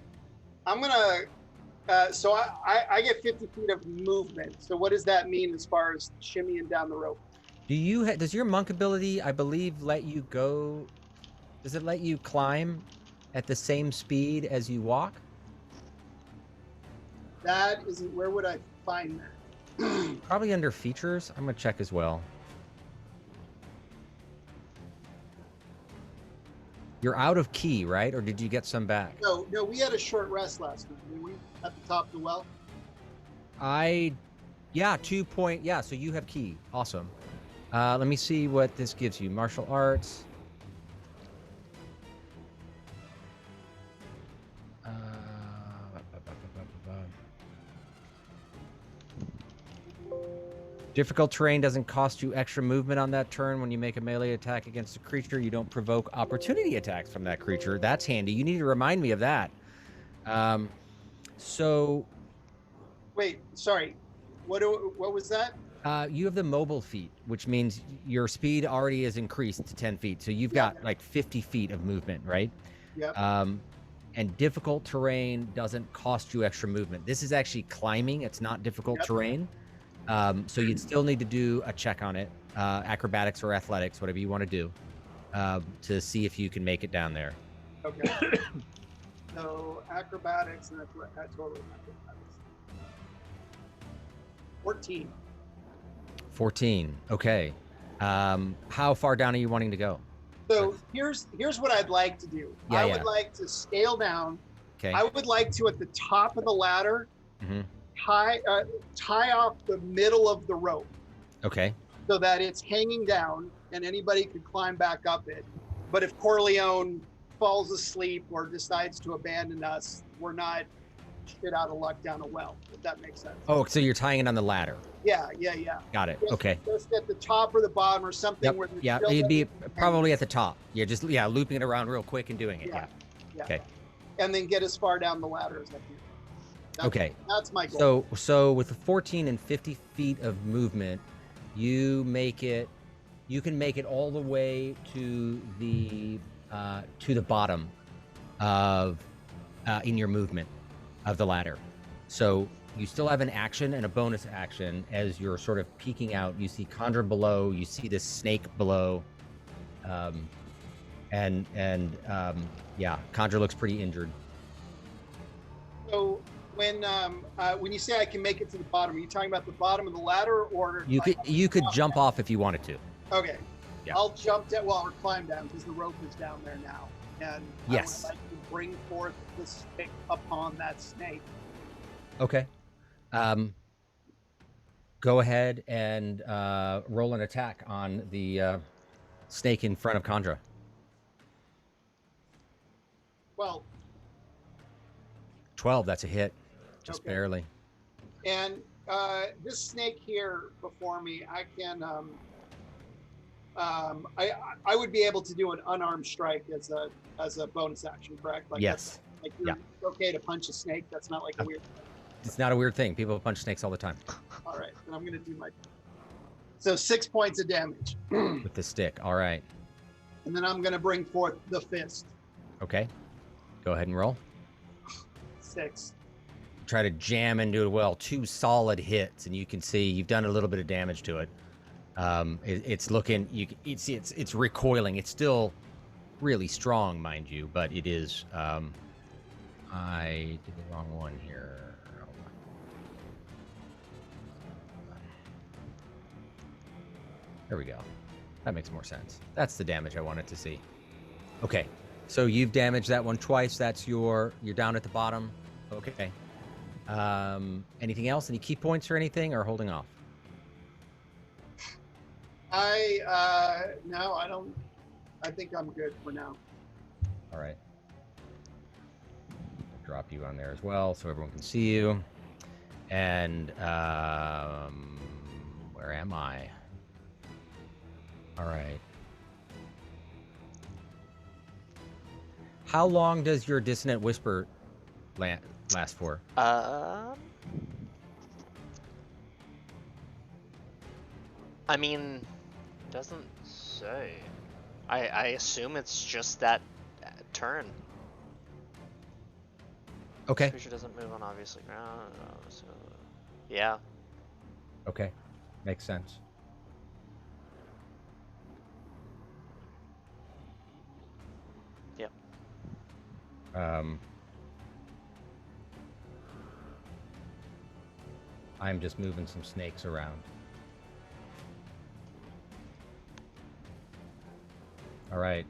I'm gonna. So I get 50 feet of movement. So what does that mean as far as shimmying down the rope? Does your monk ability, I believe, let you go? Does it let you climb at the same speed as you walk? That isn't. Where would I find that? Probably under features. I'm gonna check as well. You're out of key, right? Or did you get some back? No, we had a short rest last night, didn't we? At the top of the well. Yeah, 2 point. Yeah, so you have key. Awesome. Let me see what this gives you. Martial arts. Difficult terrain doesn't cost you extra movement on that turn. When you make a melee attack against a creature, you don't provoke opportunity attacks from that creature. That's handy. You need to remind me of that. So... Wait, sorry. What was that? You have the mobile feat, which means your speed already is increased to 10 feet. So you've got like 50 feet of movement, right? Yep. And difficult terrain doesn't cost you extra movement. This is actually climbing. It's not difficult terrain. So you'd still need to do a check on it, acrobatics or athletics, whatever you want to do, to see if you can make it down there. Okay. So acrobatics and totally acrobatics. 14. 14. Okay. How far down are you wanting to go? So here's what I'd like to do. I would like to scale down. Okay. I would like to, at the top of the ladder, tie off the middle of the rope. Okay. So that it's hanging down and anybody could climb back up it. But if Corleone falls asleep or decides to abandon us, we're not shit out of luck down a well, if that makes sense. Oh, so you're tying it on the ladder. Yeah. Got it. Just, Okay. Just at the top or the bottom or something. Yep. Where there's Yeah, still it'd be something probably at the top. You're just looping it around real quick and doing it. Yeah. Okay. And then get as far down the ladder as I can. Okay. That's my goal. So with the 14 and 50 feet of movement, you can make it all the way to the bottom of in your movement of the ladder. So you still have an action and a bonus action as you're sort of peeking out. You see Conjure below. You see this snake below, Conjure looks pretty injured. So when you say I can make it to the bottom, are you talking about the bottom of the ladder, or you could jump off if you wanted to? Okay. Yeah. I'll jump down, or climb down, because the rope is down there now, and yes, I would like to bring forth the stick upon that snake. Okay. Go ahead and roll an attack on the snake in front of Kandra. Well, 12, that's a hit. Just okay. Barely. And this snake here before me, I can I would be able to do an unarmed strike as a bonus action, correct? Like yes. Like you're okay to punch a snake. That's not like a weird thing. It's not a weird thing. People punch snakes all the time. All right, then I'm gonna do so 6 points of damage with the stick. All right. And then I'm gonna bring forth the fist. Okay. Go ahead and roll. 6. Try to jam into it well. 2 solid hits, and you can see you've done a little bit of damage to it. It's looking. It's recoiling. It's still really strong, mind you, but it is. I did the wrong one here. There we go. That makes more sense. That's the damage I wanted to see. Okay, so you've damaged that one twice. That's you're down at the bottom. Okay. Anything else? Any key points or anything, or holding off? No, I don't. I think I'm good for now. All right. Drop you on there as well, so everyone can see you. And where am I? All right. How long does your dissonant whisper last for? I mean, doesn't say. I assume it's just that turn. Okay. This creature doesn't move on obviously ground. So, yeah. Okay. Makes sense. Yep. I'm just moving some snakes around. All right.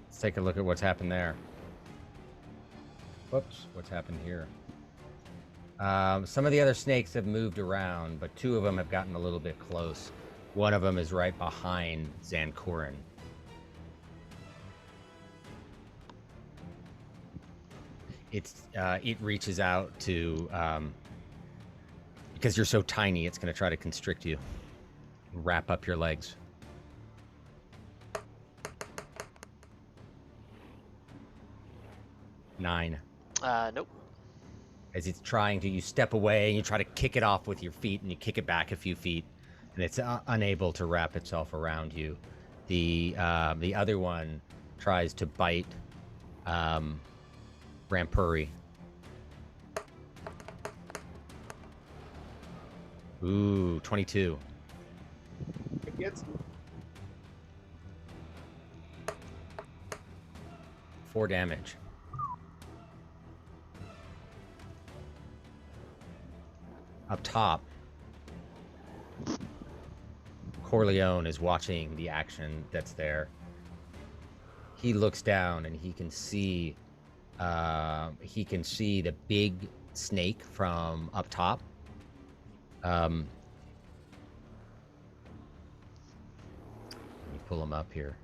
Let's take a look at what's happened there. Whoops, what's happened here? Some of the other snakes have moved around, but two of them have gotten a little bit close. One of them is right behind Zancorin. It reaches out to, because you're so tiny, it's going to try to constrict you, wrap up your legs. Nine. Nope. As it's trying to, you step away and you try to kick it off with your feet, and you kick it back a few feet, and it's unable to wrap itself around you. The other one tries to bite Rampuri. Ooh, 22. It gets me. 4 damage. Up top, Corleone is watching the action that's there. He looks down and he can see the big snake from up top. Let me pull him up here.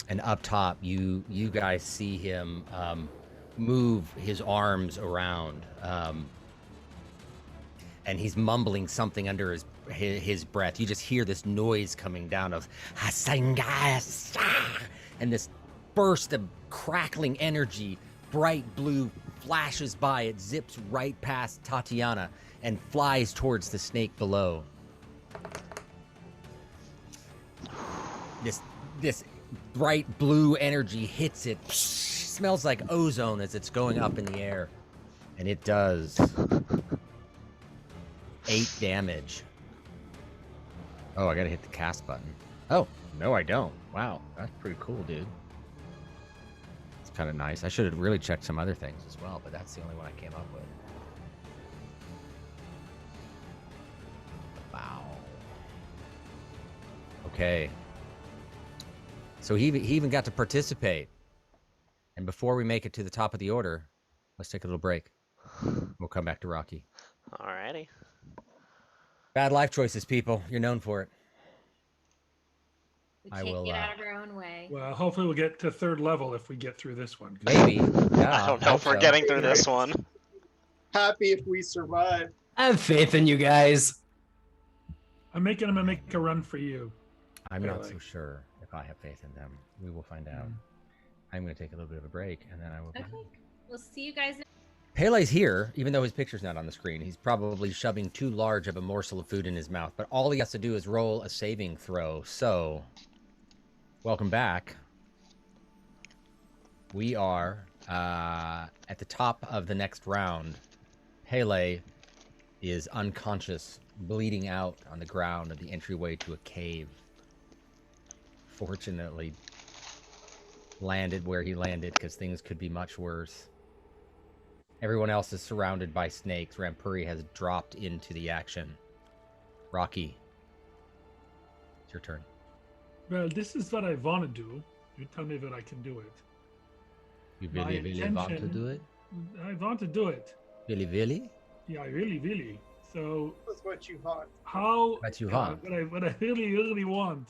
And up top, you guys see him move his arms around, and he's mumbling something under his breath. You just hear this noise coming down of and this burst of crackling energy, bright blue, flashes by. It zips right past Tatiana and flies towards the snake below. This bright blue energy hits it. Smells like ozone as it's going up in the air, and it does 8 damage. Oh, I gotta hit the cast button. Oh, no I don't. Wow, that's pretty cool, dude. It's kind of nice. I should have really checked some other things as well, but that's the only one I came up with. Wow. Okay. So he even got to participate. And before we make it to the top of the order, let's take a little break. We'll come back to Rocky. Alrighty. Bad life choices, people. You're known for it. We I can't will, get out of our own way. Well, hopefully we'll get to 3rd level if we get through this one. Maybe. Yeah, I don't know if we're getting through this one. Happy if we survive. I have faith in you guys. I'm making them make a run for you. I'm not Pele. so sure if I have faith in them. We will find out. I'm going to take a little bit of a break, and then I will. Okay. We'll see you guys. Pele's here, even though his picture's not on the screen. He's probably shoving too large of a morsel of food in his mouth, but all he has to do is roll a saving throw. So, welcome back. We are at the top of the next round. Pele is unconscious, bleeding out on the ground of the entryway to a cave. Fortunately, landed where he landed, because things could be much worse. Everyone else is surrounded by snakes. Rampuri has dropped into the action. Rocky, it's your turn. Well, this is what I want to do. You tell me that I can do it. You My really want to intention- do it? I want to do it. Really? Yeah, really. So That's what you want. how? What you want? What I really want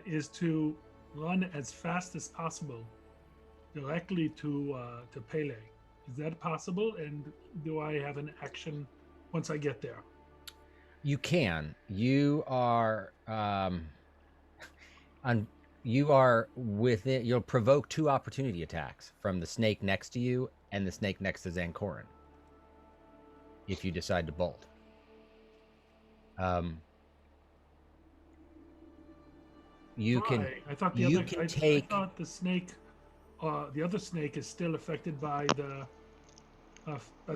is to run as fast as possible directly to Pele. Is that possible? And do I have an action once I get there? You can. You are you are within. You'll provoke 2 opportunity attacks from the snake next to you and the snake next to Zancorin. if you decide to bolt. You can. Right. I thought you can take. I thought the snake, the other snake, is still affected by the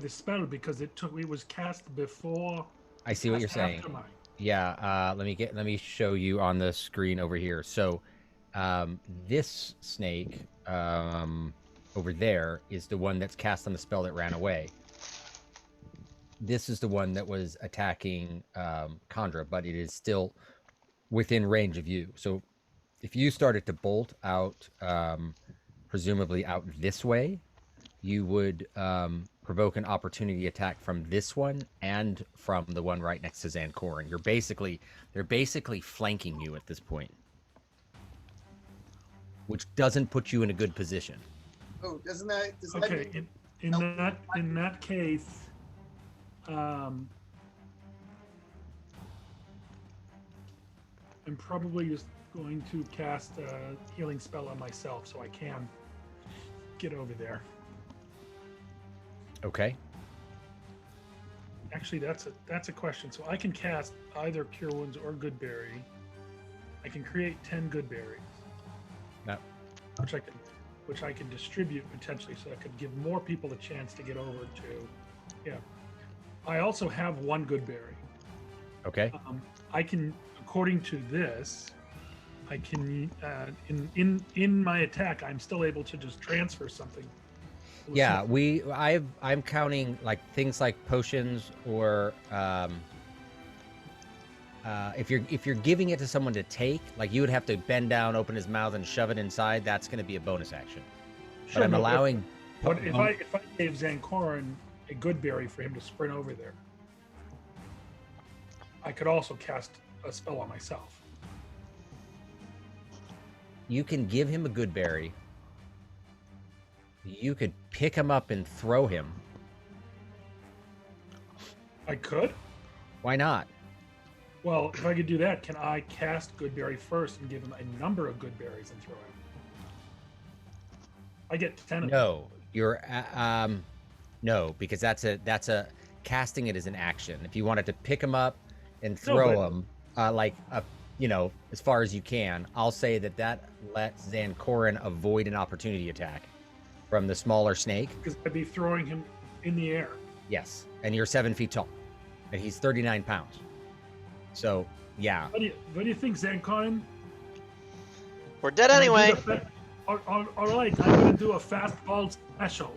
spell because it was cast before. I see what you're saying. After mine. Yeah. Let me show you on the screen over here. So, this snake over there is the one that's cast on the spell that ran away. This is the one that was attacking Chandra, but it is still within range of you. So if you started to bolt out, presumably out this way, you would provoke an opportunity attack from this one and from the one right next to Zancorin. They're basically flanking you at this point, which doesn't put you in a good position. Oh, does that Okay, mean- in that case, I'm probably just going to cast a healing spell on myself so I can get over there. Okay. Actually, that's a question. So I can cast either Cure Wounds or Good Berry. I can create 10 Good Berries. No. Which I can distribute potentially, so I could give more people a chance to get over to. Yeah. I also have one Good Berry. Okay. I can, according to this, I can in my attack, I'm still able to just transfer something. Yeah, I'm counting like things like potions or if you're giving it to someone to take, like you would have to bend down, open his mouth, and shove it inside. That's going to be a bonus action. Sure, but I'm allowing. But if I gave Zancorin a Good Berry for him to sprint over there, I could also cast a spell on myself. You can give him a Good Berry. You could pick him up and throw him. I could? Why not? Well, if I could do that, can I cast Good Berry first and give him a number of Good Berries and throw him? I get 10 of them. No, you're no, because that's a casting it as an action. If you wanted to pick him up and throw him as far as you can, I'll say that lets Zancorin avoid an opportunity attack from the smaller snake. Because I'd be throwing him in the air. Yes, and you're 7 feet tall, and he's 39 pounds. So, yeah. What do you think, Zancorin? We're dead anyway. All right, I'm going to do a fastball special.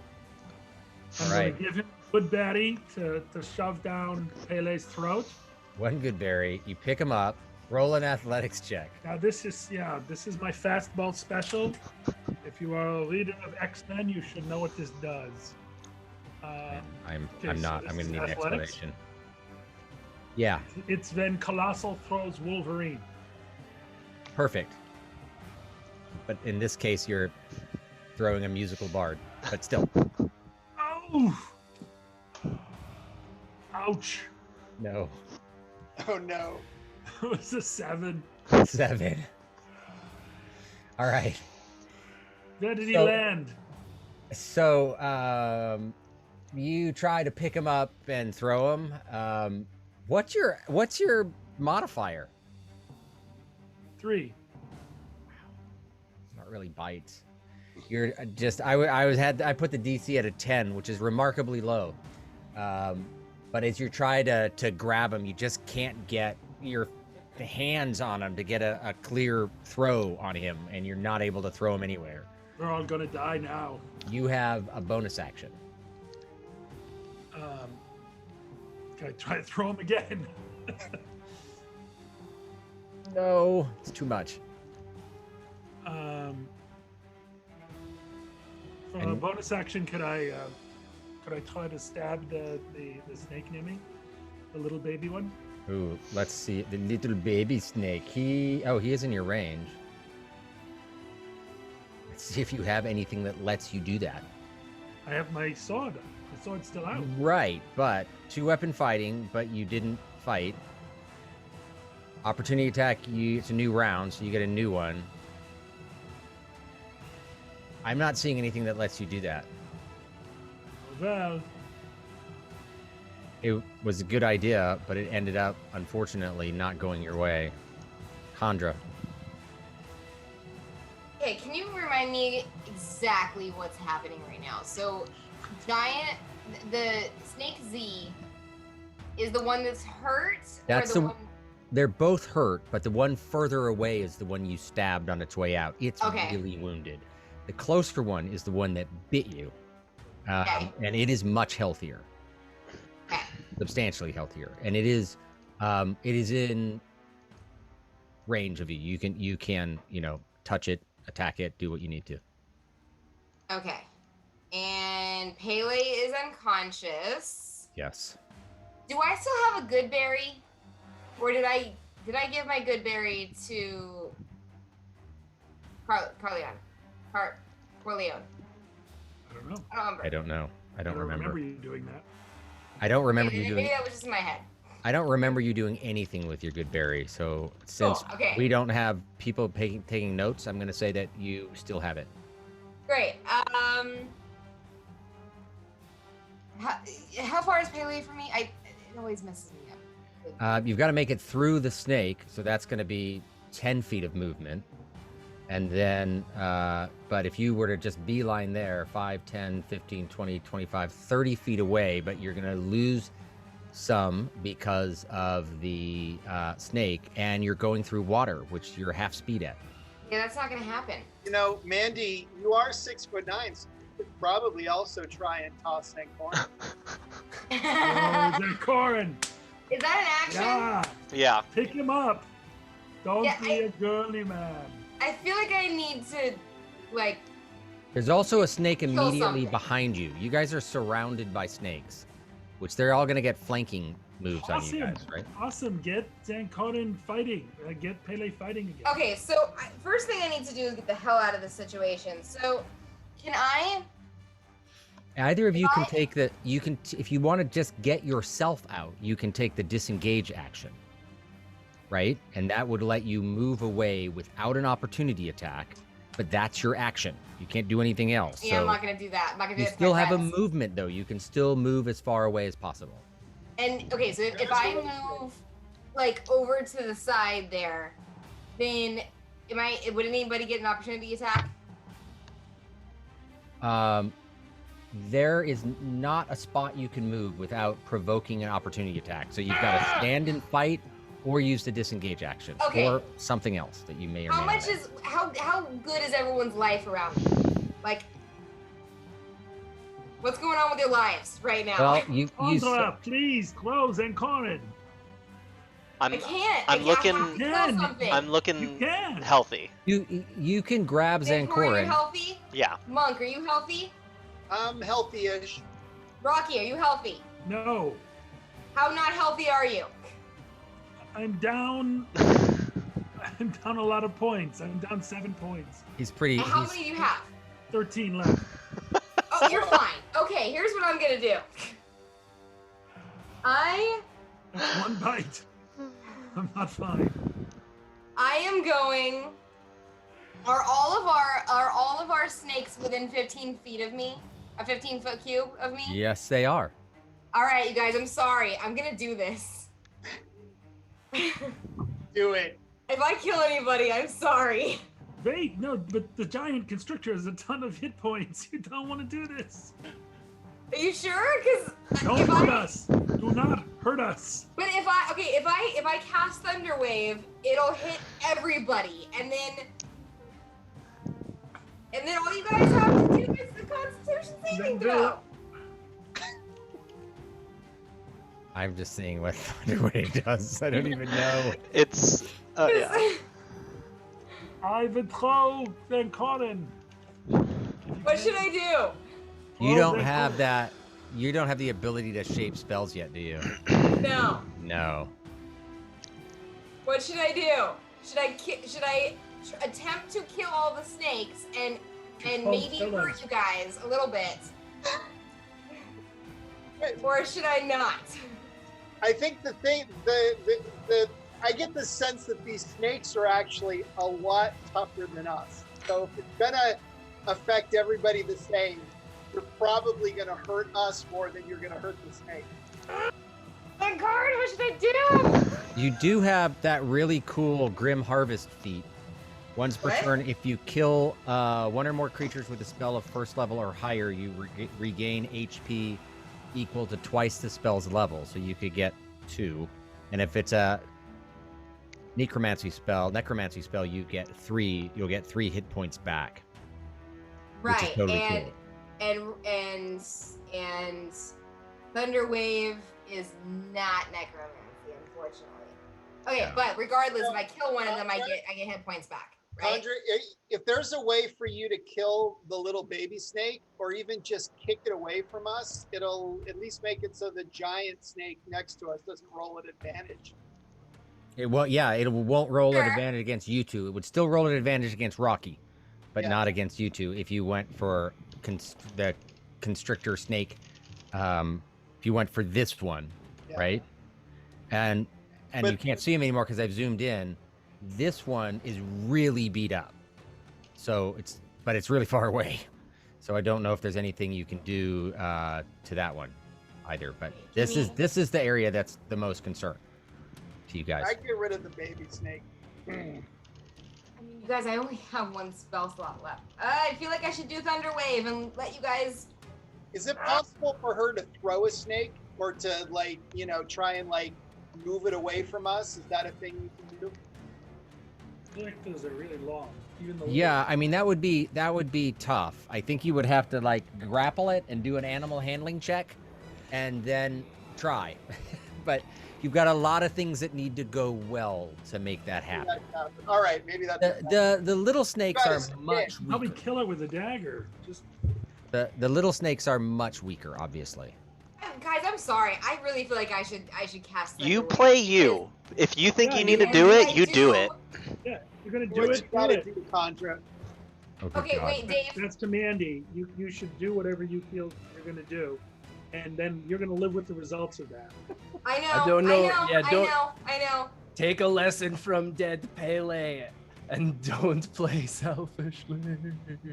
I'm going to give him a Good Berry to shove down Pele's throat. One Good Berry. You pick him up. Roll an athletics check. Now this is my fastball special. If you are a reader of X-Men, you should know what this does. I'm not. I'm going to need an athletics? explanation. Yeah. It's when Colossal throws Wolverine. Perfect. But in this case, you're throwing a musical bard. But still. Oh! Ouch! No. Oh no. It was a 7. 7. All right. Where did he land? So, you try to pick him up and throw him. What's your modifier? 3. Not really bites. You're just I put the DC at a 10, which is remarkably low. But as you try to grab him, you just can't get your hands on him to get a clear throw on him, and you're not able to throw him anywhere. We're all gonna die now. You have a bonus action. Can I try to throw him again? No, it's too much. For a bonus action, could I try to stab the snake near me, the little baby one? Ooh, let's see. The little baby snake. He is in your range. Let's see if you have anything that lets you do that. I have my sword. The sword's still out. Right, but 2-weapon fighting, but you didn't fight. Opportunity attack, it's a new round, so you get a new one. I'm not seeing anything that lets you do that. Well, It was a good idea, but it ended up, unfortunately, not going your way. Chandra. Okay, can you remind me exactly what's happening right now? So, the Snake Z is the one that's hurt? That's or the one... They're both hurt, but the one further away is the one you stabbed on its way out. It's really wounded. The closer one is the one that bit you, and it is much healthier, substantially healthier, and it is in range of you. You can touch it, attack it, do what you need to. Okay, and Pele is unconscious. Yes. Do I still have a good berry? Or did I give my good berry to Corleone? I don't know. I don't remember. I don't remember you doing that. I don't remember you doing. Maybe that was just in my head. I don't remember you doing anything with your good berry. So since we don't have people taking notes, I'm going to say that you still have it. Great. How far is Pele from me? It always messes me up. You've got to make it through the snake, so that's going to be 10 feet of movement. And then, but if you were to just beeline there, 5, 10, 15, 20, 25, 30 feet away, but you're going to lose some because of the snake, and you're going through water, which you're half speed at. Yeah, that's not going to happen. Mandy, you are 6'9", so you could probably also try and toss Zancorin. Zancorin! Is that an action? Yeah. Pick him up. Don't be a girly man. I feel like I need to, There's also a snake immediately something behind you. You guys are surrounded by snakes, which they're all going to get flanking moves on you guys, right? Awesome. Get Zancorin fighting. Get Pele fighting again. Okay, so first thing I need to do is get the hell out of this situation. So, can I... Either of you can take the, if you want to just get yourself out, you can take the disengage action, right? And that would let you move away without an opportunity attack, but that's your action. You can't do anything else. Yeah, I'm not going to do that. I'm not going to do You still have a movement, though. You can still move as far away as possible. And, okay, so if I move, over to the side there, then would anybody get an opportunity attack? There is not a spot you can move without provoking an opportunity attack. So you've got to stand and fight or use the disengage action or something else that you may or may not have. How good is everyone's life around me? What's going on with your lives right now? Well, please close Zancorin. I can't. I'm looking healthy. You can grab Zancorin. Are you healthy? Yeah. Monk, are you healthy? I'm healthy-ish. Rocky, are you healthy? No. How not healthy are you? I'm down. I'm down a lot of points. I'm down 7 points. And how many do you have? 13 left. Oh, you're fine. Okay, here's what I'm gonna do. That's one bite. I'm not fine. I am going. Are all of our snakes within 15 feet of me? A 15-foot cube of me? Yes, they are. All right, you guys. I'm sorry. I'm gonna do this. Do it. If I kill anybody, I'm sorry. Wait, no, but the giant constrictor has a ton of hit points. You don't want to do this. Are you sure? Because don't hurt us. Do not hurt us. But if I cast Thunder Wave, it'll hit everybody, and then all you guys have to do is the Constitution saving throw. I'm just seeing what Thunder Wave does. I don't even know. It's yeah. I would throw Zancorin. What should I do? You don't have that. You don't have the ability to shape spells yet, do you? No. No. What should I do? Should I attempt to kill all the snakes and maybe hurt you guys a little bit? Or should I not? I think I get the sense that these snakes are actually a lot tougher than us. So if it's gonna affect everybody the same, you're probably gonna hurt us more than you're gonna hurt the snake. My card, what should I do? You do have that really cool Grim Harvest feat. Once per What? turn, if you kill one or more creatures with a spell of first level or higher, you regain HP equal to twice the spell's level. So you could get 2. And if it's a necromancy spell, you get 3. You'll get 3 hit points back. Which is Right, totally cool. and Thunderwave is not necromancy, unfortunately. Okay, Yeah. but regardless, if I kill one of them, I get hit points back. Right? Andre, if there's a way for you to kill the little baby snake or even just kick it away from us, it'll at least make it so the giant snake next to us doesn't roll at advantage. It won't roll at Sure. advantage against you two. It would still roll at advantage against Rocky, but Yeah. not against you two if you went for the constrictor snake. If you went for this one, Yeah. right? And But- you can't see him anymore because I've zoomed in. This one is really beat up, but it's really far away. So I don't know if there's anything you can do to that one either. But this is the area that's the most concern to you guys. I get rid of the baby snake. I mean, you guys, I only have one spell slot left. I feel like I should do Thunderwave and let you guys. Is it possible for her to throw a snake or to try and move it away from us? Is that a thing you can do? I feel like those are really long. Even the Yeah, I mean that would be tough. I think you would have to grapple it and do an animal handling check, and then try. But you've got a lot of things that need to go well to make that happen. All right, maybe that's The little snakes are Guys, much Probably weaker. kill it with a dagger. Just The little snakes are much weaker, obviously. Guys, I'm sorry. I really feel like I should cast. You Thunderwave play you. If you think Yeah, you need to And do if it, I you do it. yeah, you're gonna do what it. you Do gotta it. do, Contra. Oh, good Okay, God. wait, Dave. That's to Mandy. You should do whatever you feel you're gonna do, and then you're gonna live with the results of that. I know. don't know. I know. I know. Take a lesson from dead Pele and don't play selfishly.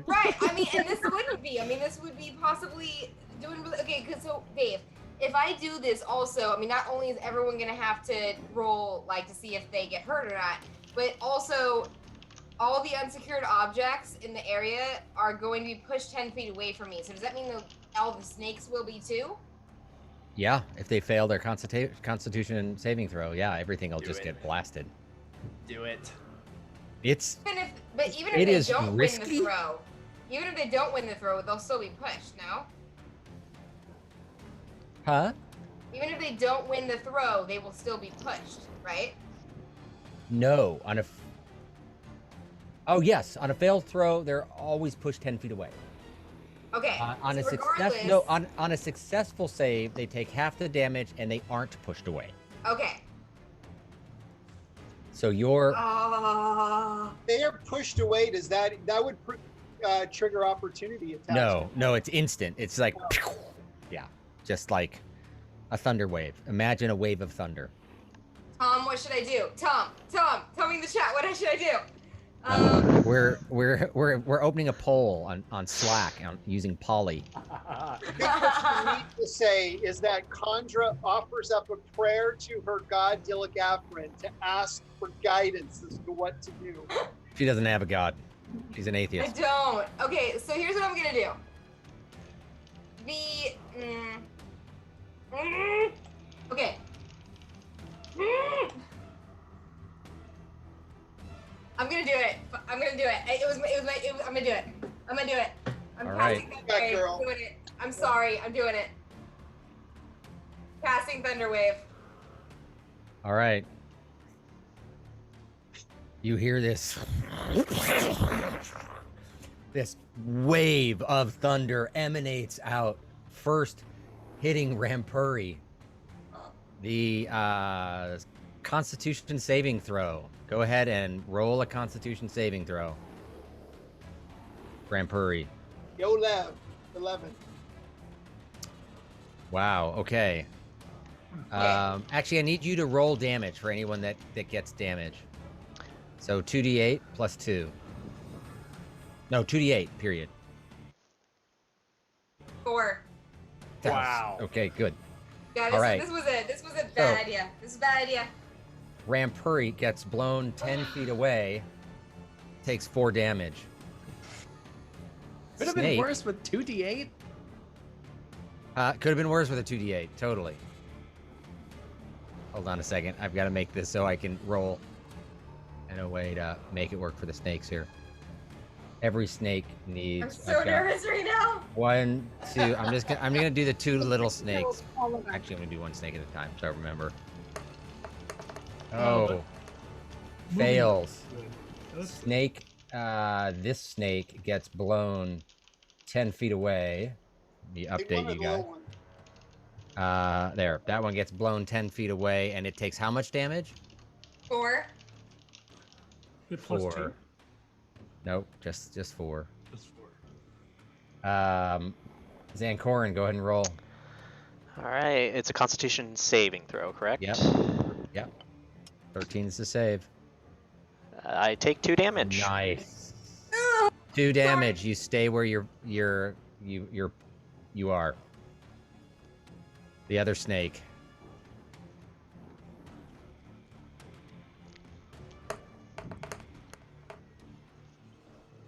Right. I mean, and this wouldn't be. I mean, this would be possibly doing really okay. Cause so, Dave, if I do this also, I mean, not only is everyone gonna have to roll to see if they get hurt or not, but also all the unsecured objects in the area are going to be pushed 10 feet away from me. So does that mean all the snakes will be too? Yeah, if they fail their Constitution saving throw, yeah, everything will Do just it. get blasted. Do it. It's Even if It they is don't risky. win the throw, even if they don't win the throw, they'll still be pushed. No. huh? Even if they don't win the throw, they will still be pushed, right? No, Oh yes, on a failed throw, they're always pushed 10 feet away. Okay. On so a regardless, on a successful save, they take half the damage and they aren't pushed away. Okay. So you're They are pushed away. Does that would trigger opportunity attacks? no, it's instant. It's like yeah, just like a thunder wave. Imagine a wave of thunder. Tom, what should I do? Tom, tell me in the chat. What should I do? We're opening a poll on Slack using Polly. I think what you need to say is that Khandra offers up a prayer to her god Dilagathrin to ask for guidance as to what to do. She doesn't have a god. She's an I atheist. don't. Okay, so here's what I'm gonna do. Okay. I'm gonna do it. I'm gonna do it. I'm gonna do it. I'm gonna do it. I'm All casting right. Thunderwave. Girl. I'm doing it. I'm sorry. I'm doing it. Casting Thunderwave. All right. You hear this? This wave of thunder emanates out, first hitting Rampuri. The Constitution saving throw. Go ahead and roll a Constitution saving throw. Rampuri. Yo, Lev, 11. Wow. Okay. Actually, I need you to roll damage for anyone that gets damage. So 2d8 plus 2. No, 2d8. Period. 4. Wow. Okay. Good. Yeah, All right. this was it. bad So- idea. This is a bad idea. Rampuri gets blown 10 feet away, takes 4 damage. Could have been worse with 2d8. Could have been worse with a 2d8, totally. Hold on a second. I've got to make this so I can roll in a way to make it work for the snakes here. Every snake needs. I'm so nervous right now. 1, 2. I'm gonna do the 2 little snakes. Actually, I'm gonna do 1 snake at a time, so I remember. Oh, fails. Snake. This snake gets blown 10 feet away. Let me update you guys. There. That one gets blown 10 feet away, and it takes how much damage? 4. Good plus 4. 2. Nope, just 4. Plus 4. Zankorin, go ahead and roll. All right, it's a Constitution saving throw, correct? Yep. 13 is the save. I take 2 damage. Nice. 2 damage. You stay where you are. The other snake.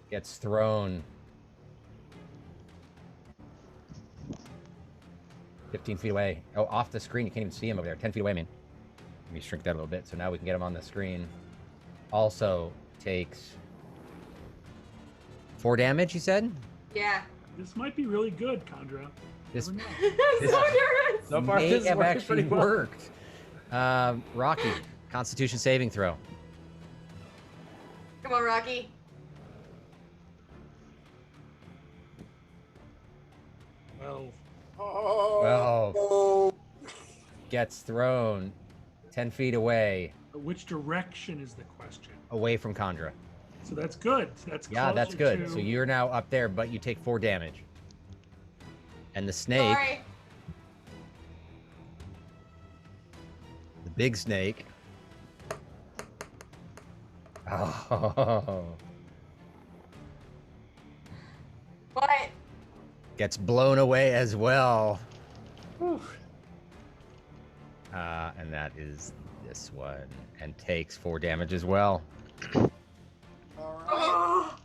Gets thrown 15 feet away. Oh, off the screen. You can't even see him over there. 10 feet away, man. Let me shrink that a little bit so now we can get him on the screen. Also takes 4 damage, you said? Yeah. This might be really good, Condra. This I'm so nervous. So far, may this is have working actually pretty well. worked. Rocky, Constitution saving throw. Come on, Rocky. Well, Well, gets thrown 10 feet away, which direction is the question? away from Condra. So that's good. That's Yeah, that's closer good. to- So you're now up there, but you take 4 damage. And the snake, Sorry. the big snake. Oh, What? gets blown away as well. And that is this one, and takes 4 damage as well. All right. Oh.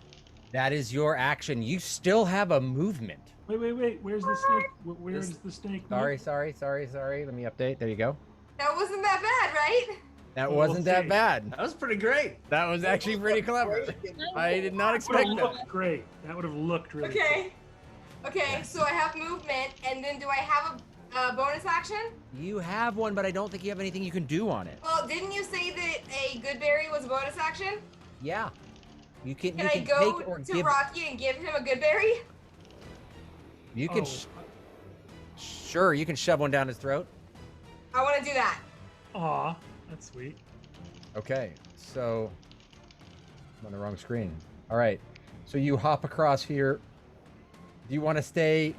That is your action. You still have a movement. Wait. Where's the snake? Where's the snake? Sorry. Let me update. There you go. That wasn't that bad, right? That Oh, wasn't that okay. bad. That was pretty great. That was actually pretty clever. I did not That would expect have that. looked great. That would have looked really Okay. Okay, so I have movement, and then do I have a bonus action? You have one, but I don't think you have anything you can do on it. Well, didn't you say that a good berry was a bonus action? Yeah. You can. Can you I can go take or to give. Rocky and give him a good berry? You can. Oh. Sure, you can shove one down his throat. I want to do that. Aw, that's sweet. Okay, so I'm on the wrong screen. All right, so you hop across here. Do you want to stay?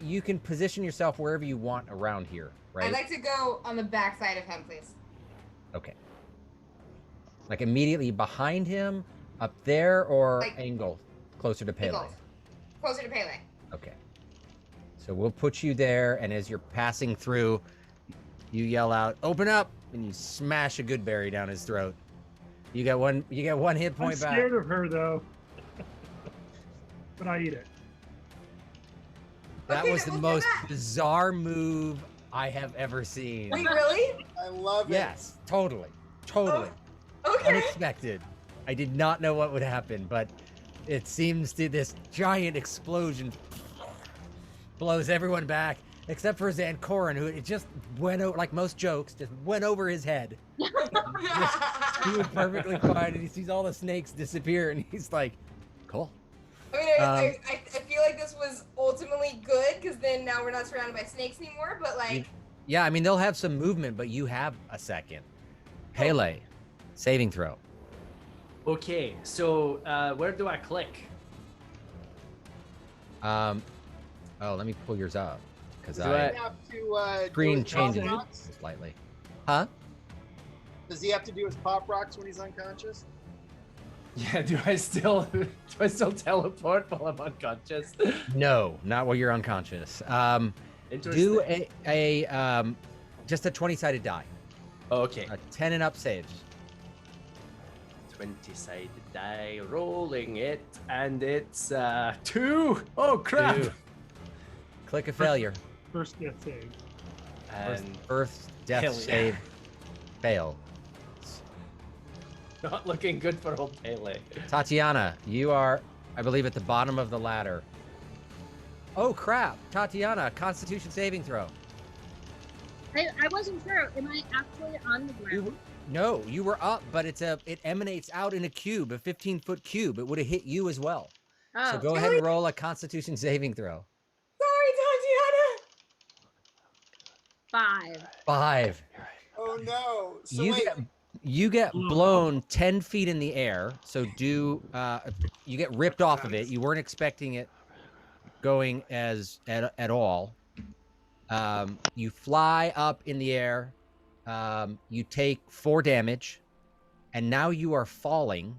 You can position yourself wherever you want around here, right? I'd like to go on the back side of him, please. Okay. Like immediately behind him, up there, or Like- angled closer to Pele. Eagles. Closer to Pele. Okay. So we'll put you there, and as you're passing through, you yell out, "Open up!" and you smash a good berry down his throat. You get one hit I'm point back. scared of her though. But I eat it. That Okay, was the then most we'll do that. bizarre move I have ever seen. Wait, really? I love it. Yes, totally. Totally. Okay. Unexpected. I did not know what would happen, but it seems to this giant explosion blows everyone back, except for Zankorin, who it just went over, like most jokes, just went over his head. He was perfectly fine, and he sees all the snakes disappear, and he's like, cool. I mean, I feel like this was ultimately good because then now we're not surrounded by snakes anymore. But like, Yeah, I mean, they'll have some movement, but you have a second. Pele, saving throw. Okay, so where do I click? Let me pull yours up, because Do I Does he have to screen do his pop changes rocks? slightly. Huh? Does he have to do his pop rocks when he's unconscious? Yeah, do I still teleport while I'm unconscious? No, not while you're unconscious. Do just a 20-sided die. Okay. 10 and up saves. 20-sided die, rolling it, and it's 2. Oh crap! 2. Click a failure. First death save. And First death Hell yeah. save fail. not looking good for old Pele. Tatiana, you are, I believe, at the bottom of the ladder. Oh crap! Tatiana, Constitution saving throw. I wasn't sure. Am I actually on the ground? No, you were up, but it emanates out in a cube, a 15-foot cube. It would have hit you as well. Oh, So go ahead and roll a Constitution saving throw. Sorry, Tatiana. 5. 5. Oh no! So You wait, get blown 10 feet in the air. So you get ripped off of it. You weren't expecting it going at all. You fly up in the air. You take 4 damage, and now you are falling.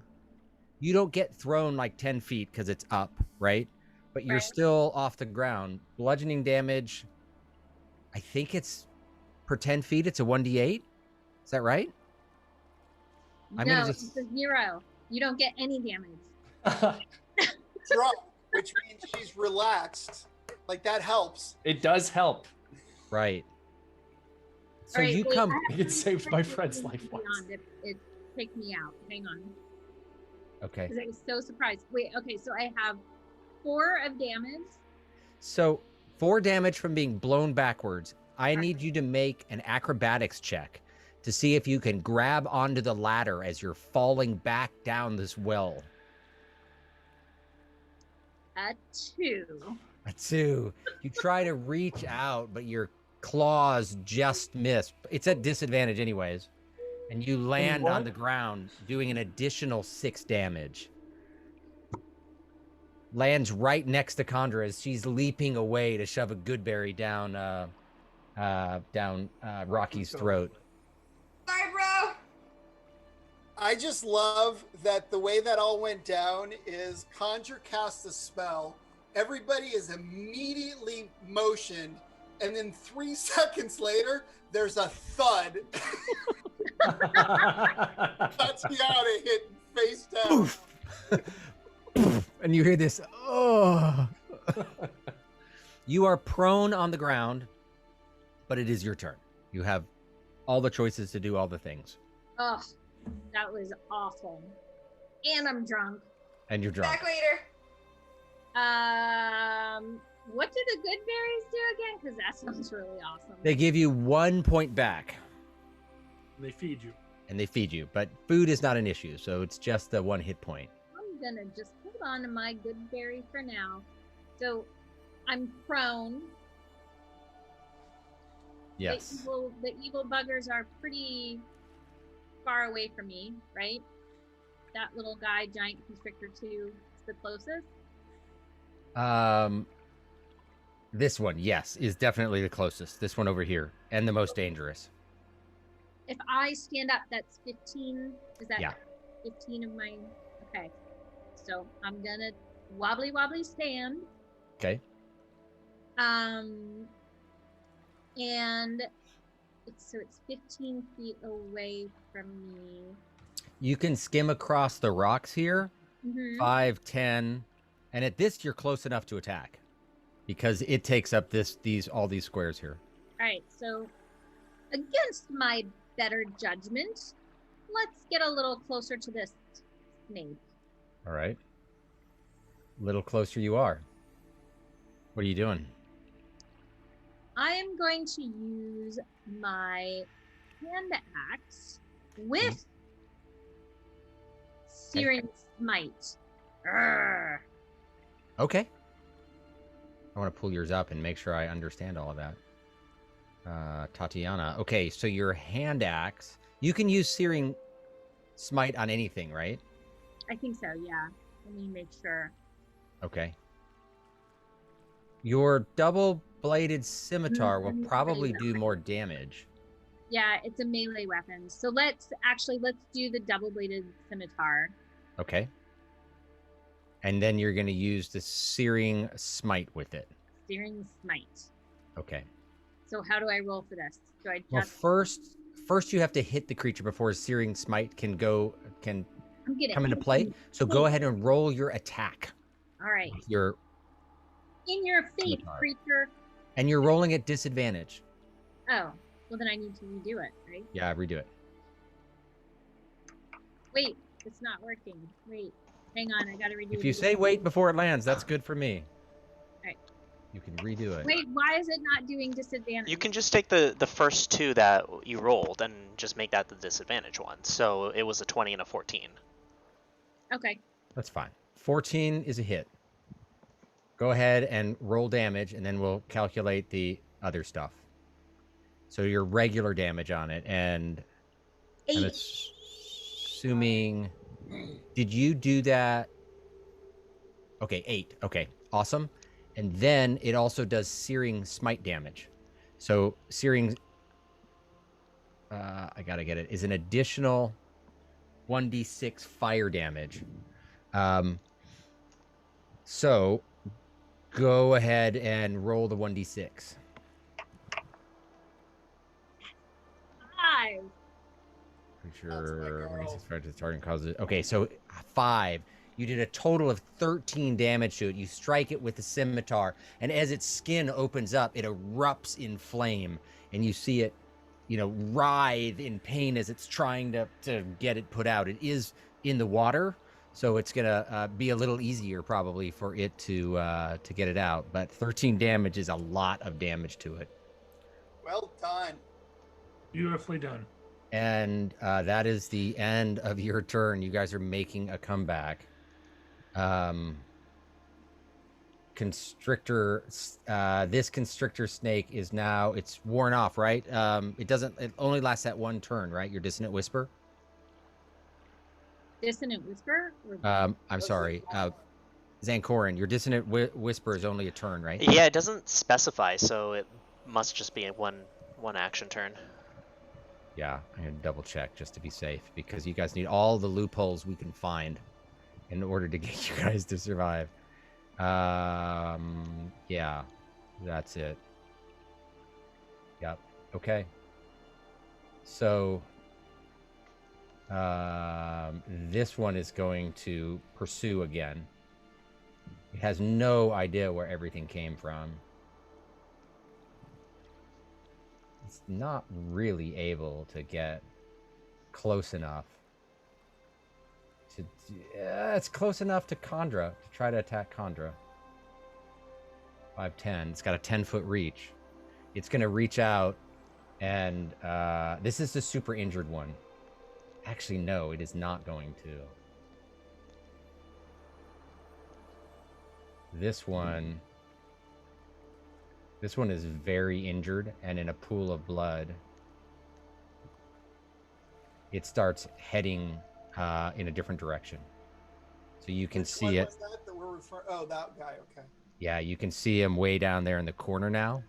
You don't get thrown like 10 feet because it's up, right? But you're Right. still off the ground. Bludgeoning damage, I think it's per 10 feet, it's a 1d8. Is that right? I'm No, gonna it's a 0. You don't get any damage. drop, which means she's relaxed. Like that helps. It does help. Right. So Alright, you wait, come. I have It to saved check my this friend's in life once. beyond. It take me out. Hang on. Okay. Because I was so surprised. Wait, okay, so I have 4 of damage. So 4 damage from being blown backwards. I need you to make an acrobatics check to see if you can grab onto the ladder as you're falling back down this well. A 2. A 2. You try to reach out, but your claws just miss. It's at disadvantage anyways. And you land on what? the ground, doing an additional 6 damage. Lands right next to Condra as she's leaping away to shove a goodberry down Rocky's throat. Sorry, bro. I just love that the way that all went down is Conjure casts a spell. Everybody is immediately motioned, and then 3 seconds later, there's a thud. Tatiana hit face down. Poof. And you hear this, oh. You are prone on the ground, but it is your turn. You have all the choices to do all the things. Ugh, that was awful. And I'm drunk. And you're drunk. Back later. What do the good berries do again? Because that sounds really awesome. They give you 1 point back, They feed you. and they feed you. But food is not an issue, so it's just the 1 hit point. I'm gonna just hold on to my good berry for now. So I'm prone. Yes. The evil buggers are pretty far away from me, right? That little guy, giant constrictor 2, is the closest. This one, yes, is definitely the closest. This one over here, and the most dangerous. If I stand up, that's 15. Is that Yeah. 15 of my? Okay. So I'm gonna wobbly stand. Okay. And it's 15 feet away from me. You can skim across the rocks here, Mhm. 5, 10, and at this you're close enough to attack, because it takes up all these squares here. All right. So against my better judgment, let's get a little closer to this snake. All right. A little closer you are. What are you doing? I am going to use my hand axe with Searing Smite. Urgh. Okay. I want to pull yours up and make sure I understand all of that. Tatiana. Okay, so your hand axe. You can use Searing Smite on anything, right? I think so, yeah. Let me make sure. Okay. Your double-bladed scimitar will probably do more damage. Yeah, it's a melee weapon. So let's do the double-bladed scimitar. Okay. And then you're going to use the Searing Smite with it. Searing Smite. Okay. So how do I roll for this? Do I Well, just? first you have to hit the creature before searing smite can I'm gonna come into hit play. you. So go ahead and roll your attack. All right. Your In your face, Scimitar. creature. and you're rolling at disadvantage. Oh, well then I need to redo it, right? Yeah, redo it. Wait, it's not working. Wait, hang on, I gotta redo it. If you again. say wait before it lands, that's good for me. Alright. You can redo it. Wait, why is it not doing disadvantage? You can just take the first two that you rolled and just make that the disadvantage one. So it was a 20 and a 14. Okay. That's fine. 14 is a hit. Go ahead and roll damage, and then we'll calculate the other stuff. So your regular damage on it, and I'm 8. assuming. Did you do that? Okay, 8. Okay, awesome. And then it also does searing smite damage. So searing, I gotta get it, is an additional 1d6 fire damage. So go ahead and roll the 1d6. 5. Creature target causes. Okay, so 5. You did a total of 13 damage to it. You strike it with the scimitar, and as its skin opens up, it erupts in flame, and you see it, writhe in pain as it's trying to get it put out. It is in the water, so it's gonna be a little easier probably for it to get it out. But 13 damage is a lot of damage to it. Well done. Beautifully done. And that is the end of your turn. You guys are making a comeback. Constrictor, this constrictor snake is now, it's worn off, right? It only lasts that one turn, right? Your dissonant whisper? Dissonant whisper? Or... I'm sorry. Zankorin, your dissonant whisper is only a turn, right? Yeah, it doesn't specify, so it must just be a one action turn. Yeah, I'm gonna double check just to be safe, because you guys need all the loopholes we can find in order to get you guys to survive. Yeah, that's it. Yep. Okay. So, this one is going to pursue again. It has no idea where everything came from. It's not really able to get close enough to. It's close enough to Khandra to try to attack Khandra. 5'10". It's got a 10-foot reach. It's going to reach out, and this is the super injured one. Actually, no, it is not going to. This one is very injured and in a pool of blood. It starts heading in a different direction. So you can see it. Was that we're referring? Oh, that guy. Okay. Yeah, you can see him way down there in the corner now.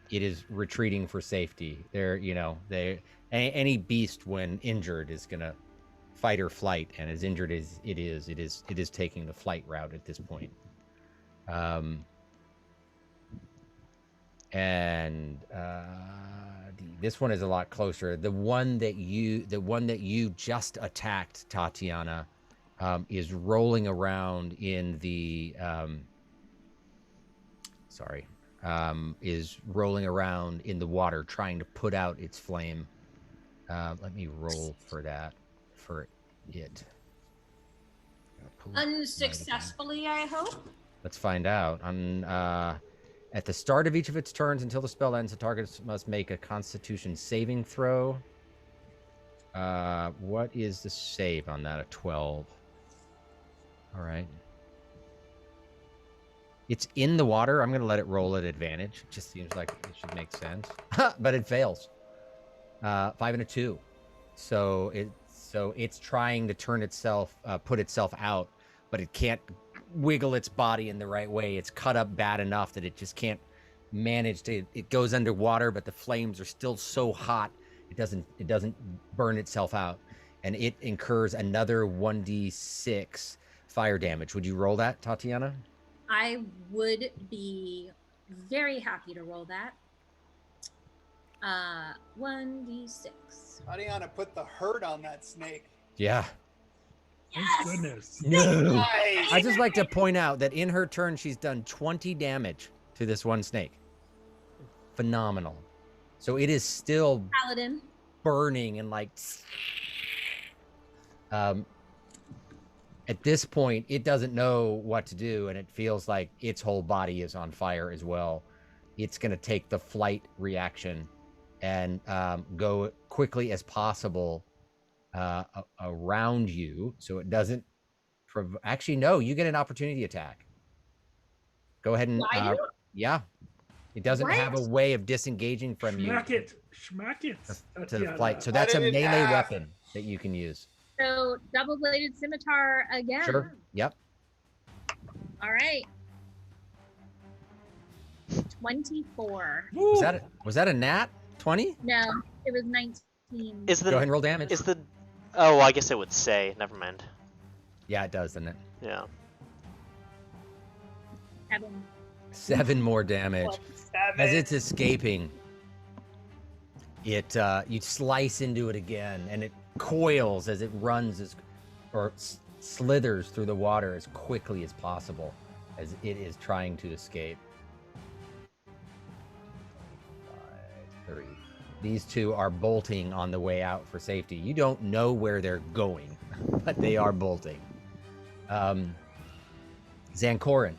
It is retreating for safety. Any beast when injured is gonna fight or flight, and as injured as it is taking the flight route at this point. This one is a lot closer. The one that you just attacked, Tatiana, is rolling around in the is rolling around in the water trying to put out its flame. Let me roll for that for it. Unsuccessfully, I hope. Let's find out. At the start of each of its turns until the spell ends, the target must make a Constitution saving throw. What is the save on that? A 12. All right. It's in the water. I'm going to let it roll at advantage. It just seems like it should make sense. But it fails. 5 and a 2. So it's trying to turn itself, put itself out, but it can't wiggle its body in the right way. It's cut up bad enough that it just can't manage to. It goes underwater, but the flames are still so hot it doesn't burn itself out, and it incurs another 1d6 fire damage. Would you roll that, Tatiana? I would be very happy to roll that. 1d6. Tatiana put the hurt on that snake. Yeah. Thank Yes! goodness. No. Nice. I just like to point out that in her turn, she's done 20 damage to this one snake. Phenomenal. So it is still Paladin. burning and like. At this point, it doesn't know what to do, and it feels like its whole body is on fire as well. It's going to take the flight reaction and go quickly as possible around you, so it doesn't. Actually, no, you get an opportunity attack. Go ahead and I do? yeah. It doesn't have a way of disengaging from you Schmack it. to the flight. So Cut that's it a in melee half. weapon that you can use. So double-bladed scimitar again. Sure. Yep. All right. 24. Was that a nat 20? No, it was 19. Is the Go ahead and roll damage. is the oh I guess it would say. Never mind. Yeah, it does, doesn't it? Yeah. 7. 7 more damage. 7. As it's escaping, you slice into it again, and it coils as it runs or slithers through the water as quickly as possible as it is trying to escape. 5, 3. These two are bolting on the way out for safety. You don't know where they're going, but they are bolting. Zancorin.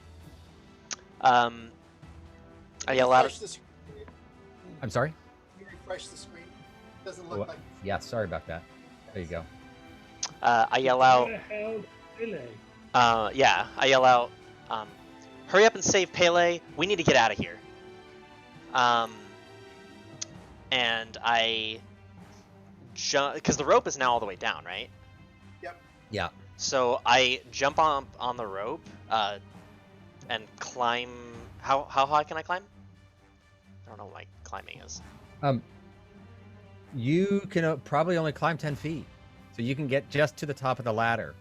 I yell out. Refresh the screen. I'm sorry? Can you refresh the screen? Doesn't look What? like. Yeah, sorry about that. There you go. I yell out. What the hell, Pele? Yeah, I yell out. Hurry up and save Pele. We need to get out of here. And I jump because the rope is now all the way down, right? Yep. Yeah. So I jump on the rope and climb. How high can I climb? I don't know what my climbing is. You can probably only climb 10 feet, so you can get just to the top of the ladder.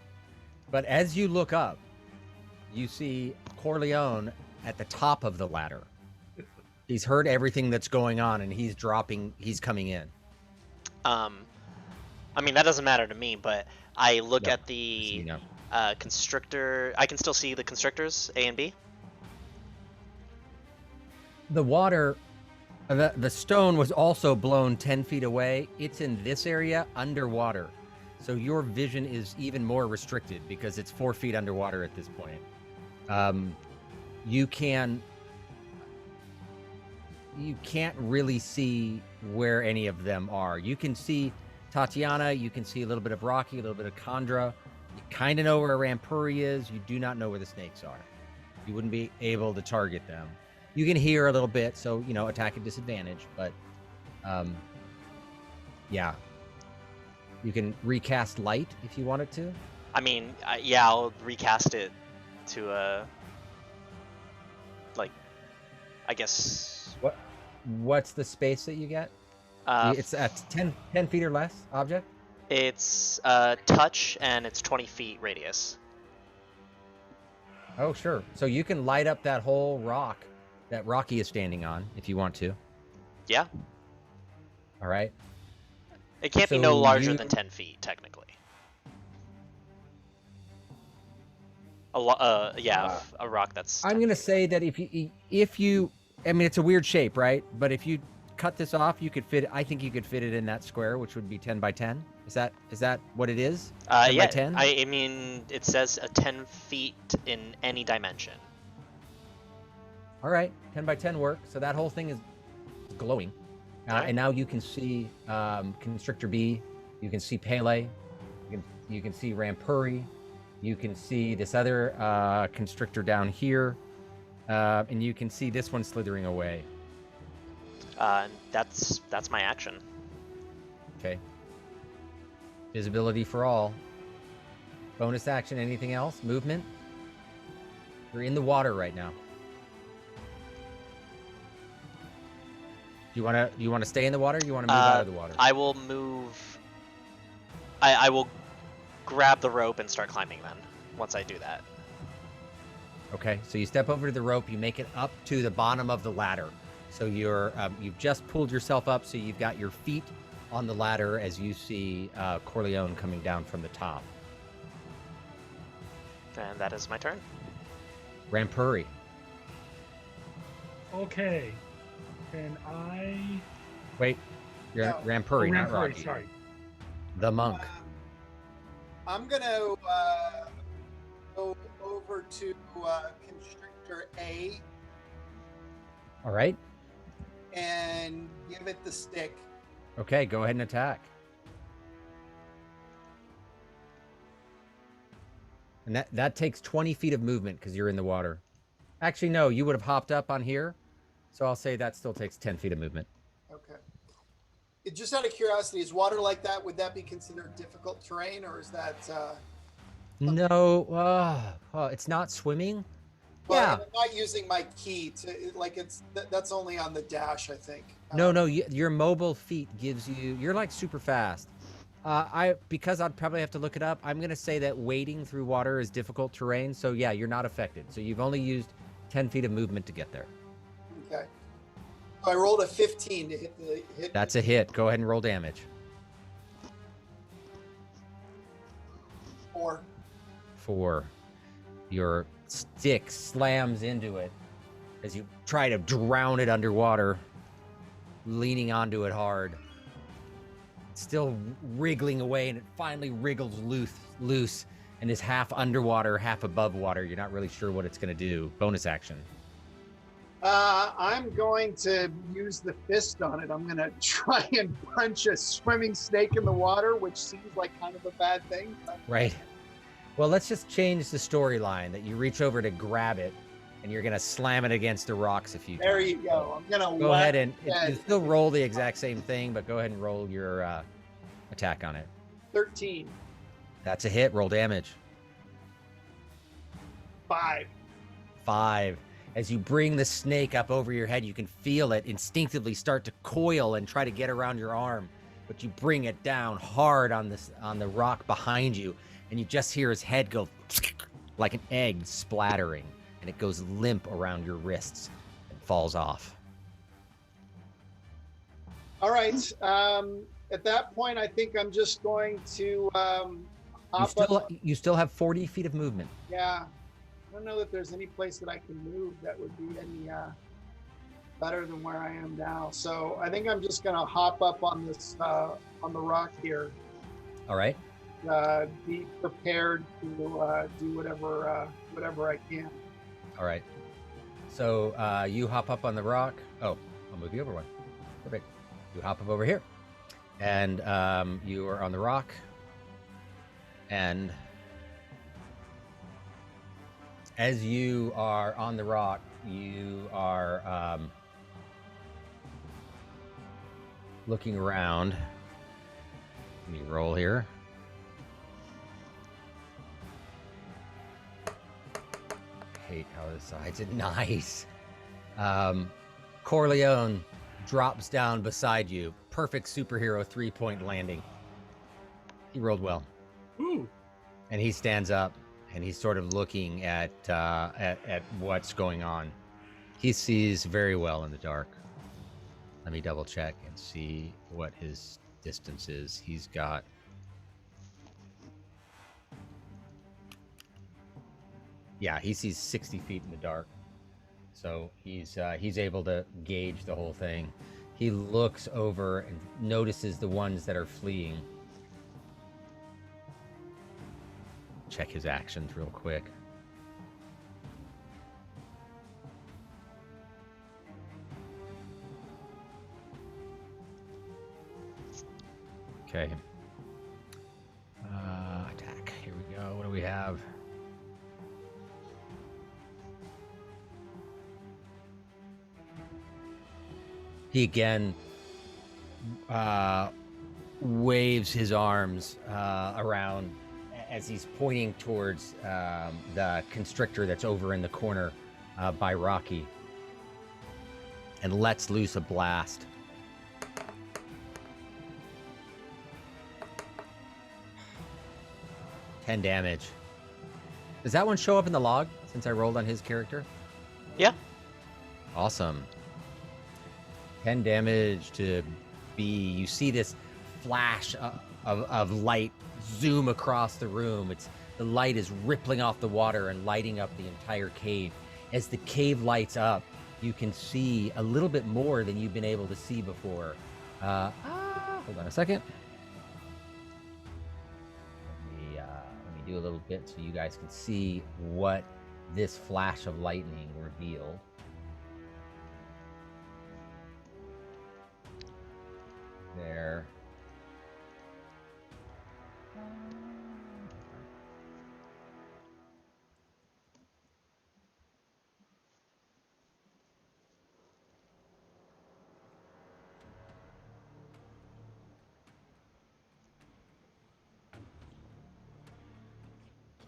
But as you look up, you see Corleone at the top of the ladder. He's heard everything that's going on, and he's coming in. I mean that doesn't matter to me, but I look No, at the so you know. constrictor. I can still see the constrictors A and B. The water, the stone was also blown 10 feet away. It's in this area underwater. So your vision is even more restricted because it's 4 feet underwater at this point. You can't really see where any of them are. You can see Tatiana, you can see a little bit of Rocky, a little bit of Khandra. You kind of know where Rampuri is. You do not know where the snakes are. You wouldn't be able to target them. You can hear a little bit, so, attack at disadvantage, but, yeah. You can recast light if you wanted to. I mean, yeah, I'll recast it to I guess. What's the space that you get? It's at 10 feet or less object? It's touch, and it's 20 feet radius. Oh, sure. So you can light up that whole rock that Rocky is standing on if you want to. Yeah. All right. It can't be So no larger you- than 10 feet, technically. A rock that's. I'm 10 going to feet. say that if you, I mean, it's a weird shape, right? But if you cut this off, I think you could fit it in that square, which would be 10 by 10. Is that what it is? 10 Yeah. by 10? I mean, it says 10 feet in any dimension. All right, 10 by 10 work. So that whole thing is glowing. Alright. And now you can see Constrictor B. You can see Pele. You can see Rampuri. You can see this other Constrictor down here. And you can see this one slithering away. That's my action. Okay. Visibility for all. Bonus action, anything else? Movement? You're in the water right now. Do you want to stay in the water or you want to move out of the water? I will move. I will grab the rope and start climbing then. Once I do that. Okay, so you step over to the rope, you make it up to the bottom of the ladder. So you've just pulled yourself up, so you've got your feet on the ladder as you see Corleone coming down from the top. And that is my turn. Rampuri. Okay. And I. Wait, you're No. Rampuri, not Rampuri, Rocky. sorry. The monk. I'm gonna go over to Constrictor A All right. and give it the stick. Okay, go ahead and attack. And that takes 20 feet of movement because you're in the water. Actually, no, you would have hopped up on here. So I'll say that still takes 10 feet of movement. Okay. Just out of curiosity, is water like that? Would that be considered difficult terrain, or is that? No, it's not swimming. Well, Yeah. I'm not using my key to like that's only on the dash, I think. No, your mobile feet gives you. You're like super fast. Because I'd probably have to look it up. I'm gonna say that wading through water is difficult terrain. So yeah, you're not affected. So you've only used 10 feet of movement to get there. Okay. I rolled a 15 to hit. That's a hit. Go ahead and roll damage. 4. 4. Your stick slams into it as you try to drown it underwater, leaning onto it hard. It's still wriggling away, and it finally wriggles loose and is half underwater, half above water. You're not really sure what it's going to do. Bonus action. I'm going to use the fist on it. I'm going to try and punch a swimming snake in the water, which seems like kind of a bad thing. Right. Well, let's just change the storyline that you reach over to grab it, and you're going to slam it against the rocks a few times. There you go. I'm going to Go ahead and you still roll the exact same thing, but go ahead and roll your attack on it. 13. That's a hit. Roll damage. 5. 5. As you bring the snake up over your head, you can feel it instinctively start to coil and try to get around your arm, but you bring it down hard on the rock behind you, and you just hear his head go like an egg splattering, and it goes limp around your wrists and falls off. All right. At that point, I think I'm just going to hop up. You still have 40 feet of movement. Yeah. I don't know that there's any place that I can move that would be any better than where I am now. So I think I'm just gonna hop up on this on the rock here. All right. Be prepared to do whatever I can. All right. So you hop up on the rock. Oh, I'll move you over one. Perfect. You hop up over here, and you are on the rock, and as you are on the rock, you are looking around. Let me roll here. Hate how this side's nice. Corleone drops down beside you. Perfect superhero 3-point landing. He rolled well. Ooh. And he stands up. And he's sort of looking at what's going on. He sees very well in the dark. Let me double check and see what his distance is. He's got... Yeah, he sees 60 feet in the dark. So he's able to gauge the whole thing. He looks over and notices the ones that are fleeing. Check his actions real quick. Okay. Attack. Here we go. What do we have? He again waves his arms around as he's pointing towards the constrictor that's over in the corner by Rocky, and lets loose a blast. $10 damage. Does that one show up in the log? since I rolled on his character? Yeah. Awesome. 10 damage to B. You see this flash of light zoom across the room. The light is rippling off the water and lighting up the entire cave. As the cave lights up, you can see a little bit more than you've been able to see before. Hold on a second. Let me do a little bit so you guys can see what this flash of lightning revealed. There.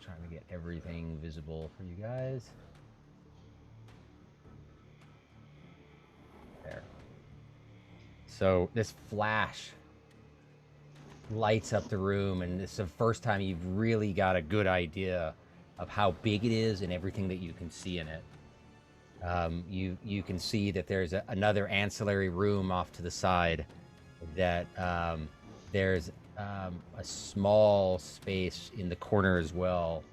Trying to get everything visible for you guys. There. So this flash lights up the room, and it's the first time you've really got a good idea of how big it is and everything that you can see in it. You can see that there's another ancillary room off to the side, that there's a small space in the corner as well.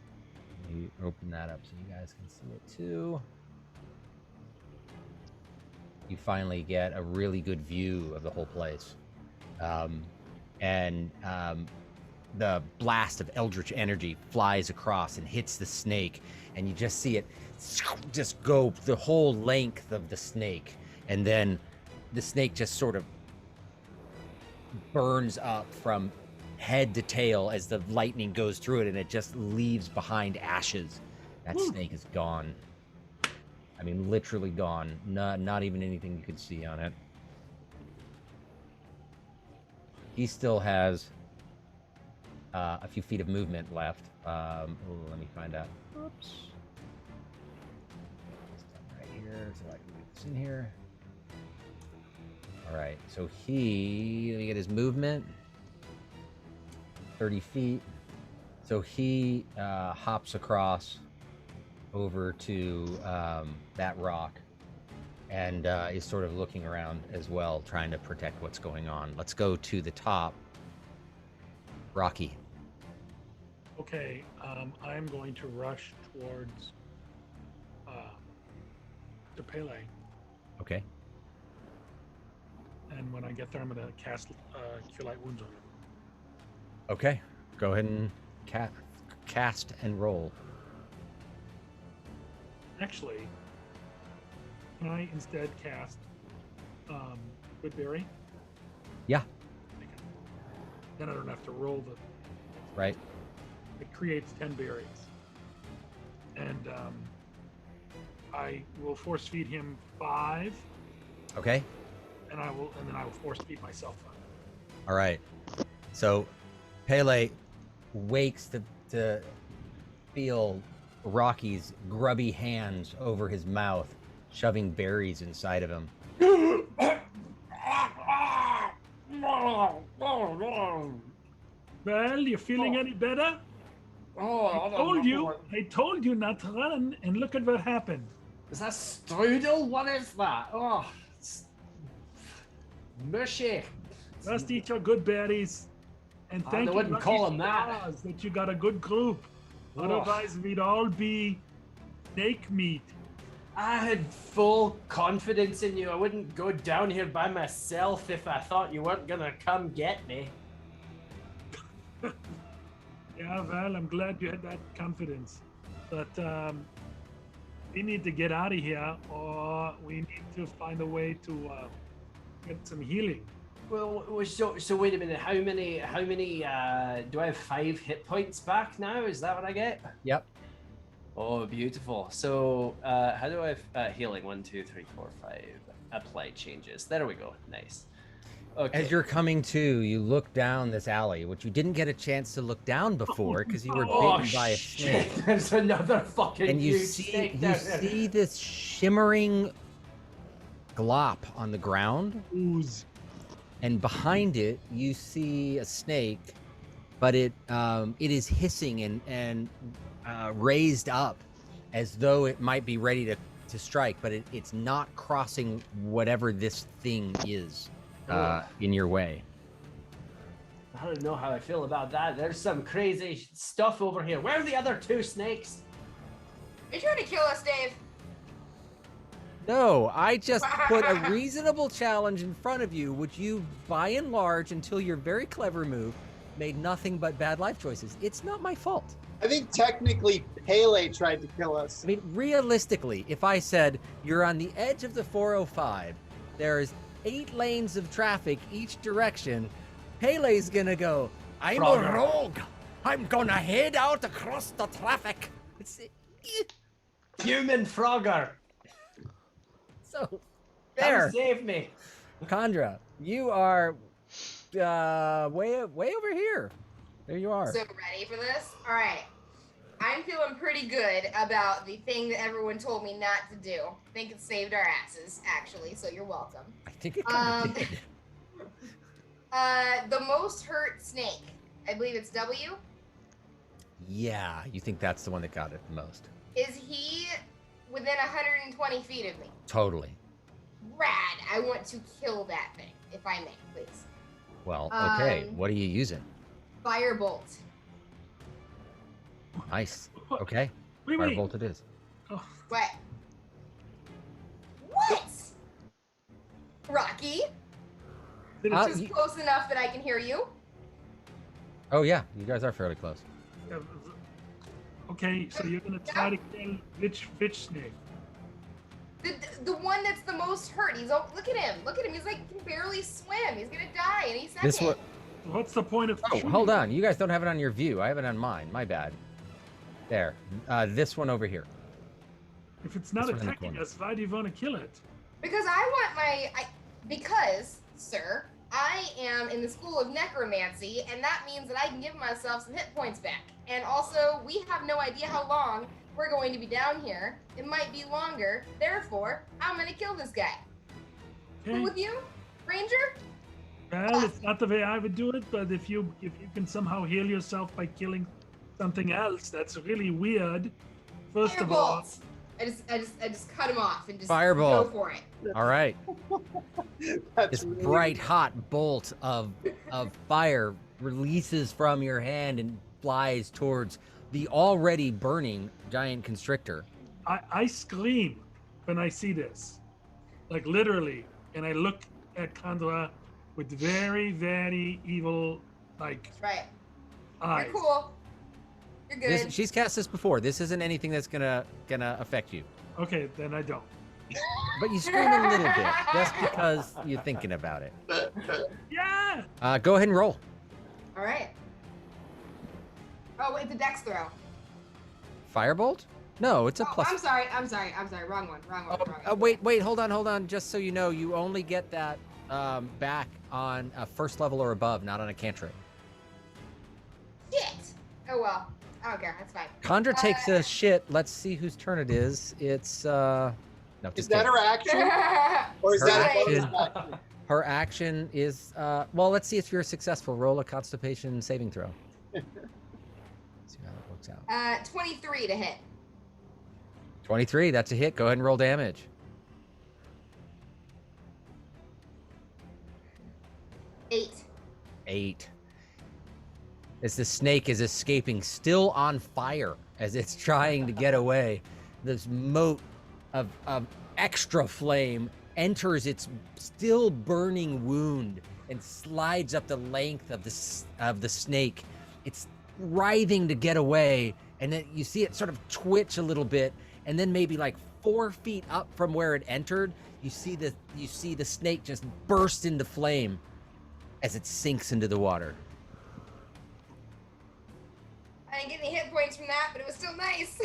Let me open that up so you guys can see it too. You finally get a really good view of the whole place. The blast of eldritch energy flies across and hits the snake, and you just see it just go the whole length of the snake, and then the snake just sort of burns up from head to tail as the lightning goes through it, and it just leaves behind ashes. That snake is gone. I mean, literally gone. Not even anything you could see on it. He still has a few feet of movement left. Let me find out. Oops. Right here, so I can move this in here. All right, so let me get his movement. 30 feet. So he hops across over to that rock and is sort of looking around as well, trying to protect what's going on. Let's go to the top. Rocky. Okay, I'm going to rush towards to Pele, Okay. and when I get there, I'm going to cast Cure Light Wounds on him. Okay. Go ahead and cast and roll. Actually, can I instead cast Good Berry? Yeah. Okay. Then I don't have to roll the. Right. It creates 10 berries, and I will force feed him 5, Okay. and then I will force feed myself 5. All right. So Pele wakes to feel Rocky's grubby hands over his mouth, shoving berries inside of him. Well, you feeling any better? I told you not to run, and look at what happened. Is that strudel? What is that? Oh, it's mushy. Just eat your good berries, and thank I you, wouldn't lucky call 'em that. stars, that you got a good group. Oh. Otherwise, we'd all be snake meat. I had full confidence in you. I wouldn't go down here by myself if I thought you weren't gonna come get me. Yeah, well, I'm glad you had that confidence. But we need to get out of here, or we need to find a way to get some healing. Well, so wait a minute. How many? Do I have 5 hit points back now? Is that what I get? Yep. Oh, beautiful. So how do I have healing? 1, 2, 3, 4, 5. Apply changes. There we go. Nice. Okay. As you're coming to, you look down this alley, which you didn't get a chance to look down before because you were bitten by a snake. There's another fucking And you huge snake see down there. this shimmering glop on the ground, Ooze. and behind it you see a snake, but it is hissing and raised up, as though it might be ready to strike, but it's not crossing whatever this thing is in your way. I don't know how I feel about that. There's some crazy stuff over here. Where are the other 2 snakes? Are you trying to kill us, Dave? No, I just put a reasonable challenge in front of you, which you, by and large, until your very clever move, made nothing but bad life choices. It's not my fault. I think technically Pele tried to kill us. I mean, realistically, if I said you're on the edge of the 405, there's 8 lanes of traffic each direction, Pele's gonna go, I'm Frogger. a rogue. I'm gonna head out across the traffic. Human Frogger. So, Come there. save me. Kandra, you are way over here. There you are. So ready for this? All right. I'm feeling pretty good about the thing that everyone told me not to do. I think it saved our asses, actually, so you're welcome. I think it kind of did. The most hurt snake. I believe it's W. Yeah, you think that's the one that got it the most. Is he within 120 feet of me? Totally. Rad. I want to kill that thing, if I may, please. Well, okay. What are you using? Firebolt. Nice. Okay. Wait. Firebolt it is. Oh, What? What? Rocky? Just close enough that I can hear you. Oh yeah, you guys are fairly close. okay, so you're gonna try to kill which snake? The one that's the most hurt. Look at him. Look at him. He's like can barely swim. He's gonna die any second. This one. What's the point of? Oh, hold on. You guys don't have it on your view. I have it on mine. My bad. There. This one over here. If it's not This one in the attacking corner. us, why do you want to kill it? Because I want because, sir, I am in the school of necromancy, and that means that I can give myself some hit points back. And also, we have no idea how long we're going to be down here. It might be longer. Therefore, I'm gonna kill this guy. Okay. Cool with you, Ranger? Well, it's not the way I would do it, but if you can somehow heal yourself by killing something else, that's really weird. First of all, Firebolt. I just cut him off and just Fireball. go for it. All right. That's This really bright hot bolt of fire releases from your hand and flies towards the already burning giant constrictor. I scream when I see this, like literally, and I look at Kandra with very, very evil, like That's right. eyes. You're cool. You're good. She's cast this before. This isn't anything that's gonna affect you. Okay, then I don't. But you scream a little bit just because you're thinking about it. Yeah. Go ahead and roll. All right. Oh, it's a dex throw. Firebolt? No, it's a Oh, plus. I'm sorry. Wrong one. Wait, hold on. Just so you know, you only get that back on a first level or above, not on a cantrip. Shit. Oh well. I don't care. That's fine. Kandra takes a shit. Let's see whose turn it is. It's no. Is just that kidding. her action? Or is Her that a action. bonus action? Her action is well. Let's see if you're successful. Roll a Constitution saving throw. See how that works out. 23 to hit. 23. That's a hit. Go ahead and roll damage. 8. As the snake is escaping, still on fire as it's trying to get away, this mote of extra flame enters its still burning wound and slides up the length of the snake. It's writhing to get away, and then you see it sort of twitch a little bit, and then maybe like 4 feet up from where it entered, you see the snake just burst into flame as it sinks into the water. I didn't get any hit points from that, but it was still nice.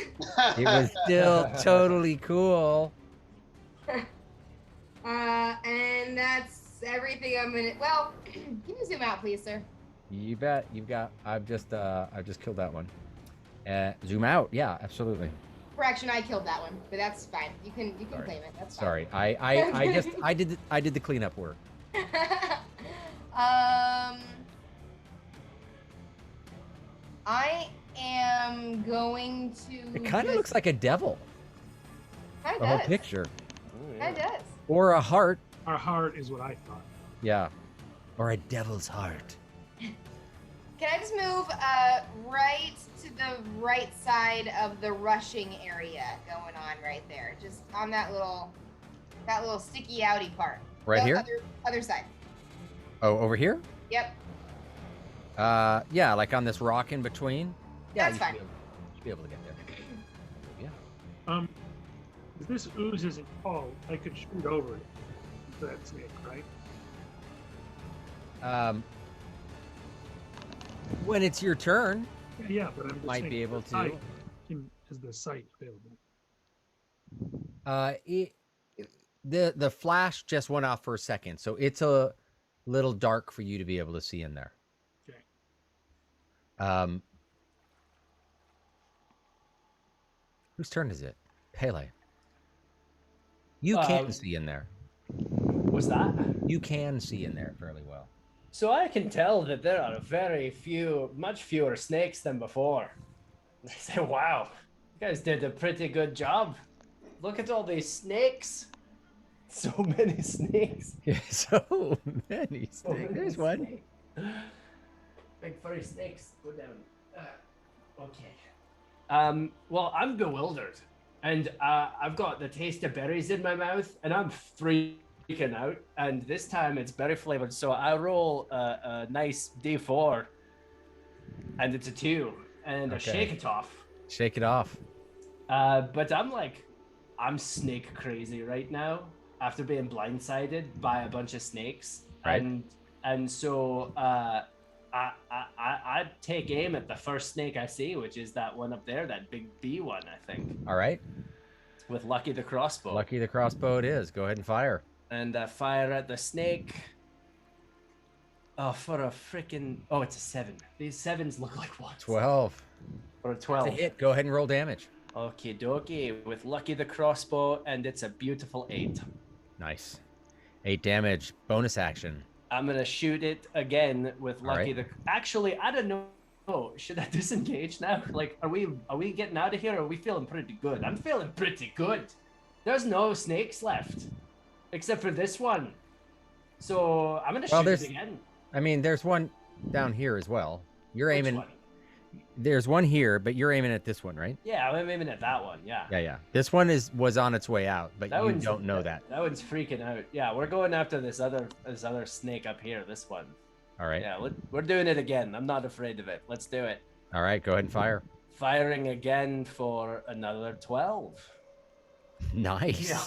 It was still totally cool. And that's everything I'm gonna. Well, can you zoom out, please, sir? You bet. I've just killed that one. Zoom out. Yeah, absolutely. Correction, I killed that one, but that's fine. You can Sorry. claim it. That's Sorry. I did the cleanup work. I am going to. It kind of looks like a devil. Kind The of whole does. picture, Kind of does. or a heart. Our heart is what I thought. Yeah, or a devil's heart. Can I just move right to the right side of the rushing area going on right there? Just on that little sticky outy part. Right The here? Other side. Oh, over here? Yep. Yeah, like on this rock in between. Yeah, That's you fine. should be able to get there. Yeah. If this ooze isn't tall, I could shoot over it to that snake, right? When it's your turn, Yeah, but I'm just might saying, be able the to. sight is the sight available? The flash just went off for a second, so it's a little dark for you to be able to see in there. Okay. Whose turn is it? Pele. You can see in there. Was that? You can see in there fairly well. So I can tell that there are much fewer snakes than before. I say, wow, you guys did a pretty good job. Look at all these snakes. So many snakes. Yeah, so many snakes. So many There's one. snakes. Big furry snakes. Go down. Okay. Well, I'm bewildered. And I've got the taste of berries in my mouth, and I'm freaking out. And this time it's berry flavored, so I roll a nice D4, and it's a 2, and I Okay. shake it off. Shake it off. But I'm snake crazy right now after being blindsided by a bunch of snakes, Right. and so I take aim at the first snake I see, which is that one up there, that big B one, I think, All right. with Lucky the crossbow. Lucky the crossbow it is. Go ahead and fire. And I fire at the snake. Oh, for a freaking... Oh, it's a 7. These 7s look like what? 12. For a That's 12. a hit. Go ahead and roll damage. Okie dokie, with Lucky the crossbow, and it's a beautiful 8. Nice. 8 damage. Bonus action. I'm gonna shoot it again with Lucky right. the... Actually, I don't know. Oh, should I disengage now? Like, are we getting out of here, or are we feeling pretty good? I'm feeling pretty good. There's no snakes left. Except for this one. So, I'm gonna shoot it again. I mean, there's one down here as well. You're Which aiming. one? There's one here, but you're aiming at this one, right? Yeah, I'm aiming at that one, yeah. Yeah. This one was on its way out, but That you one's- don't know that. That one's freaking out. Yeah, we're going after this other snake up here, this one. All right. Yeah, we're doing it again. I'm not afraid of it. Let's do it. All right. Go ahead and fire. Firing again for another 12. Nice. Yeah.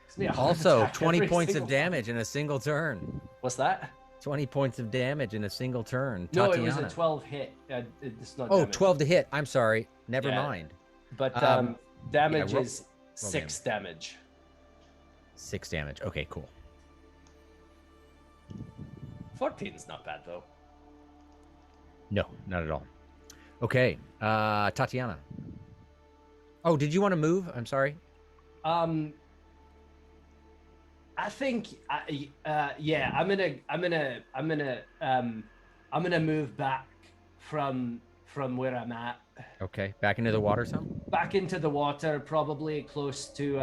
Gives me a heart Also, attack 20 every points of single damage in a single turn. What's that? 20 points of damage in a single turn. No, Tatiana. it was a 12 hit. It's not Oh, damage. 12 to hit. I'm sorry. Never Yeah. mind. But damage roll- is 6 damage. 6 damage. Okay, cool. 14's not bad though. No, not at all. Okay, Tatiana. Oh, did you want to move? I'm sorry. I think, yeah, I'm gonna move back from where I'm at, Okay, back into the water some. back into the water, probably close to,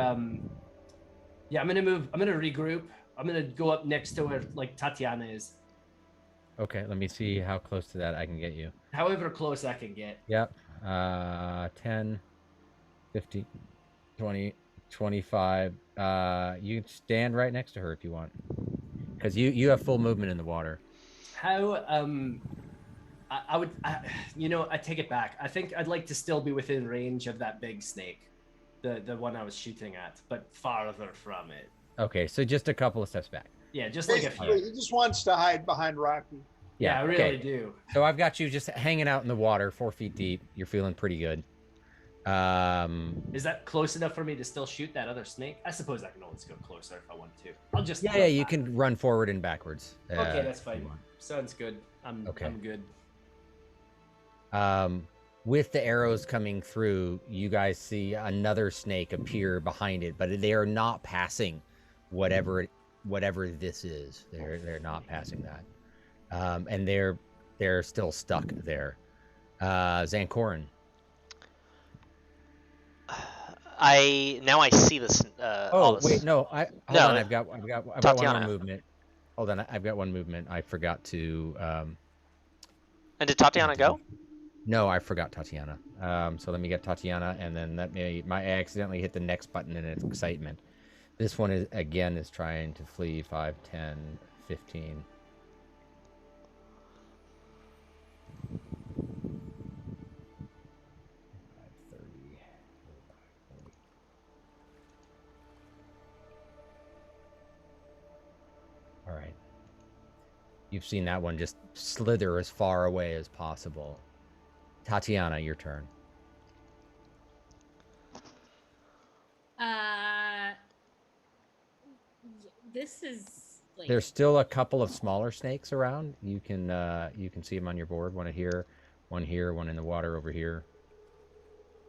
yeah, I'm gonna regroup. I'm gonna go up next to where like Tatiana is, Okay, let me see how close to that I can get you. however close I can get. Yep. 10, 15, 20, 25. You can stand right next to her if you want. Because you have full movement in the water. How, I take it back. I think I'd like to still be within range of that big snake, the one I was shooting at, but farther from it. Okay, so just a couple of steps back. Yeah, just like a Basically, few. he just wants to hide behind Rocky. Yeah, I really okay. do. So I've got you just hanging out in the water, 4 feet deep. You're feeling pretty good. Is that close enough for me to still shoot that other snake? I suppose I can always go closer if I want to. I'll just Yeah, you can run forward and backwards. Okay, that's if you fine. want. Sounds good. I'm good. With the arrows coming through, you guys see another snake appear behind it, but they are not passing whatever this is. They're not passing that, and they're still stuck there. Zancorin. now I see this. All Oh this. wait, no. Hold No, on. I've got one more Tatiana. movement. Hold on. I've got one movement. I forgot to. And did Tatiana go? No, I forgot Tatiana. So let me get Tatiana, and then I accidentally hit the next button in excitement. This one is trying to flee 5, 10, 15. All right. You've seen that one just slither as far away as possible. Tatiana, your turn. This is like There's still a couple of smaller snakes around. You can see them on your board. One here, one in the water over here.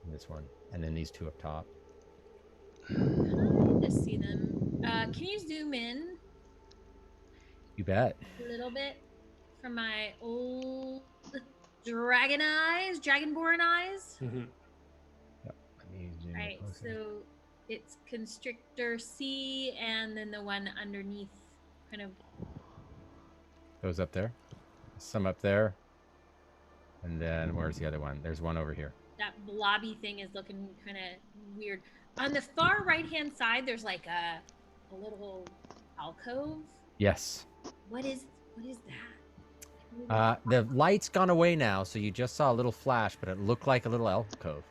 And this one, and then these two up top. to see them. Can you zoom in You bet. a little bit from my old dragonborn eyes? Mhm. Yep. Let me zoom Right, closer. so it's Constrictor C, and then the one underneath, kind of. Those up there. Some up there. And then where's the other one? There's one over here. That blobby thing is looking kind of weird. On the far right-hand side, there's like a little alcove. Yes. What is that? The light's gone away now, so you just saw a little flash, but it looked like a little alcove.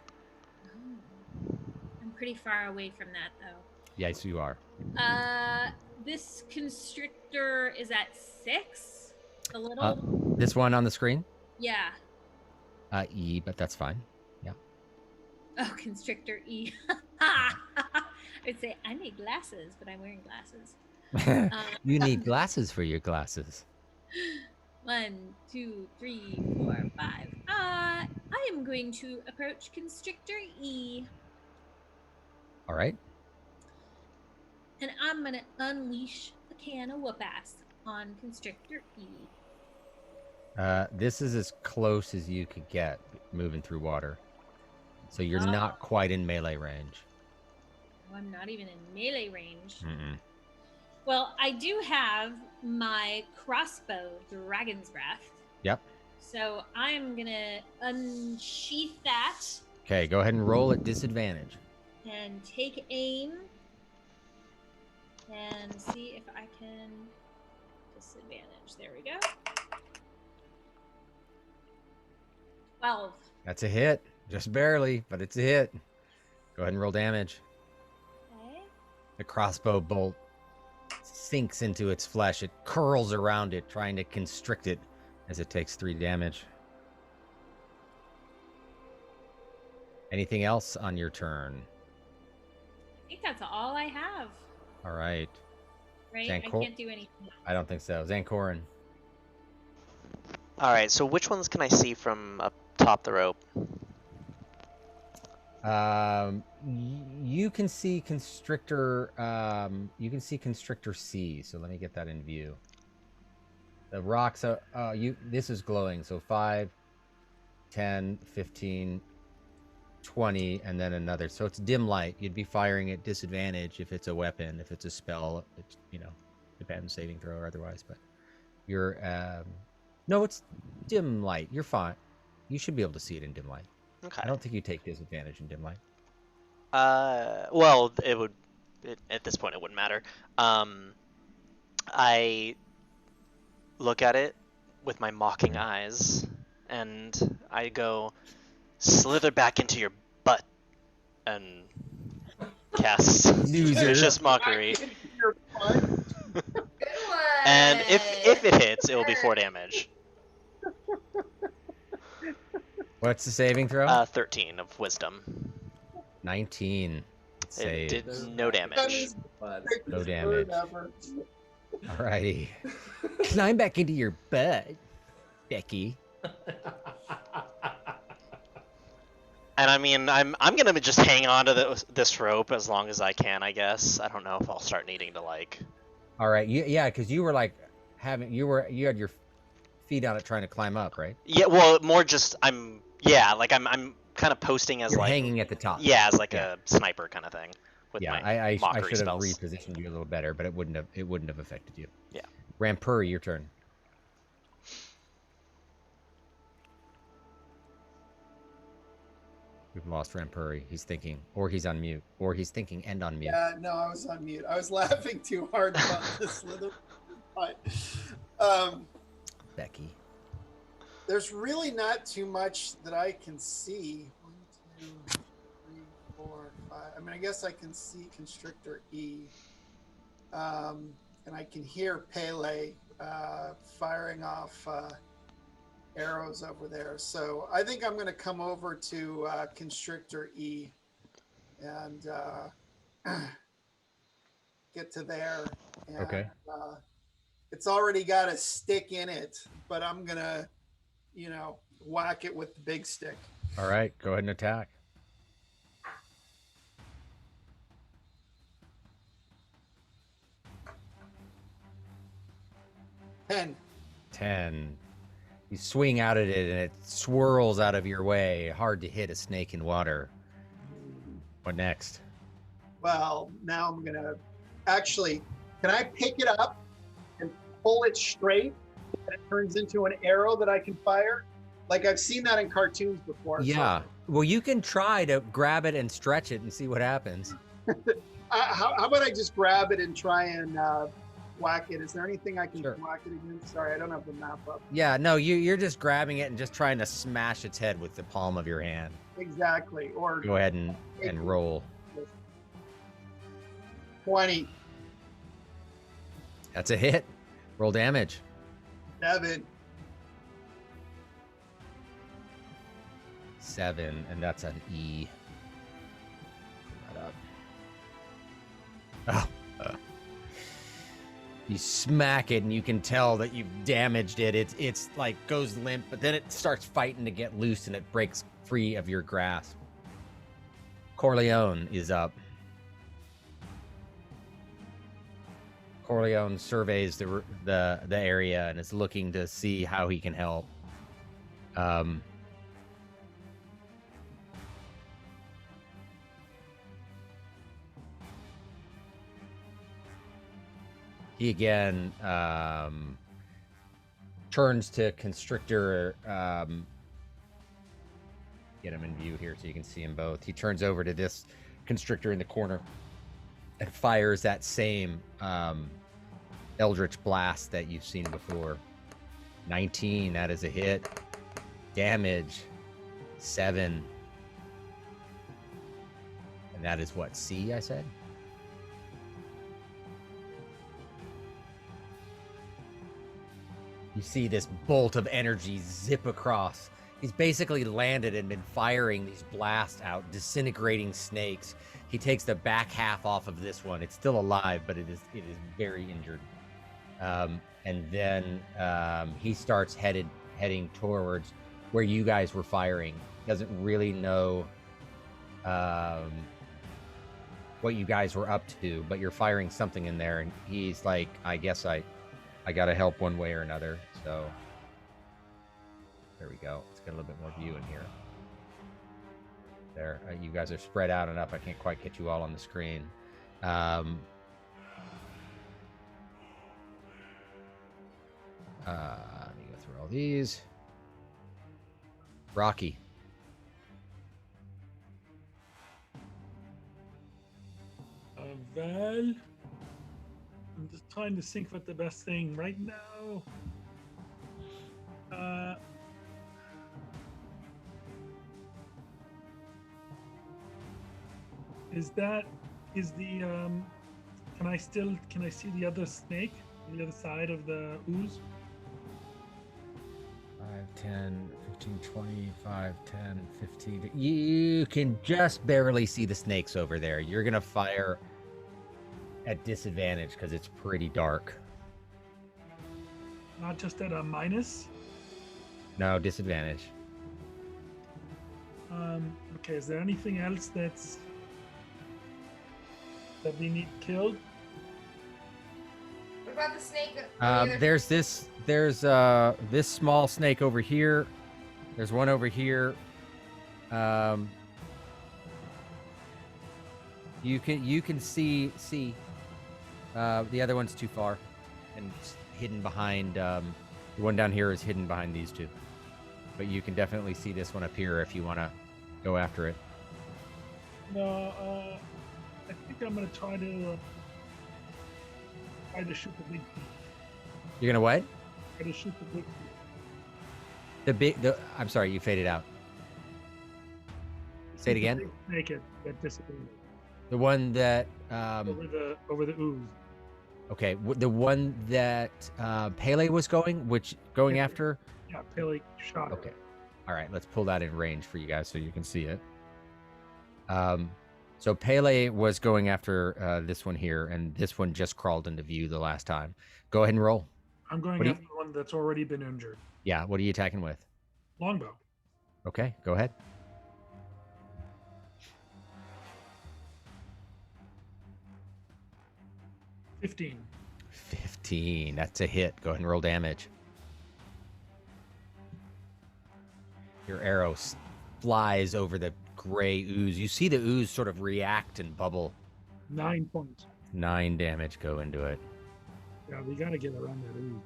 Oh. I'm pretty far away from that, though. Yes, you are. This constrictor is at 6. The little. This one on the screen? Yeah. E, but that's fine. Yeah. Oh, constrictor E. I would say I need glasses, but I'm wearing glasses. You need glasses for your glasses. 1, 2, 3, 4, 5. I am going to approach Constrictor E. All right. And I'm going to unleash a can of whoop ass on Constrictor E. This is as close as you could get moving through water. So you're not quite in melee range. Oh, I'm not even in melee range. Mm-mm. Well, I do have my crossbow, Dragon's Breath. Yep. So I'm going to unsheath that Okay, go ahead and roll at disadvantage. and take aim and see if I can disadvantage. There we go. 12. That's a hit. Just barely, but it's a hit. Go ahead and roll damage. Okay. The crossbow bolt sinks into its flesh. It curls around it, trying to constrict it as it takes 3 damage. Anything else on your turn? I think that's all I have, All right. right? Zancor- I can't do anything else. I don't think so. Zancorin. All right. So which ones can I see from up top the rope? You can see Constrictor. You can see Constrictor C. So let me get that in view. The rocks are. This is glowing. So 5, 10, 15, 20, and then another. So it's dim light. You'd be firing at disadvantage if it's a weapon. If it's a spell, it's depends saving throw or otherwise. But you're no, it's dim light. You're fine. You should be able to see it in dim light. Okay. I don't think you take disadvantage in dim light. Well, at this point it wouldn't matter. I look at it with my mocking eyes, and I go, slither back into your butt, and cast Vicious Mockery. Your butt. Good one. And if it hits, it will be 4 damage. What's the saving throw? 13 of Wisdom. 19. It Save. did no damage. No damage. Alrighty. Climb back into your butt, Becky. And I mean, I'm gonna just hang on to this rope as long as I can, I guess. I don't know if I'll start needing to like. All right. Yeah, because you were like you had your feet on it trying to climb up, right? Yeah, well, more just I'm kind of posting as You're like hanging at the top. yeah, as like Yeah. a sniper kind of thing with Yeah, my I mockery should have spells. repositioned you a little better, but it wouldn't have affected you. Yeah. Rampuri, your turn. We've lost Rampuri. He's thinking, or he's on mute, or he's thinking and on mute. Yeah, no, I was on mute. I was laughing too hard about this little but Becky. there's really not too much that I can see. 1, 2, 3, 4, 5. I mean, I guess I can see Constrictor E. And I can hear Pele firing off arrows over there. So I think I'm going to come over to Constrictor E and get to there. And, Okay. it's already got a stick in it, but I'm going to, whack it with the big stick. All right, go ahead and attack. Ten. 10. You swing out at it and it swirls out of your way. Hard to hit a snake in water. What next? Well, now I'm going to actually, can I pick it up and pull it straight and it turns into an arrow that I can fire? Like I've seen that in cartoons before. Yeah. Well, you can try to grab it and stretch it and see what happens. How about I just grab it and try and whack it? Is there anything I can Sure. whack it against? Sorry, I don't have the map up. Yeah, no, you're just grabbing it and just trying to smash its head with the palm of your hand. Exactly. Or Go ahead and roll. 20. That's a hit. Roll damage. 7. 7, and that's an E. Pull that up. Oh. You smack it, and you can tell that you've damaged it. It's like goes limp, but then it starts fighting to get loose, and it breaks free of your grasp. Corleone is up. Corleone surveys the area and is looking to see how he can help. He again turns to Constrictor. Get him in view here so you can see them both. He turns over to this Constrictor in the corner and fires that same Eldritch Blast that you've seen before. 19, that is a hit. Damage, 7. And that is what, C, I said? You see this bolt of energy zip across. He's basically landed and been firing these blasts out, disintegrating snakes. He takes the back half off of this one. It's still alive, but it is very injured. And then he starts heading towards where you guys were firing. Doesn't really know what you guys were up to, but you're firing something in there, and he's like, I guess I gotta help one way or another. So there we go. Let's get a little bit more view in here. There, you guys are spread out enough. I can't quite get you all on the screen. Let me go through all these. Rocky. Well, I'm just trying to think what the best thing right now. Can I see the other snake on the other side of the ooze? 5, 10, 15, 20, 5, 10, 15. You can just barely see the snakes over there. You're going to fire at disadvantage because it's pretty dark. Not just at a minus? No, disadvantage. Okay, is there anything else that we need killed? What about the snake? On the other- There's this small snake over here. There's one over here. You can see the other one's too far, and it's hidden behind. The one down here is hidden behind these two, but you can definitely see this one up here if you want to go after it. No, I think I'm gonna try to shoot the big feet. You're gonna what? Try to shoot the big feet. I'm sorry, you faded out. Say it again. The big snake that disappeared. The one that over the ooze. okay, the one that Pele was going after. Yeah, Pele shot her. Okay, all right, let's pull that in range for you guys so you can see it. So Pele was going after this one here, and this one just crawled into view the last time. Go ahead and roll. I'm going after the one that's already been injured. Yeah, what are you attacking with? Longbow. Okay, go ahead. $15. That's a hit. Go ahead and roll damage. Your arrow flies over the gray ooze. You see the ooze sort of react and bubble. 9 points. 9 damage go into it. Yeah, we gotta get around that ooze.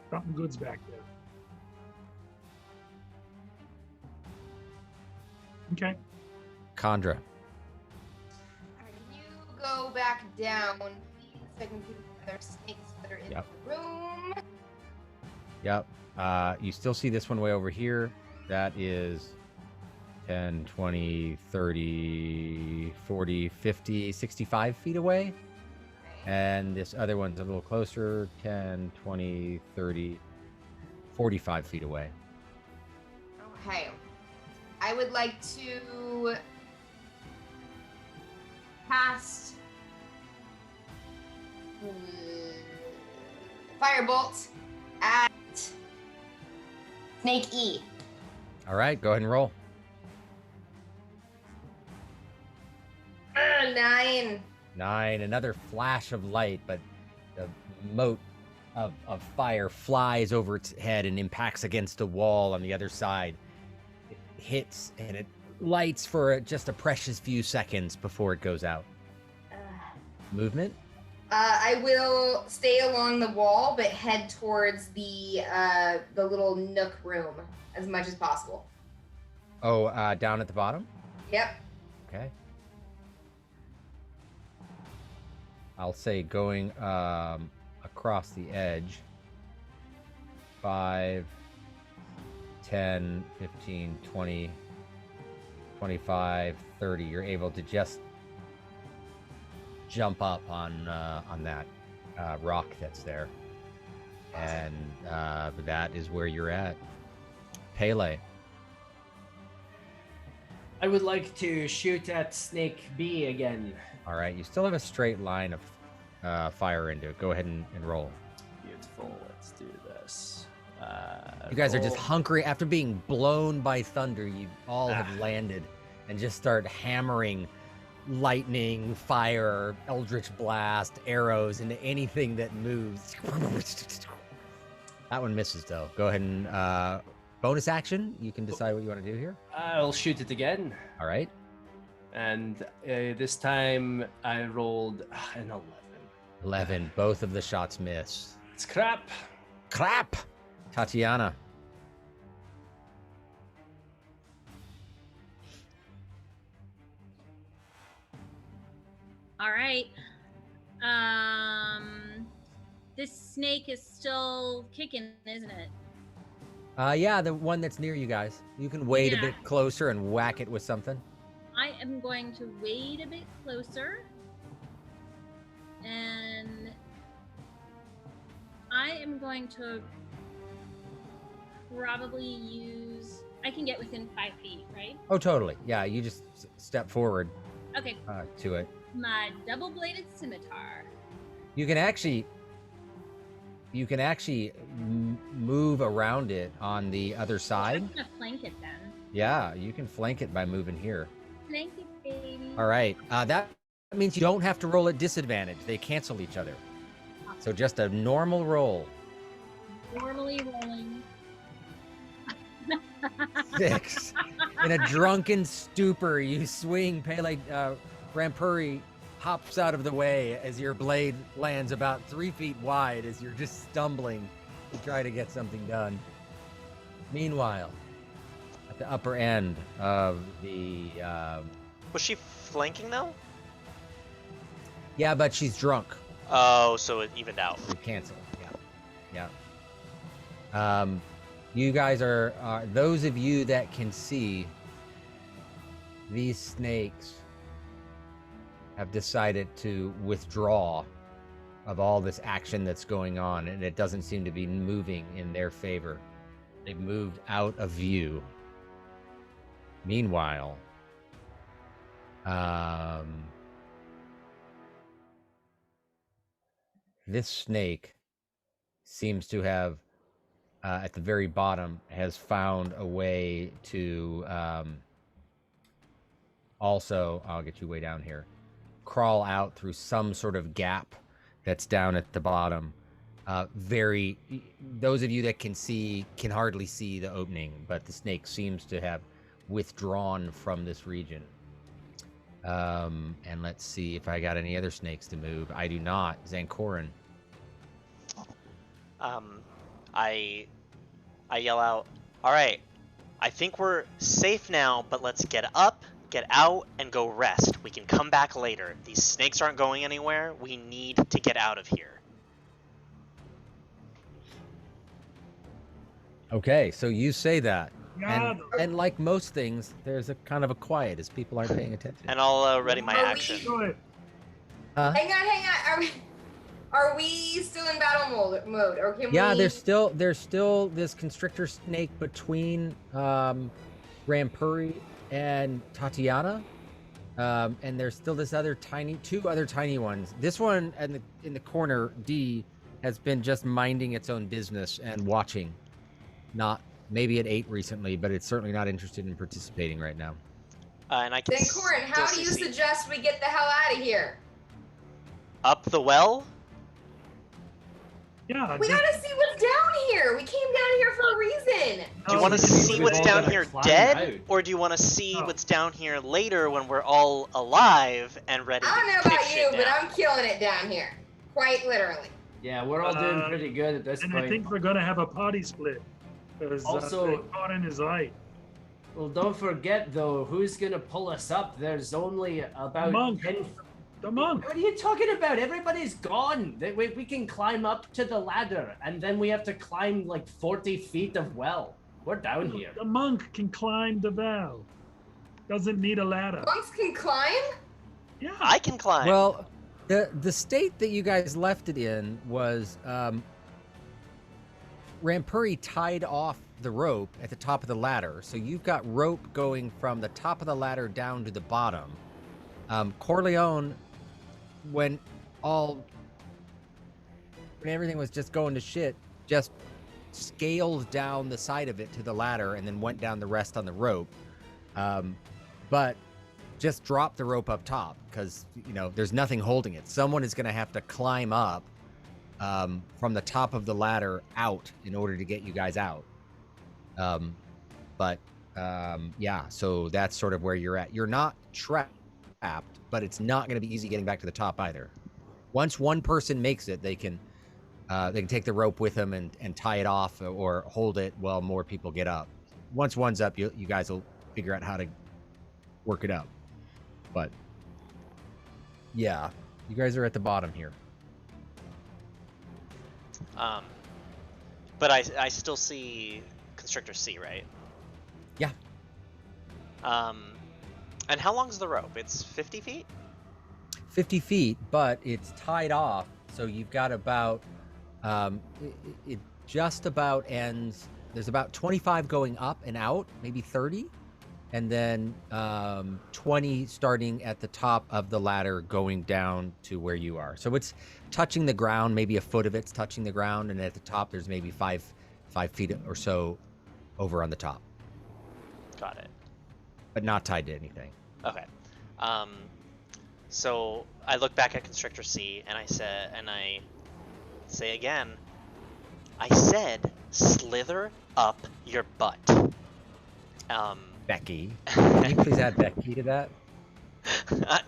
Something good's back there. Okay. Chandra. You go back down. So I can see the other snakes that are in the room. Yep. You still see this one way over here. That is 10, 20, 30, 40, 50, 65 feet away. And this other one's a little closer, 10, 20, 30, 45 feet away. Okay. I would like to cast Firebolt at Snake E. All right, go ahead and roll. 9. 9. Another flash of light, but the mote of fire flies over its head and impacts against a wall on the other side. It hits and it lights for just a precious few seconds before it goes out. Movement? I will stay along the wall, but head towards the little nook room as much as possible. Oh, down at the bottom? Yep. Okay. I'll say going across the edge. 5, 10, 15, 20, 25, 30. You're able to just jump up on that rock that's there. And that is where you're at. Pele. I would like to shoot at Snake B again. All right, you still have a straight line of fire into it. Go ahead and roll. Beautiful. Let's do this. You guys are just hunkering. After being blown by thunder, you all have landed and just start hammering lightning, fire, eldritch blast, arrows into anything that moves. That one misses, though. Go ahead and bonus action. You can decide what you want to do here. I'll shoot it again. All right. And this time I rolled an 11. 11. Both of the shots miss. It's crap. Crap. Tatiana. All right. This snake is still kicking, isn't it? Yeah, the one that's near you guys. You can wade a Yeah. bit closer and whack it with something. I am going to wade a bit closer. And I am going to probably use... I can get within 5 feet, right? Oh, totally. Yeah, you just step forward Okay, to it. my double-bladed scimitar. You can actually move around it on the other side. I'm gonna flank it then. Yeah, you can flank it by moving here. Flank it, baby. All right. That means you don't have to roll at disadvantage. They cancel each other. So just a normal roll. Normally rolling. 6. In a drunken stupor, you swing. Pele Rampuri hops out of the way as your blade lands about 3 feet wide as you're just stumbling to try to get something done. Meanwhile, at the upper end of the... Was she flanking though? Yeah, but she's drunk. Oh, so it evened out. We cancel. Yeah. You guys are those of you that can see, these snakes have decided to withdraw of all this action that's going on, and it doesn't seem to be moving in their favor. They've moved out of view. Meanwhile, this snake seems to have, at the very bottom, has found a way to also, I'll get you way down here, crawl out through some sort of gap that's down at the bottom. Those of you that can see can hardly see the opening, but the snake seems to have withdrawn from this region. And let's see if I got any other snakes to move. I do not. Zankorin. I yell out, all right, I think we're safe now, but let's get up, get out, and go rest. We can come back later. These snakes aren't going anywhere. We need to get out of here. Okay, so you say that. Yeah, And like most things, there's a kind of a quiet as people aren't paying attention. And I'll ready my action. do it. Huh? Hang on. Are we still in battle mode, or can we? Yeah, there's still this constrictor snake between Rampuri and Tatiana, and there's still this two other tiny ones. This one in the corner, D, has been just minding its own business and watching. Not maybe it ate recently, but it's certainly not interested in participating right now. And I can. Then Corin, how do you suggest we get the hell out of here? Up the well? Yeah. We gotta see what's down here. We came down here for a reason. Do you want to see what's down here dead, or do you want to see Oh. what's down here later when we're all alive and ready I don't know to kick about you, shit but down? I'm killing it down here. Quite literally. Yeah, we're all doing pretty good at this And point. I think we're gonna have a party split. Because Also- Corin is right. Well, don't forget though, who's gonna pull us up? There's only about Monk. 10. The monk. What are you talking about? Everybody's gone. We can climb up to the ladder, and then we have to climb like 40 feet of well. We're down here. The monk can climb the well. Doesn't need a ladder. Monks can climb? Yeah. I can climb. Well, the state that you guys left it in was Rampuri tied off the rope at the top of the ladder, so you've got rope going from the top of the ladder down to the bottom. Corleone, when everything was just going to shit, just scaled down the side of it to the ladder and then went down the rest on the rope. But just drop the rope up top because, there's nothing holding it. Someone is going to have to climb up from the top of the ladder out in order to get you guys out. Yeah, so that's sort of where you're at. You're not trapped, but it's not going to be easy getting back to the top either. Once one person makes it, they can take the rope with them and tie it off or hold it while more people get up. Once one's up, you guys will figure out how to work it out. But yeah, you guys are at the bottom here. But I still see Constrictor C, right? Yeah. And how long's the rope? It's 50 feet? 50 feet, but it's tied off, so you've got about it just about ends. There's about 25 going up and out, maybe 30, and then 20 starting at the top of the ladder going down to where you are. So it's touching the ground, maybe a foot of it's touching the ground, and at the top there's maybe 5 feet or so over on the top. Got it. But not tied to anything. Okay. So I look back at Constrictor C and I say again, I said slither up your butt. Becky. Can you please add Becky to that?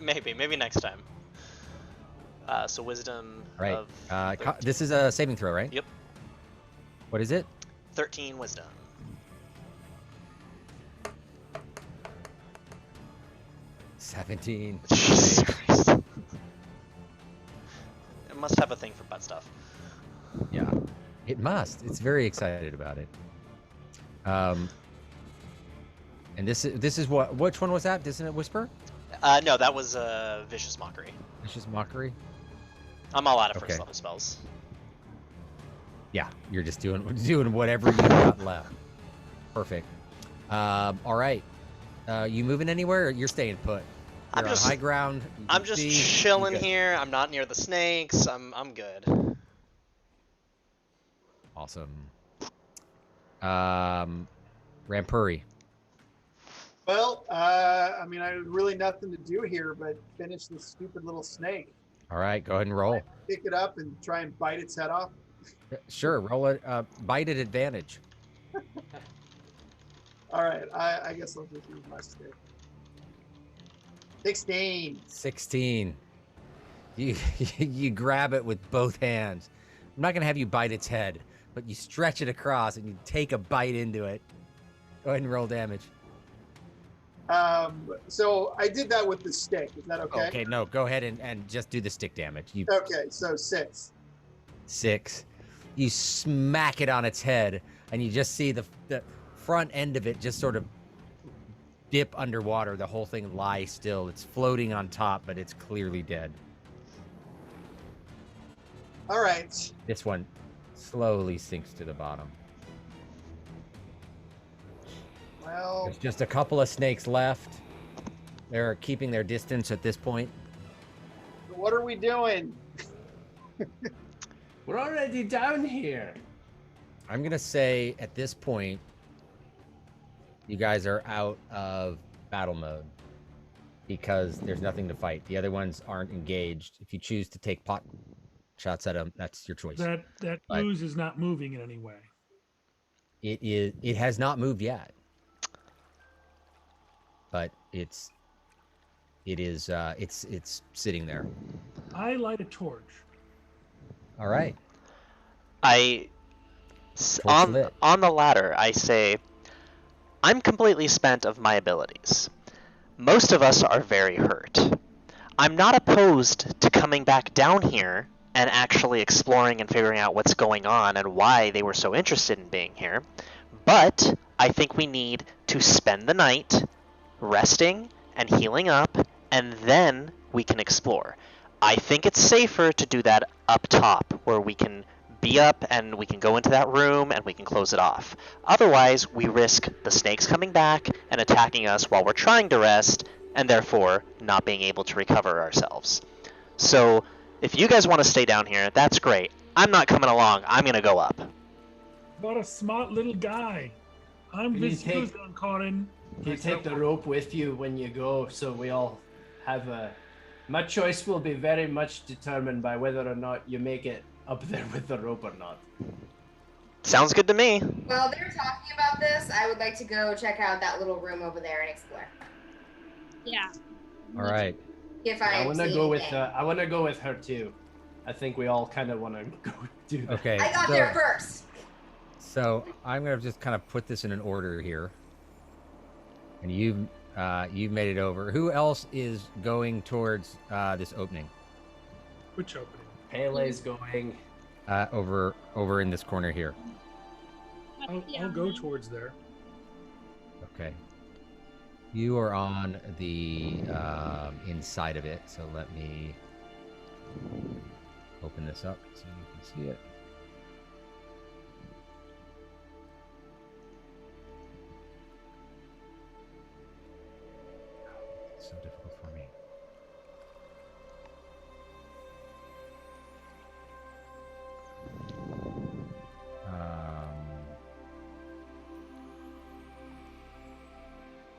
maybe next time. So wisdom Right. of This is a saving throw, right? Yep. What is it? 13 wisdom. 17. Jesus Christ. It must have a thing for butt stuff. Yeah, it must. It's very excited about it. And this is what? Which one was that? Dissonant Whisper? No, that was Vicious Mockery. Vicious Mockery. I'm all out of Okay. first level spells. Yeah, you're just doing whatever you got left. Perfect. All right. You moving anywhere? Or you're staying put. You're I'm on just high ground. You I'm can just see, chilling you're good. here. I'm not near the snakes. I'm good. Awesome. Rampuri. Well, I mean, I have really nothing to do here but finish this stupid little snake. All right, go ahead and roll. Pick it up and try and bite its head off. Sure, roll it. Bite at advantage. All right, I guess I'll just use my stick. 16. 16. You grab it with both hands. I'm not gonna have you bite its head, but you stretch it across and you take a bite into it. Go ahead and roll damage. So I did that with the stick. Is that okay? Okay, no, go ahead and just do the stick damage. Okay, so 6. 6. You smack it on its head, and you just see the front end of it just sort of dip underwater. The whole thing lies still. It's floating on top, but it's clearly dead. All right. This one slowly sinks to the bottom. Well, There's just a couple of snakes left. They're keeping their distance at this point. what are we doing? We're already down here. I'm going to say at this point, you guys are out of battle mode because there's nothing to fight. The other ones aren't engaged. If you choose to take pot shots at them, that's your choice. That But- ooze is not moving in any way. It has not moved yet. But it's sitting there. I light a torch. All right. Torch lit. on the ladder, I say, I'm completely spent of my abilities. Most of us are very hurt. I'm not opposed to coming back down here and actually exploring and figuring out what's going on and why they were so interested in being here. But I think we need to spend the night resting and healing up, and then we can explore. I think it's safer to do that up top, where we can be up and we can go into that room and we can close it off. Otherwise, we risk the snakes coming back and attacking us while we're trying to rest, and therefore not being able to recover ourselves. So, if you guys want to stay down here, that's great. I'm not coming along. I'm going to go up. What a smart little guy. I'm Will you Viscous take- on Corin. You take the rope with you when you go, so we all have a. My choice will be very much determined by whether or not you make it up there with the rope or not. Sounds good to me. While they're talking about this, I would like to go check out that little room over there and explore. Yeah. All right. If I want to see go with. anything. I want to go with her too. I think we all kind of want to go do that. Okay. I got so, there first. So I'm gonna just kind of put this in an order here. And you've made it over. Who else is going towards this opening? Which opening? Pele's going. Over in this corner here. I'll go towards there. Okay. You are on the inside of it, so let me open this up so you can see it. It's so difficult for me.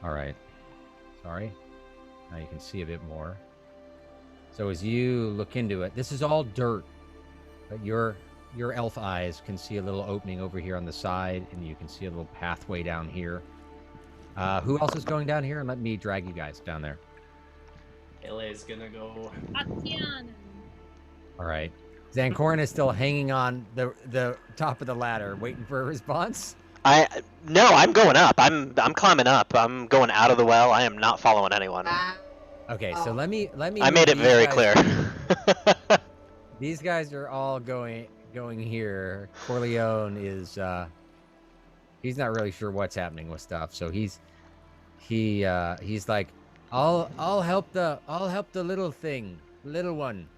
All right. Sorry. Now you can see a bit more. So as you look into it, this is all dirt, but your elf eyes can see a little opening over here on the side, and you can see a little pathway down here. Who else is going down here? And let me drag you guys down there. Pele's gonna go. Tatiana. All right. Zancorin is still hanging on the top of the ladder, waiting for a response. No, I'm going up. I'm climbing up. I'm going out of the well. I am not following anyone. Okay, so let me. I made it these very guys- clear. These guys are all going here. Corleone is he's not really sure what's happening with stuff, so he's like, I'll help the little one.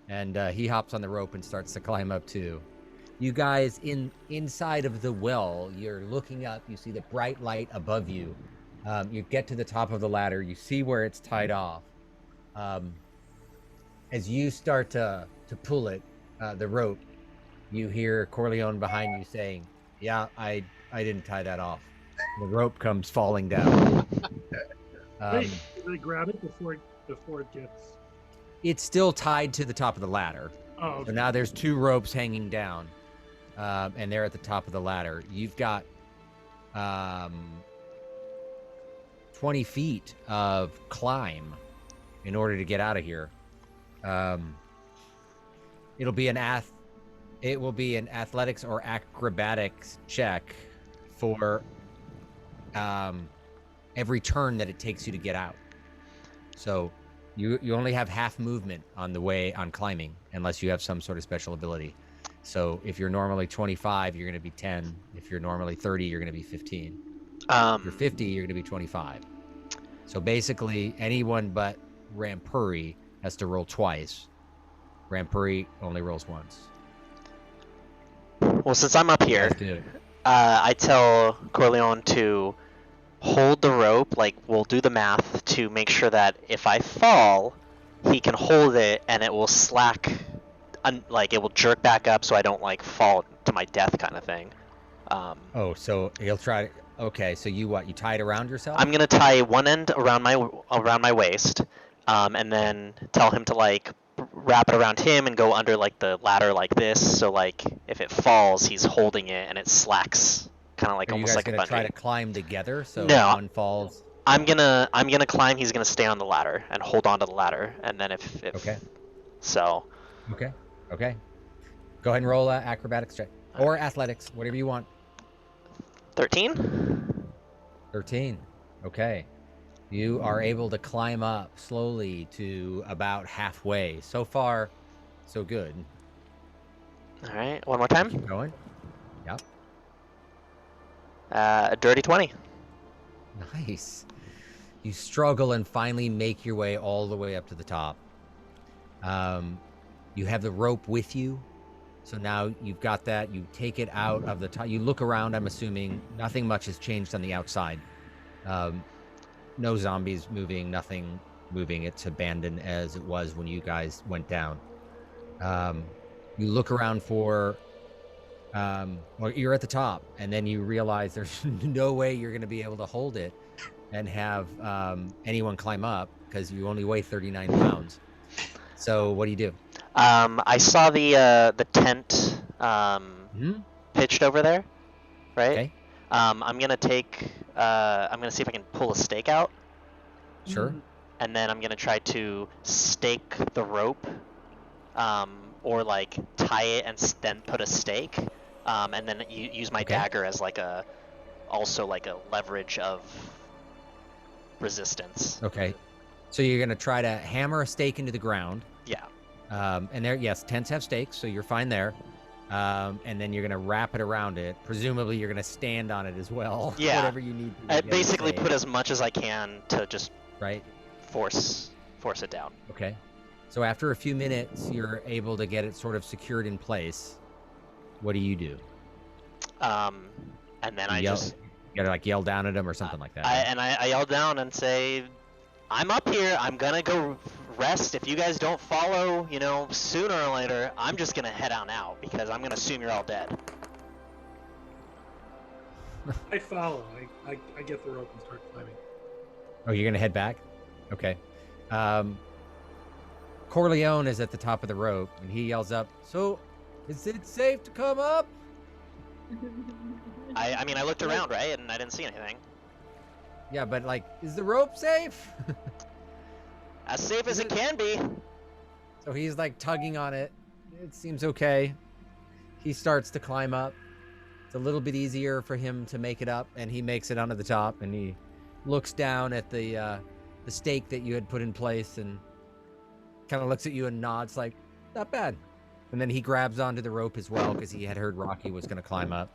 And he hops on the rope and starts to climb up too. You guys inside of the well, you're looking up, you see the bright light above you. You get to the top of the ladder, you see where it's tied off. As you start to pull it, the rope, you hear Corleone behind you saying, "Yeah, I didn't tie that off." The rope comes falling down. Wait, can I grab it before it gets? It's still tied to the top of the ladder. Oh, okay. So now there's 2 ropes hanging down, and they're at the top of the ladder. You've got 20 feet of climb in order to get out of here. It will be an athletics or acrobatics check for every turn that it takes you to get out. So you only have half movement on climbing, unless you have some sort of special ability. So if you're normally 25, you're going to be 10. If you're normally 30, you're going to be 15. If you're 50, you're going to be 25. So basically, anyone but Rampuri has to roll twice. Rampuri only rolls once. Well, since I'm up here, Let's do it. I tell Corleone to hold the rope. Like, we'll do the math to make sure that if I fall, he can hold it and it will slack, like it will jerk back up so I don't like fall to my death kind of thing. So he'll try. Okay, so you tie it around yourself? I'm gonna tie one end around my waist, and then tell him to like wrap it around him and go under like the ladder like this. So like if it falls, he's holding it and it slacks, kind of like Are you almost guys like a gonna bungee. try to climb together? So No. if one falls. I'm gonna climb. He's gonna stay on the ladder and hold on to the ladder, and then if Okay. So. Okay. Go ahead and roll acrobatics check or athletics, whatever you want. 13. 13. Okay. You are able to climb up slowly to about halfway. So far, so good. All right. One more time. Keep going. Yep. A dirty 20. Nice. You struggle and finally make your way all the way up to the top. You have the rope with you. So now you've got that. You take it out of the top. You look around. I'm assuming nothing much has changed on the outside. No zombies moving, nothing moving. It's abandoned as it was when you guys went down. You look around for... well, you're at the top, and then you realize there's no way you're going to be able to hold it and have anyone climb up because you only weigh 39 pounds. So what do you do? I saw the tent pitched over there, right? Okay. I'm gonna take. I'm gonna see if I can pull a stake out, Sure. and then I'm gonna try to stake the rope, or like tie it and then put a stake, and then use my Okay. dagger as like a leverage of resistance. Okay. So you're going to try to hammer a stake into the ground. Yeah. And there, yes, tents have stakes, so you're fine there. And then you're going to wrap it around it. Presumably, you're going to stand on it as well. Yeah. Whatever you need to I get it basically safe, put as much as I can to just right. force it down. Okay. So after a few minutes, you're able to get it sort of secured in place. What do you do? And then You gotta like yell down at him or something like that. right? I yell down and say, I'm up here. I'm gonna go rest. If you guys don't follow, sooner or later, I'm just gonna head on out because I'm gonna assume you're all dead. I follow. I get the rope and start climbing. Oh, you're gonna head back? Okay. Corleone is at the top of the rope, and he yells up, "So, is it safe to come up?" I mean, I looked around, right, and I didn't see anything. Yeah, but like, is the rope safe? As safe as it can be. So he's like tugging on it. It seems okay. He starts to climb up. It's a little bit easier for him to make it up, and he makes it onto the top, and he looks down at the stake that you had put in place and kind of looks at you and nods like, not bad. And then he grabs onto the rope as well because he had heard Rocky was going to climb up.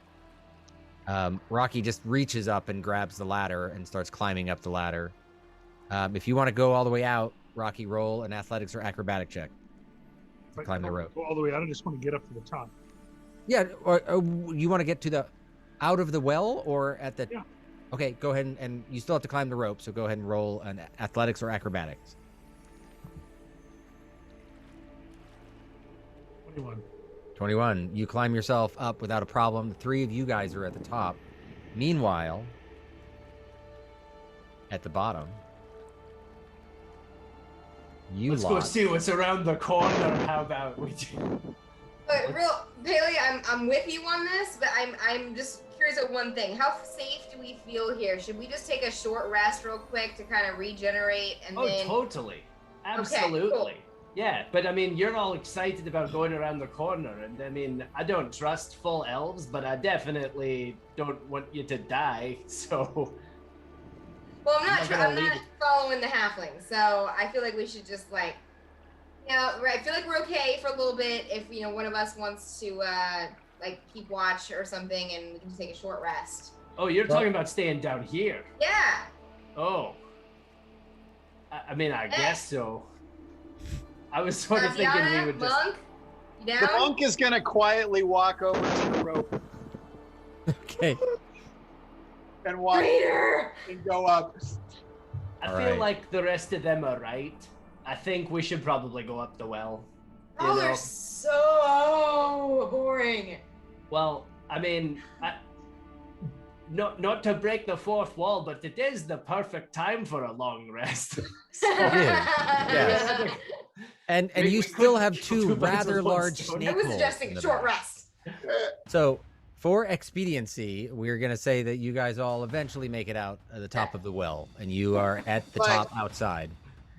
Rocky just reaches up and grabs the ladder and starts climbing up the ladder. If you want to go all the way out, Rocky, roll an athletics or acrobatic check to climb the rope. Go all the way out. I just want to get up to the top. Yeah, or you want to get to the out of the well or at the... Yeah. Okay, go ahead and you still have to climb the rope, so go ahead and roll an athletics or acrobatics. 21. 21. You climb yourself up without a problem. The three of you guys are at the top. Meanwhile, at the bottom, Let's go see what's around the corner. How about we do? But real, Pele, I'm with you on this, but I'm just curious of one thing. How safe do we feel here? Should we just take a short rest real quick to kind of regenerate and then? Oh, totally. Absolutely. Okay, cool. Yeah, but I mean, you're all excited about going around the corner, and I mean, I don't trust full elves, but I definitely don't want you to die, so... Well, I'm not following the halfling, so I feel like we should just, like, you know, I feel like we're okay for a little bit if, you know, one of us wants to, like, keep watch or something, and we can just take a short rest. Oh, you're talking about staying down here? Yeah. Oh. I mean, I guess so. I was sort of thinking we would just... Monk, you down? The monk is going to quietly walk over to the rope. Okay. And walk and go up. I feel like the rest of them are right. I think we should probably go up the well. Oh, they're so boring. Well, I mean, not to break the fourth wall, but it is the perfect time for a long rest. So, It is. Yes. And you still have two rather large snake I was holes suggesting in the short back. rest. So, for expediency, we're going to say that you guys all eventually make it out at the top of the well, and you are at the top outside.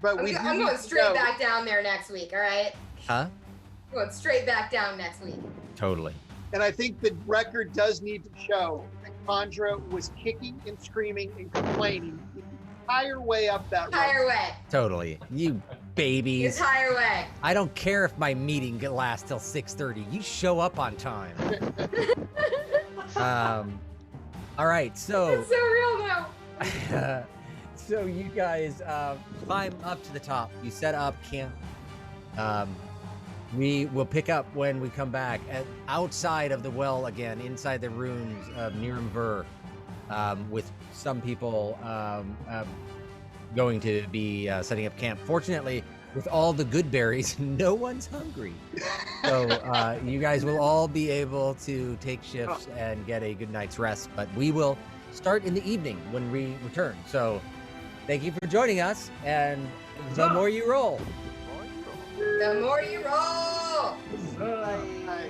But I'm going straight back down there next week, all right? Huh? I'm going straight back down next week. Totally. And I think the record does need to show that Chandra was kicking and screaming and complaining the entire way up that road. Entire way. Totally. You babies. Entire way. I don't care if my meeting lasts till 6:30. You show up on time. All right, so... It's so real now. So you guys climb up to the top. You set up camp. We will pick up when we come back outside of the well again, inside the ruins of Niramvur, with some people going to be setting up camp. Fortunately, with all the good berries, no one's hungry. So you guys will all be able to take shifts and get a good night's rest. But we will start in the evening when we return. So thank you for joining us, and the more you roll. The more you roll. Bye.